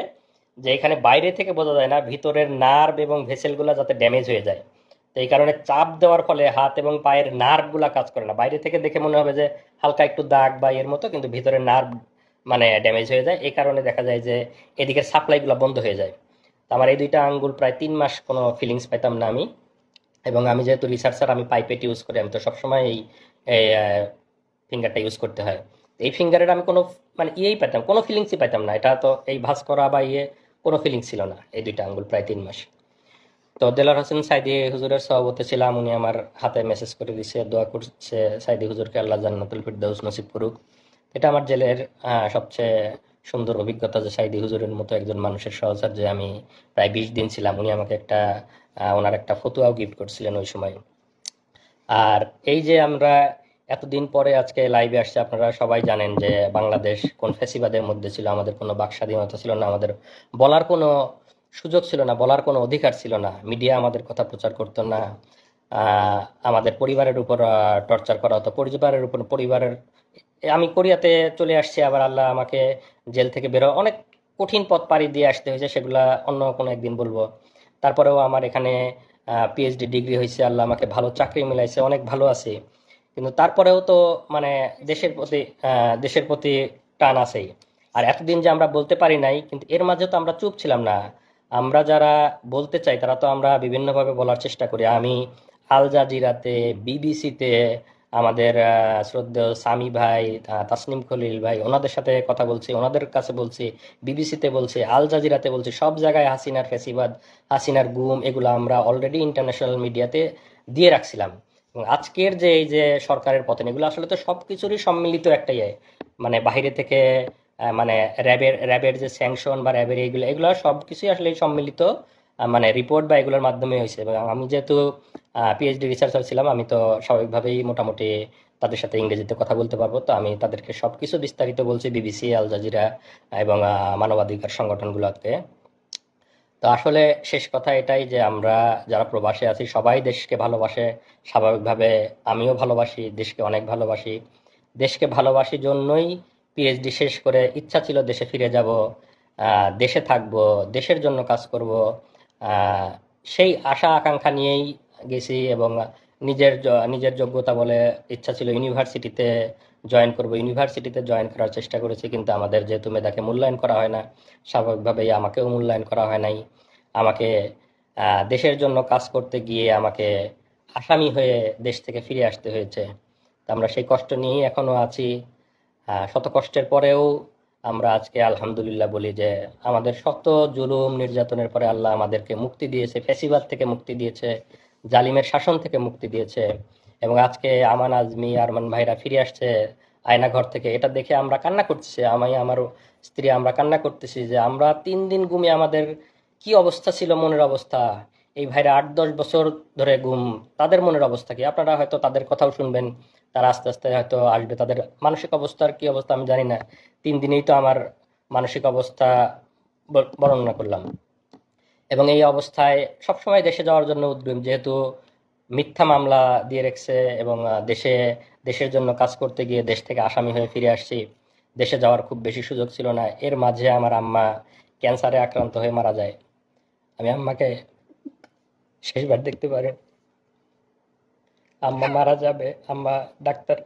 Speaker 1: যে এখানে বাইরে থেকে বোঝা যায় না, ভিতরের নার্ভ এবং ভেসেলগুলো যাতে ড্যামেজ হয়ে যায়। তো এই কারণে চাপ দেওয়ার ফলে হাত এবং পায়ের নার্ভগুলা কাজ করে না। বাইরে থেকে দেখে মনে হবে যে হালকা একটু দাগ বা এর মতো, কিন্তু ভিতরের নার্ভ মানে ড্যামেজ হয়ে যায়। এই কারণে দেখা যায় যে এদিকের সাপ্লাইগুলো বন্ধ হয়ে যায়। তো আমার এই 2টা আঙ্গুল প্রায় 3 মাস কোনো ফিলিংস পাইতাম না আমি। এবং আমি যেহেতু রিসার্চার, আমি পাইপেট ইউজ করি, আমি তো সবসময় এই ফিঙ্গারটা ইউজ করতে হয়। এই ফিঙ্গারের আমি কোনো মানে পেতাম, কোনো ফিলিংসই পাইতাম না। এটা তো এই ভাঁজ করা বা কোনো ফিলিংস ছিল না এই 2টা আঙ্গুল প্রায় 3 মাস। তো দেলোয়ার হোসেন সাইদি হুজুরের সভাপতি ছিলাম, উনি আমার হাতে মেসেজ করে দিছে, দোয়া করছে সাইদি হুজুরকে আল্লাহ জান্নাতুল ফিরদাউস নসিব করুক। এটা আমার জেলের সবচেয়ে সুন্দর অভিজ্ঞতা যে সাইদি হুজুরের মতো একজন মানুষের সহচর্যে আমি প্রায় 20 দিন ছিলাম। উনি আমাকে একটা ওনার একটা ফতুয়াও গিফট করছিলেন ওই সময়। আর এই যে আমরা এতদিন পরে আজকে লাইভে আসছে, আপনারা সবাই জানেন যে বাংলাদেশ কোন ফ্যাসিবাদের মধ্যে ছিল, আমাদের কোনো বাক স্বাধীনতা ছিল না, আমাদের বলার কোনো সুযোগ ছিল না, বলার কোনো অধিকার ছিল না, মিডিয়া আমাদের কথা প্রচার করতো না, আমাদের পরিবারের উপর টর্চার করা হতো, পরিবারের আমি কোরিয়াতে চলে আসছি, আবার আল্লাহ আমাকে জেল থেকে বেরো অনেক কঠিন পথ পাড়ি দিয়ে আসতে হয়েছে, সেগুলা অন্য কোনো একদিন বলবো। তারপরেও আমার এখানে পিএইচডি ডিগ্রি হয়েছে, আল্লাহ আমাকে ভালো চাকরি মিলাইছে, অনেক ভালো আছি। কিন্তু তারপরেও তো মানে দেশের প্রতি টান আছেই। আর এতদিন যে আমরা বলতে পারি নাই, কিন্তু এর মাঝে তো আমরা চুপ ছিলাম না। আমরা যারা বলতে চাই তারা তো আমরা বিভিন্নভাবে বলার চেষ্টা করি। আমি আল জাজিরাতে, বিবিসিতে, আমাদের শ্রদ্ধেয় সামি ভাই, তাসনিম খলিল ভাই, ওনাদের সাথে কথা বলছি, ওনাদের কাছে বলছি, বিবিসিতে বলছি, আল জাজিরাতে বলছি, সব জায়গায় হাসিনার ফ্যাসিবাদ, হাসিনার গুম, এগুলো আমরা অলরেডি ইন্টারন্যাশনাল মিডিয়াতে দিয়ে রাখছিলাম। এবং আজকের যে এই যে সরকারের পতন, এগুলো আসলে তো সব কিছুরই সম্মিলিত একটা মানে বাইরে থেকে মানে র্যাবের যে স্যাংশন বা র্যাবের এগুলো এগুলো সব কিছুই আসলে এই সম্মিলিত মানে রিপোর্ট বা এগুলোর মাধ্যমে হয়েছে। এবং আমি যেহেতু পিএইচডি রিসার্চার ছিলাম, আমি তো স্বাভাবিকভাবেই মোটামুটি তাদের সাথে ইংরেজিতে কথা বলতে পারবো, তো আমি তাদেরকে সবকিছু বিস্তারিত বলছি, বিবিসি, আল জাজিরা এবং মানবাধিকার সংগঠনগুলোকে। তো আসলে শেষ কথা এটাই যে আমরা যারা প্রবাসে আছি সবাই দেশকে ভালোবাসে, স্বাভাবিকভাবে আমিও ভালোবাসি, দেশকে অনেক ভালোবাসি। দেশকে ভালোবাসি জন্যই পিএইচডি শেষ করে ইচ্ছা ছিল দেশে ফিরে যাব, দেশে থাকব, দেশের জন্য কাজ করব। সেই আশা আকাঙ্ক্ষা নিয়েই গেছি। এবং নিজের যোগ্যতা বলে ইচ্ছা ছিল ইউনিভার্সিটিতে জয়েন করব, ইউনিভার্সিটিতে জয়েন করার চেষ্টা করেছি, কিন্তু আমাদের যেহেতু মেধাকে মূল্যায়ন করা হয় না, স্বাভাবিকভাবেই আমাকেও মূল্যায়ন করা হয় নাই। আমাকে দেশের জন্য কাজ করতে গিয়ে আমাকে আসামি হয়ে দেশ থেকে ফিরে আসতে হয়েছে। তো আমরা সেই কষ্ট নিয়েই এখনো আছি। শত কষ্টের পরেও আমরা আজকে আলহামদুলিল্লাহ বলি যে আমাদের শত জুলুম নির্যাতনের পরে আল্লাহ আমাদেরকে মুক্তি দিয়েছে, ফ্যাসিবাদ থেকে মুক্তি দিয়েছে, জালিমের শাসন থেকে মুক্তি দিয়েছে। এবং আজকে আমান, আজমি, আরমান ভাইরা ফিরে আসছে আয়নাঘর থেকে, এটা দেখে আমরা কান্না করতেছি, আমি আমার স্ত্রী আমরা কান্না করতেছি যে আমরা 3 দিন ঘুমিয়ে আমাদের কি অবস্থা ছিল, মনের অবস্থা। এই ভাইরা 8-10 বছর ধরে গুম, তাদের মনের অবস্থা কি? আপনারা হয়তো তাদের কথাও শুনবেন, তারা আস্তে আস্তে হয়তো আসবে, তাদের মানসিক অবস্থার কি অবস্থা আমি জানি না। 3 দিনেই তো আমার মানসিক অবস্থা বর্ণনা করলাম। এবং এই অবস্থায় সবসময় দেশে যাওয়ার জন্য উদ্যম, যেহেতু মিথ্যা মামলা দিয়ে রেখেছে এবং দেশের জন্য কাজ করতে গিয়ে দেশ থেকে আসামি হয়ে ফিরে আসছি, দেশে যাওয়ার খুব বেশি সুযোগ ছিল না। এর মাঝে আমার আম্মা ক্যান্সারে আক্রান্ত হয়ে মারা যায়। আমি আম্মাকে শেষবার দেখতে পারি, আম্মা মারা যাবে, আম্মা ডাক্তার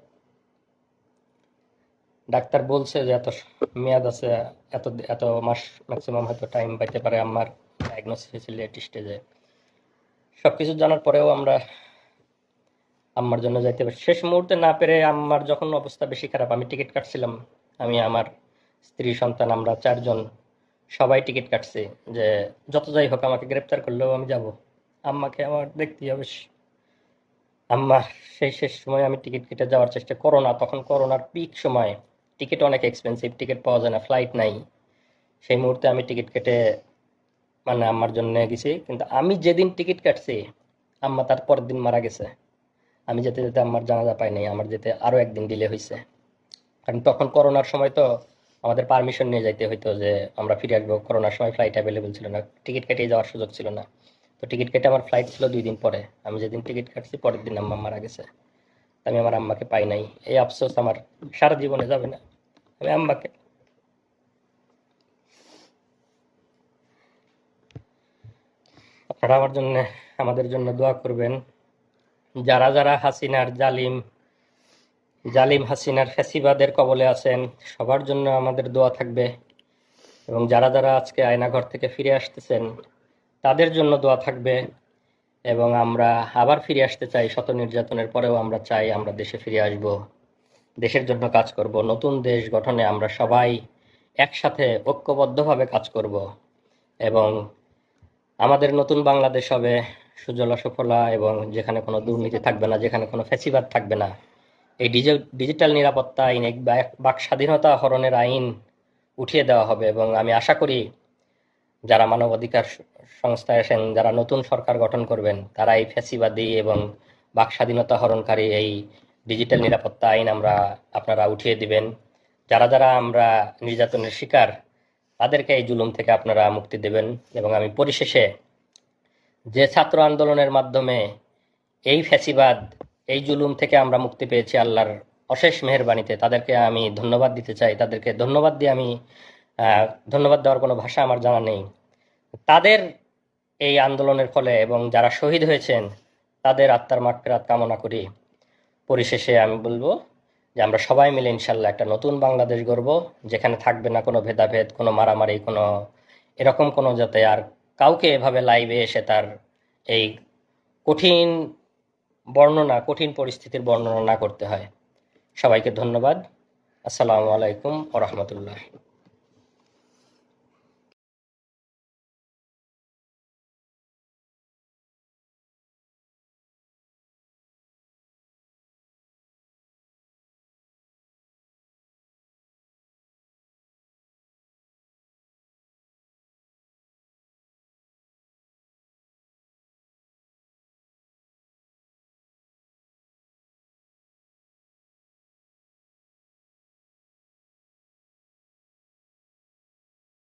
Speaker 1: ডাক্তার বলছে যে এত মেয়াদ আছে, এত এত মাস ম্যাক্সিমাম হয়তো টাইম পাইতে পারে আমার ডায়াগনোসিস হয়েছিল লেট স্টেজে। সবকিছু জানার পরেও আমরা আম্মার জন্য যাইতে পারি শেষ মুহূর্তে না পেরে। আম্মার যখন অবস্থা বেশি খারাপ, আমি টিকিট কাটছিলাম, আমি, আমার স্ত্রী, সন্তান, আমরা 4 জন সবাই টিকিট কাটছি যে যত যাই হোক আমাকে গ্রেপ্তার করলেও আমি যাব, আম্মাকে আমার দেখতেই হবে। আম্মা সেই শেষ সময় আমি টিকিট কেটে যাওয়ার চেষ্টা, তখন করোনার পিক সময়, টিকিট অনেক এক্সপেন্সিভ, টিকিট পাওয়া যায় না, ফ্লাইট নাই। সেই মুহূর্তে আমি টিকিট কেটে মানে আম্মার জন্য গেছি। কিন্তু আমি যেদিন টিকিট কাটছি আম্মা তার পরের দিন মারা গেছে। আমি যেতে যেতে আম্মার জানাজা পাই নাই, আমার যেতে আরও একদিন ডিলে হয়েছে। কারণ তখন করোনার সময় তো আমাদের পারমিশন নিয়ে যাইতে হইতো যে আমরা ফিরে আসবো। করোনার সময় ফ্লাইট অ্যাভেলেবেল ছিল না, টিকিট কেটে যাওয়ার সুযোগ ছিল না। তো টিকিট কেটে আমার ফ্লাইট ছিল 2 দিন পরে, আমি যেদিন টিকিট কাটছি পরের দিন আম্মা মারা গেছে। আমি আমার আম্মাকে পাই নাই, এই আফসোস আমার সারা জীবনে যাবে না। আমি আম্মাকে, আপনারা আমার জন্য, আমাদের জন্য দোয়া করবেন। যারা যারা জালিম হাসিনার ফ্যাসিবাদের কবলে আছেন সবার জন্য আমাদের দোয়া থাকবে। এবং যারা যারা আজকে আয়নাঘর থেকে ফিরে আসতেছেন তাদের জন্য দোয়া থাকবে। এবং আমরা আবার ফিরে আসতে চাই, শত নির্যাতনের পরেও আমরা চাই আমরা দেশে ফিরে আসব, দেশের জন্য কাজ করব, নতুন দেশ গঠনে আমরা সবাই একসাথে ঐক্যবদ্ধভাবে কাজ করব। এবং আমাদের নতুন বাংলাদেশ হবে সুজলা সুফলা, এবং যেখানে কোনো দুর্নীতি থাকবে না, যেখানে কোনো ফ্যাসিবাদ থাকবে না। এই ডিজিটাল নিরাপত্তা আইন, বাক স্বাধীনতা হরণের আইন উঠিয়ে দেওয়া হবে। এবং আমি আশা করি যারা মানবাধিকার সংস্থায় আসেন, যারা নতুন সরকার গঠন করবেন, তারা এই ফ্যাসিবাদী এবং বাক স্বাধীনতা হরণকারী এই ডিজিটাল নিরাপত্তা আইন আপনারা উঠিয়ে দিবেন। যারা যারা আমরা নির্যাতনের শিকার, তাদেরকে এই জুলুম থেকে আপনারা মুক্তি দেবেন। এবং আমি পরিশেষে যে ছাত্র আন্দোলনের মাধ্যমে এই ফ্যাসিবাদ, এই জুলুম থেকে আমরা মুক্তি পেয়েছি আল্লাহর অশেষ মেহেরবানিতে, তাদেরকে আমি ধন্যবাদ দিতে চাই। তাদেরকে ধন্যবাদ দিয়ে ধন্যবাদ দেওয়ার কোনো ভাষা আমার জানা নেই। তাদের এই আন্দোলনের ফলে এবং যারা শহীদ হয়েছেন, তাদের আত্মার মাগফিরাত কামনা করি। পরিশেষে আমি বলবো যে আমরা সবাই মিলে ইনশাল্লাহ একটা নতুন বাংলাদেশ গড়ব, যেখানে থাকবে না কোনো ভেদাভেদ, কোনো মারামারি, কোনো এরকম কোনো যাতে আর কাউকে এভাবে লাইভে এসে তার এই কঠিন কঠিন পরিস্থিতির বর্ণনা না করতে হয়। সবাইকে ধন্যবাদ। আসসালামু আলাইকুম ওয়া রাহমাতুল্লাহ।